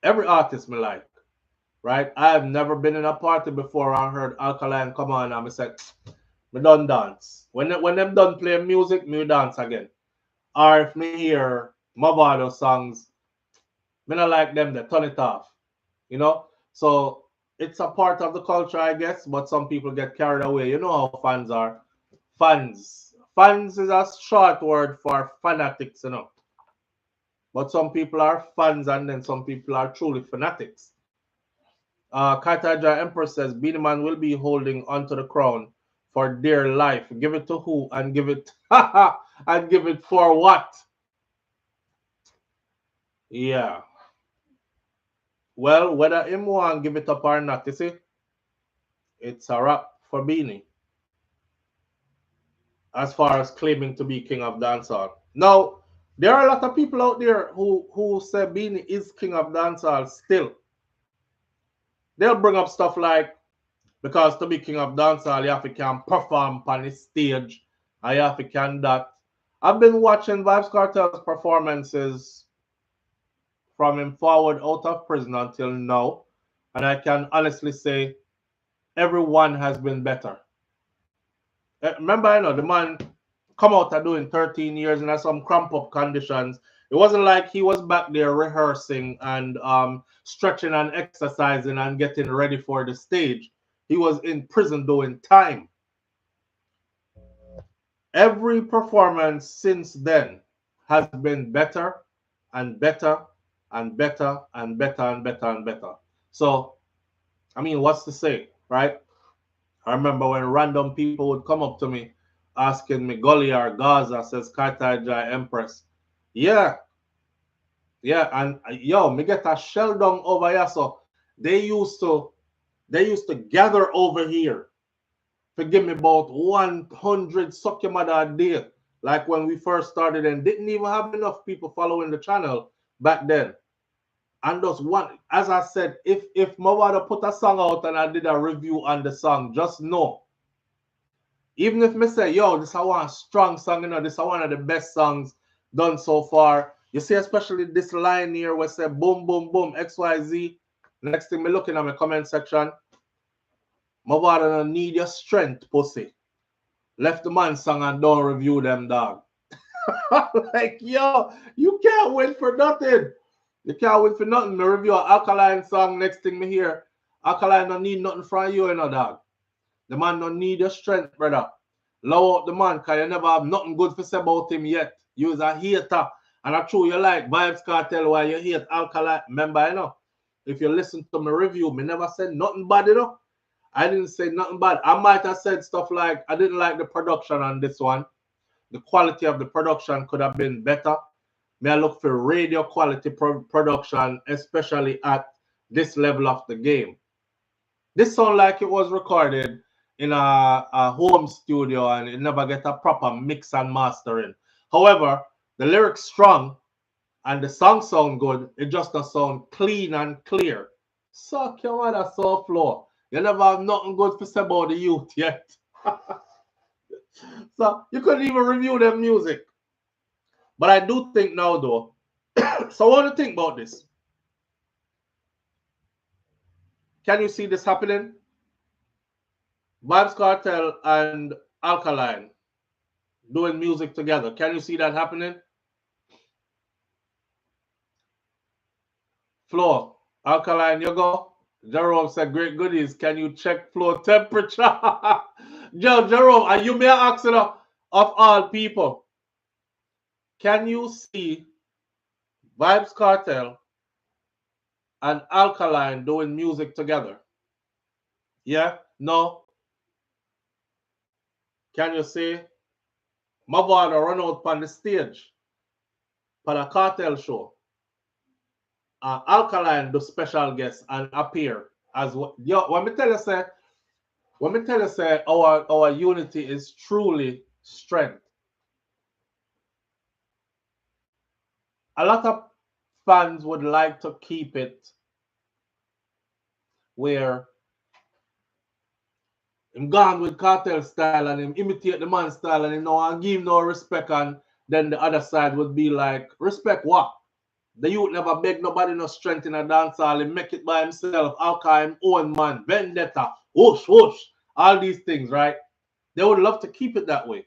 Every artist me like. Right? I've never been in a party before and heard Alkaline come on and I said, me done dance. When them done playing music, me dance again. Or if me hear Mavado songs, me not like them, they turn it off. You know? So it's a part of the culture, I guess, but some people get carried away. You know how fans are. Fans. Fans is a short word for fanatics, you know. But some people are fans and then some people are truly fanatics. Kataja Empress says Beanie Man will be holding onto the crown for dear life. Give it to who and give it and give it for what? Yeah. Well, whether him want give it up or not, you see, it's a wrap for Beanie. As far as claiming to be king of dancehall. Now, there are a lot of people out there who say Beanie is king of dancehall still. They'll bring up stuff like, because to be king of dancehall, you have to can perform on the stage, and you have to can that. I've been watching Vybz Kartel's performances from him forward out of prison until now, and I can honestly say everyone has been better. Remember, you know, the man come out of doing 13 years in some cramp up conditions. It wasn't like he was back there rehearsing and stretching and exercising and getting ready for the stage. He was in prison doing time. Every performance since then has been better and better and better and better and better and better. So, I mean, what's to say, right? I remember when random people would come up to me asking me, Gully or Gaza, says Kataja Empress. Yeah. Yeah, and yo, me get a shell down over here. So they used to gather over here to give me about 100 suck your mother a day like when we first started and didn't even have enough people following the channel back then. And just one, as I said, if Mavado put a song out and I did a review on the song, just know, even if me say, yo, this is one strong song, you know, this is one of the best songs done so far. You see, especially this line here where say boom, boom, boom, XYZ. Next thing me looking at my comment section, Mavado don't need your strength, pussy. Left the man song and don't review them, dog. Like, yo, you can't win for nothing. You can't win for nothing. Me review an Alkaline song, next thing me hear, Alkaline don't need nothing from you, you know, dog. The man don't need your strength, brother. Low out the man, because you never have nothing good to say about him yet. You is a hater. And I true you like Vybz Kartel while you hate Alkaline. Remember, you know, if you listen to my review, me never said nothing bad, you know. I didn't say nothing bad. I might have said stuff like, I didn't like the production on this one. The quality of the production could have been better. May I look for radio quality production, especially at this level of the game. This sound like it was recorded in a home studio and it never get a proper mix and mastering. However, the lyrics strong and the song sound good. It just does sound clean and clear. Suck your mother, SouFLo. You never have nothing good to say about the youth yet. So you couldn't even review their music. But I do think now, though, so I want to think about this. Can you see this happening? Vybz Kartel and Alkaline doing music together. Can you see that happening? Flo, Alkaline, you go. Jerome said, great goodies. Can you check floor temperature? Jerome, are you mere asking of all people? Can you see Vybz Kartel and Alkaline doing music together? Yeah? No? Can you see Mavado run out on the stage for a cartel show? Alkaline do special guest and appear as well. Yo, when me tell you say our unity is truly strength. A lot of fans would like to keep it where him gone with cartel style and him imitate the man style and him no give him no respect, and then the other side would be like, respect what? The youth never beg nobody no strength in a dancehall. He make it by himself. Alkaline, own man, vendetta, whoosh, whoosh. All these things, right? They would love to keep it that way.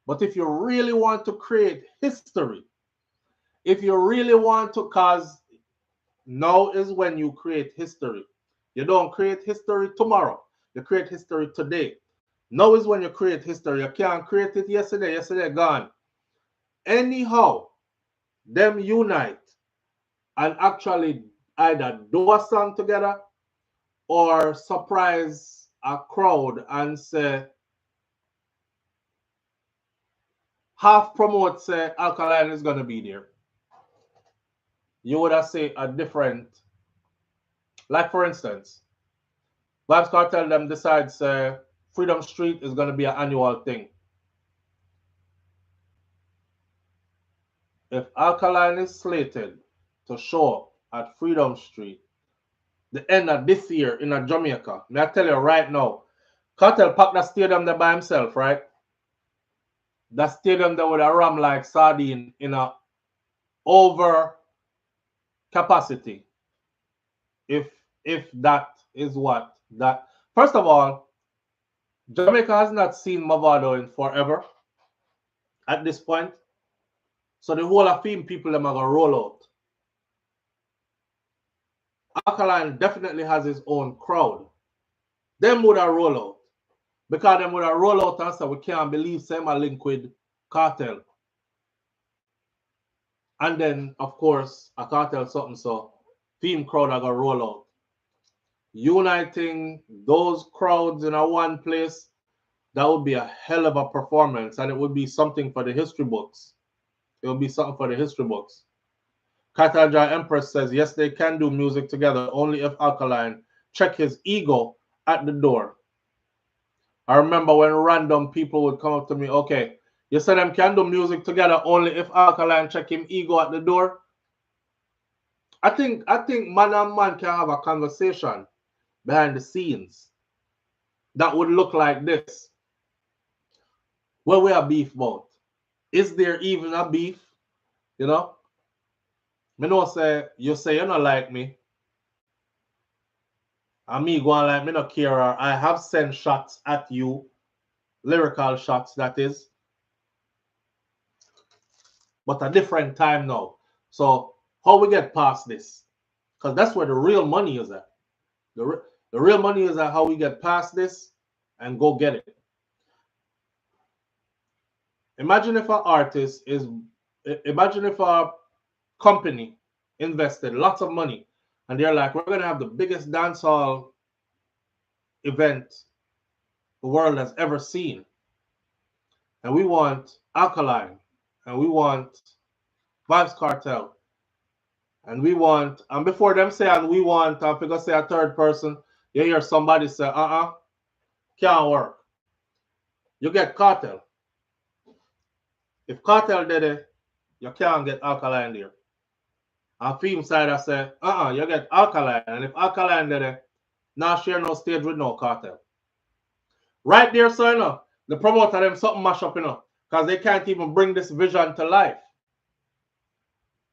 But if you really want to create history, if you really want to, cause now is when you create history. You don't create history tomorrow. You create history today. Now is when you create history. You can't create it yesterday. Yesterday gone. Anyhow, them unite and actually either do a song together or surprise a crowd and say, half promote say Alkaline is going to be there. You would have say a different, like for instance, Vybz Kartel them decides Freedom Street is going to be an annual thing. If Alkaline is slated to show up at Freedom Street the end of this year in a Jamaica, may I tell you right now, Cartel packed that stadium there by himself, right? That stadium there would have ram like sardine in a over capacity. If that is what that. First of all, Jamaica has not seen Mavado in forever at this point. So the whole of theme people them are gonna roll out. Alkaline definitely has his own crowd. Them would have roll out. Because them would have roll out and say we can't believe same a link with Cartel. And then of course a Cartel something so theme crowd are gonna roll out. Uniting those crowds in a one place, that would be a hell of a performance, and it would be something for the history books. It will be something for the history books. Kataja Empress says, yes, they can do music together, only if Alkaline check his ego at the door. I remember when random people would come up to me, okay, You say them can do music together only if Alkaline check him ego at the door. I think man and man can have a conversation behind the scenes that would look like this. What we are beef about? Is there even a beef? You know? Me know say you don't like me. And me going like me not care, or I have sent shots at you. Lyrical shots, that is. But a different time now. So how we get past this? Because that's where the real money is at. The real money is at how we get past this and go get it. Imagine if imagine if a company invested lots of money and they're like, we're going to have the biggest dancehall event the world has ever seen. And we want Alkaline, and we want Vybz Kartel, and we want, and before them say, and we want, I'm going to say a third person, you hear somebody say, can't work. You get Cartel. If Cartel did it, you can't get Alkaline there. And film side I say, you get Alkaline. And if Alkaline did it, now share no stage with no Cartel. Right there, so you know, the promoter them something mash up, you know, because they can't even bring this vision to life.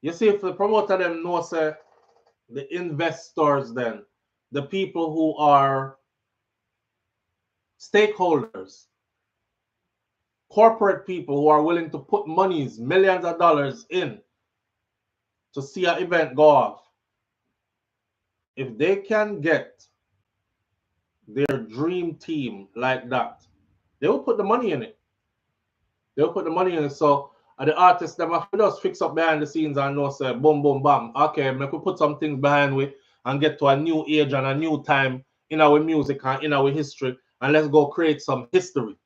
You see, if the promoter them know, say, the investors then, the people who are stakeholders, corporate people who are willing to put monies, millions of dollars in to see an event go off, if they can get their dream team like that, they will put the money in it. They'll put the money in it. So the artists, them have to just fix up behind the scenes and know, say, boom, boom, bam. Okay, make we put some things behind we and get to a new age and a new time in our music and in our history, and let's go create some history.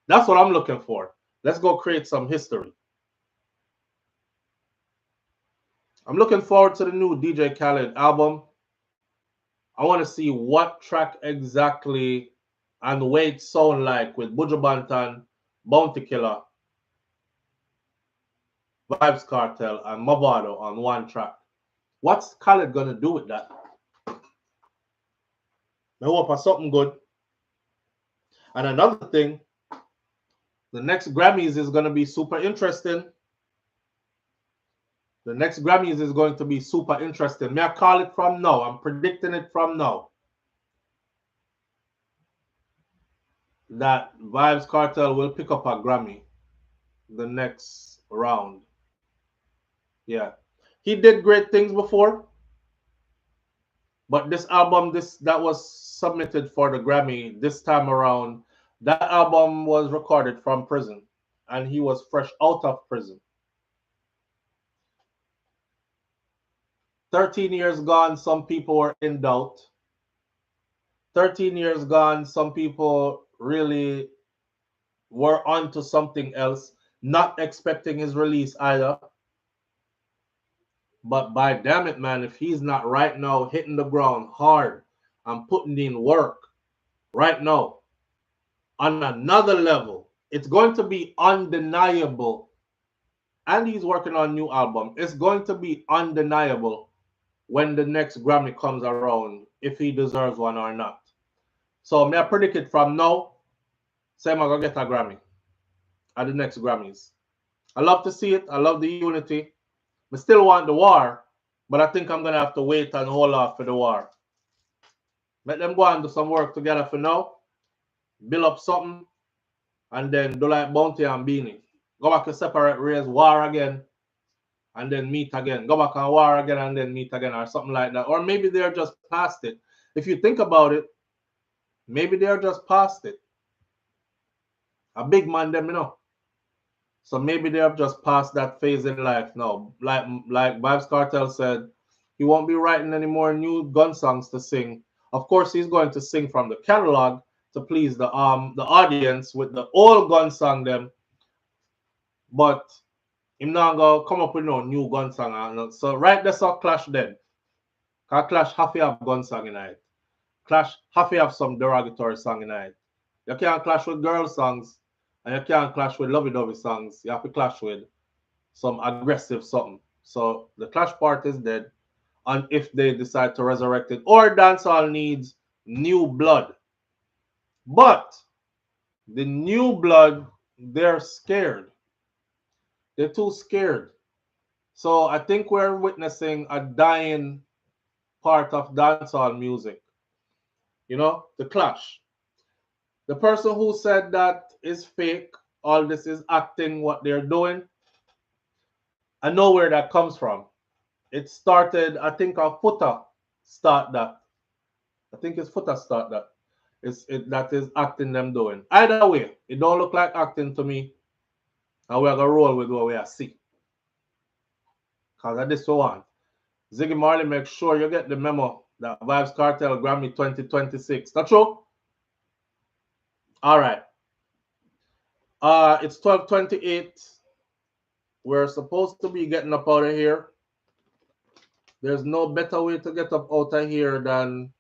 That's what I'm looking for. Let's go create some history. I'm looking forward to the new DJ Khaled album. I want to see what track exactly and the way it sound like with Buju Banton, Bounty Killer, Vybz Kartel, and Mavado on one track. What's Khaled gonna do with that? I hope for something good. And another thing, the next Grammys is gonna be super interesting. The next Grammys is going to be super interesting. May I call it from now? I'm predicting it from now. That Vybz Kartel will pick up a Grammy the next round. Yeah. He did great things before. But this album, that was submitted for the Grammy this time around, that album was recorded from prison. And he was fresh out of prison. 13 years gone, some people were in doubt. 13 years gone, some people really were onto something else, not expecting his release either. But by damn it, man, if he's not right now hitting the ground hard and putting in work right now on another level, it's going to be undeniable. And he's working on a new album. It's going to be undeniable when the next Grammy comes around, if he deserves one or not. So may I predict it from now, say I'm going to get a Grammy at the next Grammys. I love to see it. I love the unity. I still want the war, but I think I'm going to have to wait and hold off for the war. Let them go and do some work together for now, build up something, and then do like Bounty and Beanie. Go back to separate ways, war again, and then meet again. Go back and war again and then meet again, or something like that. Or maybe they're just past it. If you think about it, maybe they're just past it. A big man, them, you know. So maybe they have just passed that phase in life now. Like Vybz Kartel said, he won't be writing any more new gun songs to sing. Of course, he's going to sing from the catalog to please the audience with the old gun song them. But him not gonna come up with no new gun song. So right there, so Clash dead. Cause Clash have to have gun song in it. Clash have to have some derogatory song in it. You can't clash with girl songs And you can't clash with lovey-dovey songs. You have to clash with some aggressive something. So the clash part is dead. And if they decide to resurrect it, or dancehall needs new blood. But the new blood, they're scared. They're too scared. So I think we're witnessing a dying part of dancehall music. You know, the clash. The person who said that is fake, all this is acting, what they're doing, I know where that comes from. It started, I think, a Footer start that. I think it's Footer start that. That is acting them doing. Either way, it don't look like acting to me. And we're gonna roll with what we are see. Cause of this one. Ziggy Marley, make sure you get the memo that Vybz Kartel Grammy 2026. That's true? All right. It's 12:28. We're supposed to be getting up out of here. There's no better way to get up out of here than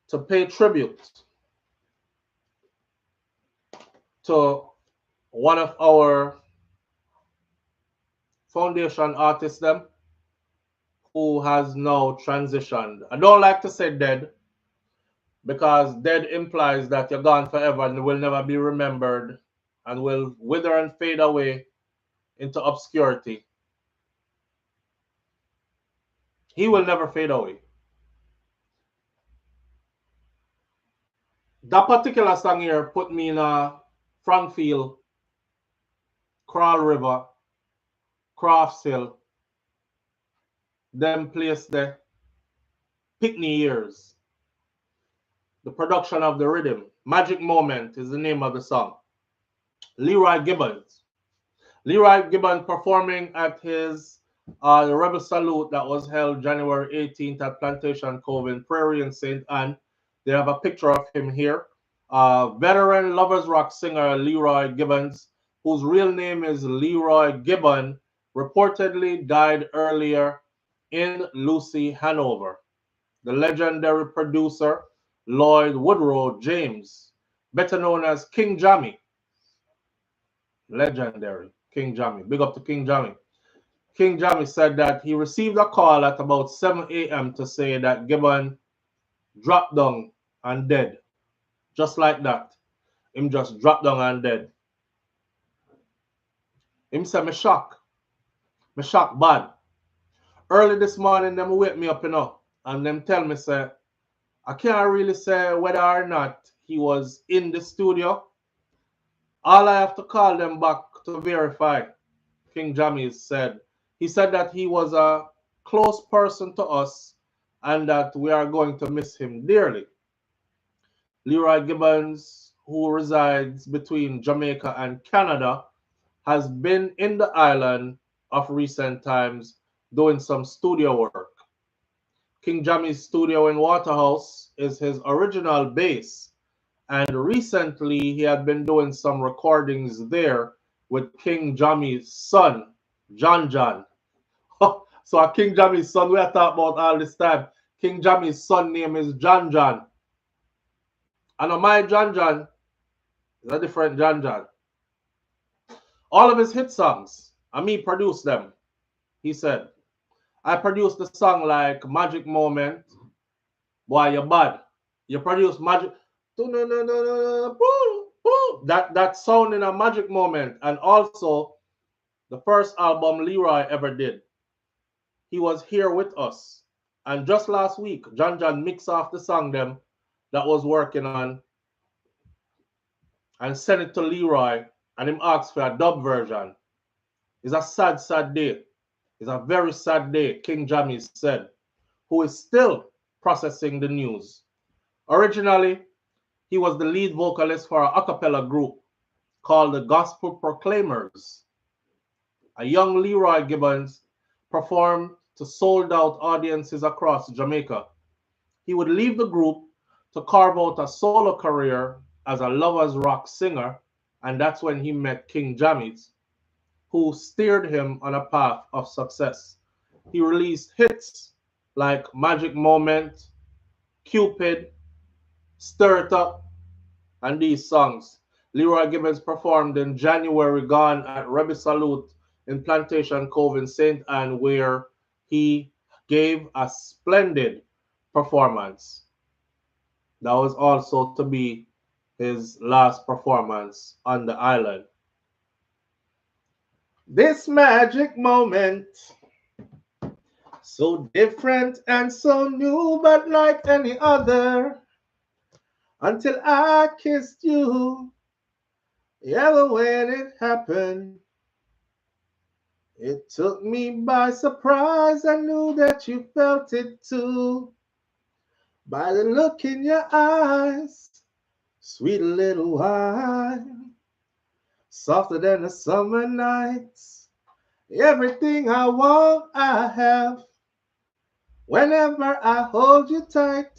to pay tribute to one of our foundation artists, them, who has now transitioned. I don't like to say dead, because dead implies that you're gone forever and will never be remembered and will wither and fade away into obscurity. He will never fade away. That particular song here put me in a Frankfield, Crawl River, Crafts Hill, them place there, Pickney years. The production of the rhythm. Magic Moment is the name of the song. Leroy Gibbons. Leroy Gibbons performing at his the Rebel Salute that was held January 18th at Plantation Cove in Prairie in St. Anne. They have a picture of him here. Veteran Lovers Rock singer Leroy Gibbons, whose real name is Leroy Gibbon, reportedly died earlier in Lucy, Hanover. The legendary producer Lloyd Woodrow James, better known as King Jammy. Legendary King Jammy. Big up to King Jammy. King Jammy said that he received a call at about 7 a.m. to say that Gibbon dropped down and dead. Just like that. Him just dropped down and dead. Him said, me shock. Me shock bad. Early this morning, them wake me up, you know, and them tell me, say, I can't really say whether or not he was in the studio. All I have to call them back to verify. King Jammy said. He said that he was a close person to us and that we are going to miss him dearly. Leroy Gibbons, who resides between Jamaica and Canada, has been in the island of recent times doing some studio work. King Jammy's studio in Waterhouse is his original base, and recently he had been doing some recordings there with King Jammy's son, John John. So King Jammy's son, we are talking about all this time. King Jammy's son name is John John. And my John John is a different John John. All of his hit songs, and me produced them. He said, I produced the song like Magic Moment. Boy, you're bad. You produced Magic. That sound in a Magic Moment. And also the first album Leroy ever did. He was here with us. And just last week, John John mixed off the song them that was working on and sent it to Leroy, and him asked for a dub version. It's a sad, sad day. It's a very sad day, King Jammy said, who is still processing the news. Originally, he was the lead vocalist for an a cappella group called the Gospel Proclaimers. A young Leroy Gibbons performed to sold-out audiences across Jamaica. He would leave the group to carve out a solo career as a lovers rock singer, and that's when he met King Jammy, who steered him on a path of success. He released hits like Magic Moment, Cupid, Stir It Up, and these songs. Leroy Gibbons performed in January gone at Rebbe Salute in Plantation Cove in St. Anne, where he gave a splendid performance. That was also to be his last performance on the island. This magic moment, so different and so new, but like any other, until I kissed you. Yeah, when it happened, it took me by surprise. I knew that you felt it too. By the look in your eyes, sweet little wine, softer than the summer nights. Everything I want, I have. Whenever I hold you tight.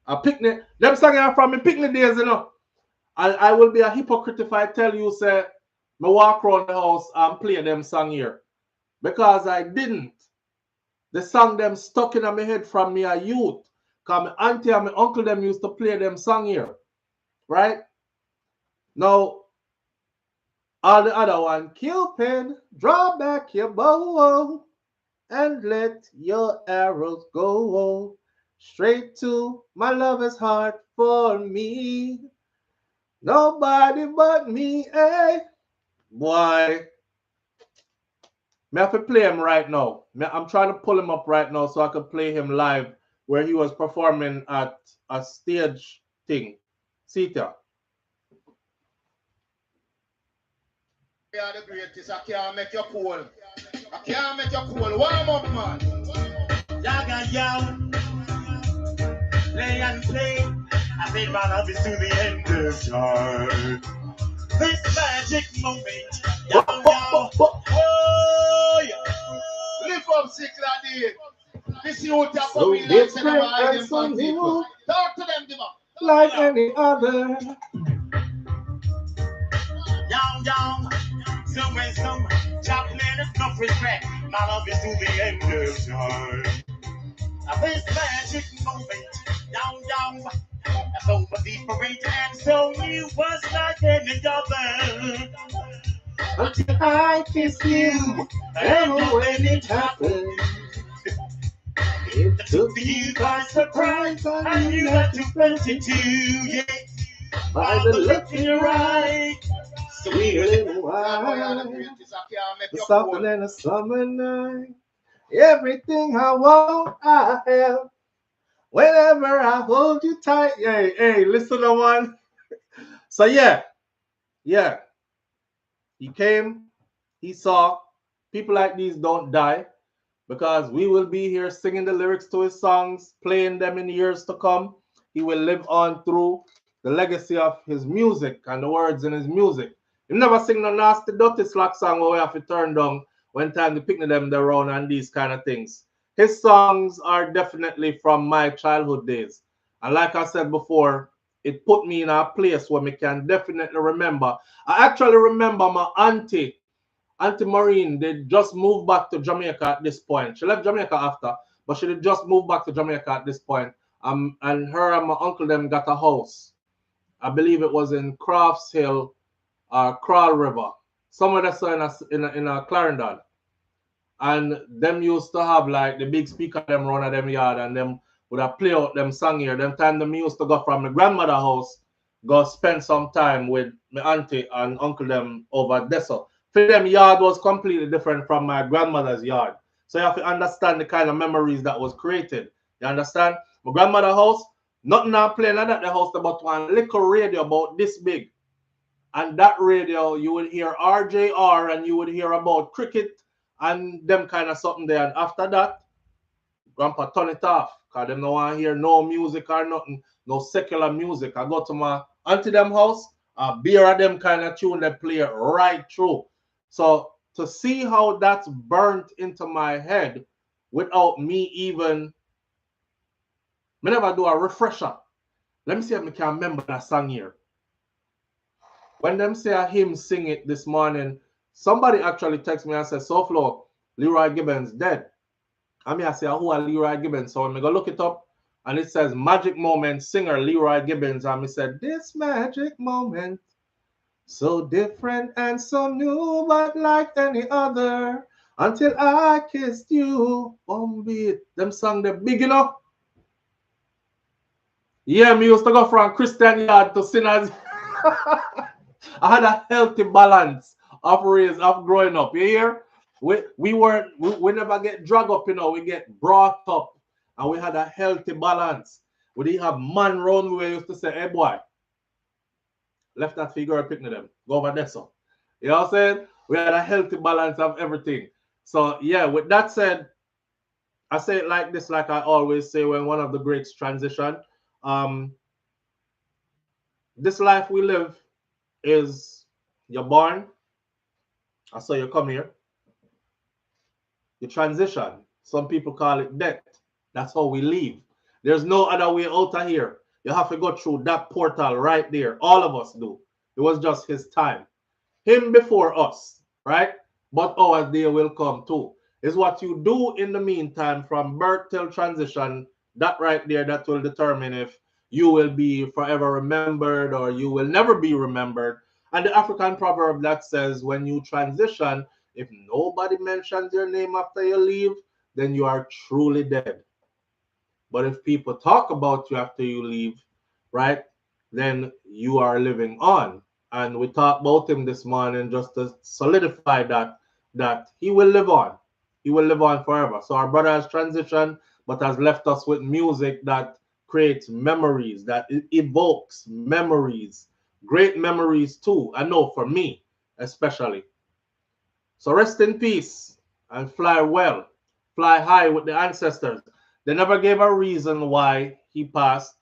A picnic, them singing are from me picnic days, you know. I will be a hypocrite if I tell you, say, me walk around the house and play them song here. Because I didn't. The song them stuck in my head from me a youth. Because my auntie and my uncle them used to play them song here. Right? Now, all the other one, Cupid, draw back your bow and let your arrows go straight to my lover's heart for me. Nobody but me, eh? Boy. Me have to play him right now. I'm trying to pull him up right now so I can play him live where he was performing at a stage thing. See it. You are the greatest. I can't make you cool. I can't make you cool. Warm up, man. Yaga yow. Play and play. I think my love is to the end of time. This magic moment. Yow, yow. Oh, yeah. Lift up 6 that day. This youth are coming like and so new. Talk to them, Dima. Like any other. Yow, yow. Some and some. Chopping enough respect. My love is to the end of time. This magic moment. Yow, yow. So different and so new was like any other. Until I kissed you, and when it happened, it took you by surprise. I knew that you felt it too, yeah. By the look in your eye, sweet little wine, softer than a summer night. Everything I want, I have. Whenever I hold you tight. Hey, listen to one. So yeah. He came, he saw. People like these don't die because we will be here singing the lyrics to his songs, playing them in years to come. He will live on through the legacy of his music and the words in his music. He never sing no nasty, dirty slack song where we have to turn down when time to pick them around and these kind of things. His songs are definitely from my childhood days. And like I said before, it put me in a place where I can definitely remember. I actually remember my auntie Maureen, they just moved back to Jamaica at this point. She left Jamaica after, but she did just move back to Jamaica at this point. And her and my uncle them got a house. I believe it was in Crofts Hill, Crawl River, somewhere that's in a Clarendon. And them used to have like the big speaker them run at them yard and them would have play out them song here. Them time them used to go from my grandmother house, go spend some time with my auntie and uncle them over there. So for them yard was completely different from my grandmother's yard. So you have to understand the kind of memories that was created. You understand? My grandmother's house, nothing not playing at the house but one little radio about this big. And that radio you would hear RJR and you would hear about cricket and them kind of something there. And after that, Grandpa turn it off. Because them don't want to hear no music or nothing, no secular music. I go to my auntie them house, a beer of them kind of tune they play right through. So to see how that's burnt into my head without me even, I never do a refresher. Let me see if I can remember that song here. When them say a hymn sing it this morning, somebody actually text me and said, SouFLo, Leroy Gibbons dead. I mean, I say, who are Leroy Gibbons? So I'm going to look it up And it says magic moment singer Leroy Gibbons. And he said, this magic moment, so different and so new, but like any other, until I kissed you. Beat. Them song they're big enough. Yeah, me used to go from Christian yard to sinners. I had a healthy balance of race of growing up. You hear? We never get dragged up, you know, we get brought up and we had a healthy balance. We didn't have man round we used to say, hey boy, left that figure and picnic them. Go over there, so. You know what I'm saying? We had a healthy balance of everything. So yeah, with that said, I say it like this, like I always say when one of the greats transition. This life we live is you're born, I saw you come here. You transition. Some people call it death. That's how we leave. There's no other way out of here. You have to go through that portal right there. All of us do. It was just his time. Him before us, right? But our day will come too. It's what you do in the meantime from birth till transition. That right there, that will determine if you will be forever remembered or you will never be remembered. And the African proverb that says when you transition, if nobody mentions your name after you leave, then you are truly dead. But if people talk about you after you leave, right, then you are living on. And we talked about him this morning just to solidify that he will live on. He will live on forever. So our brother has transitioned, but has left us with music that creates memories, that evokes memories, great memories too. I know for me, especially. So rest in peace and fly well, fly high with the ancestors. They never gave a reason why he passed.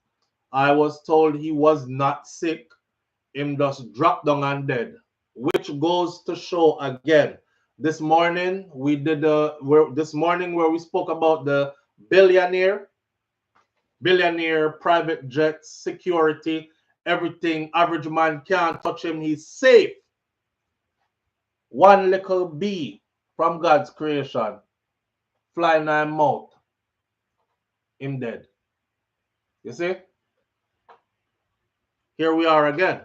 I was told he was not sick. Him just dropped down and dead, which goes to show again. This morning we did this morning where we spoke about the billionaire private jets, security, everything. Average man can't touch him. He's safe. One little bee from God's creation, fly nine mouth, him dead. You see? Here we are again.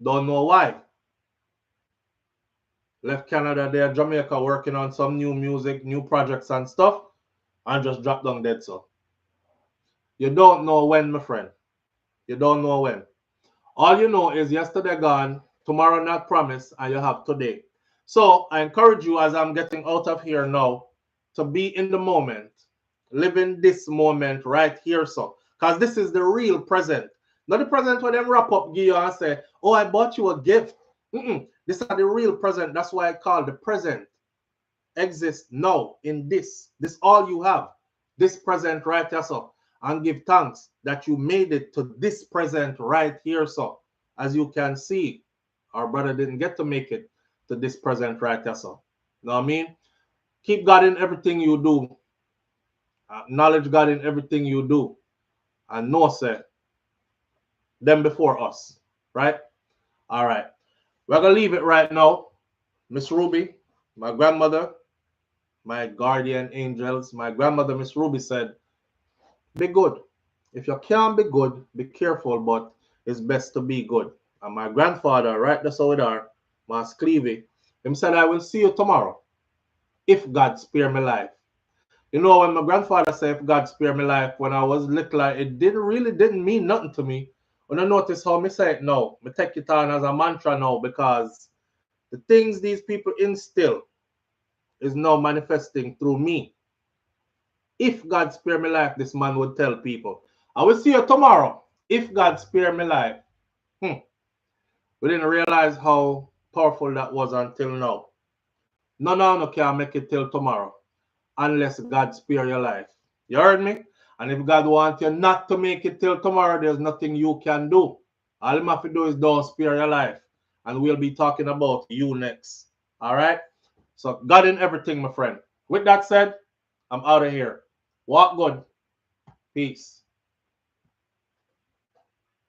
Don't know why. Left Canada there, Jamaica, working on some new music, new projects and stuff, and just dropped down dead, so. You don't know when, my friend. You don't know when. All you know is yesterday gone, tomorrow not promised, and you have today. So I encourage you as I'm getting out of here now to be in the moment, living this moment right here, so. Because this is the real present. Not the present where them wrap up, give you and say, oh, I bought you a gift. This is the real present. That's why I call the present. Exist now in this. This all you have. This present right here, so. And give thanks that you made it to this present right here, so. As you can see, our brother didn't get to make it to this present right here, so. You know what I mean? Keep God in everything you do. Acknowledge God in everything you do. And know, say, them before us, right? All right. We're going to leave it right now. Miss Ruby, my grandmother, my guardian angels, my grandmother, Miss Ruby, said, be good. If you can't be good, be careful, but it's best to be good. And my grandfather, right there, so there, Mas Clevey, him said, I will see you tomorrow, if God spare me life. You know, when my grandfather said, if God spare me life, when I was little, it didn't mean nothing to me. When I notice how me say it now, me take it on as a mantra now, because the things these people instill is now manifesting through me. If God spare me life, this man would tell people, I will see you tomorrow, if God spare me life. We didn't realize how powerful that was until now. No can make it till tomorrow, unless God spare your life. You heard me? And if God wants you not to make it till tomorrow, there's nothing you can do. All you have to do is don't spare your life. And we'll be talking about you next. All right? So God in everything, my friend. With that said, I'm out of here. Walk good. Peace.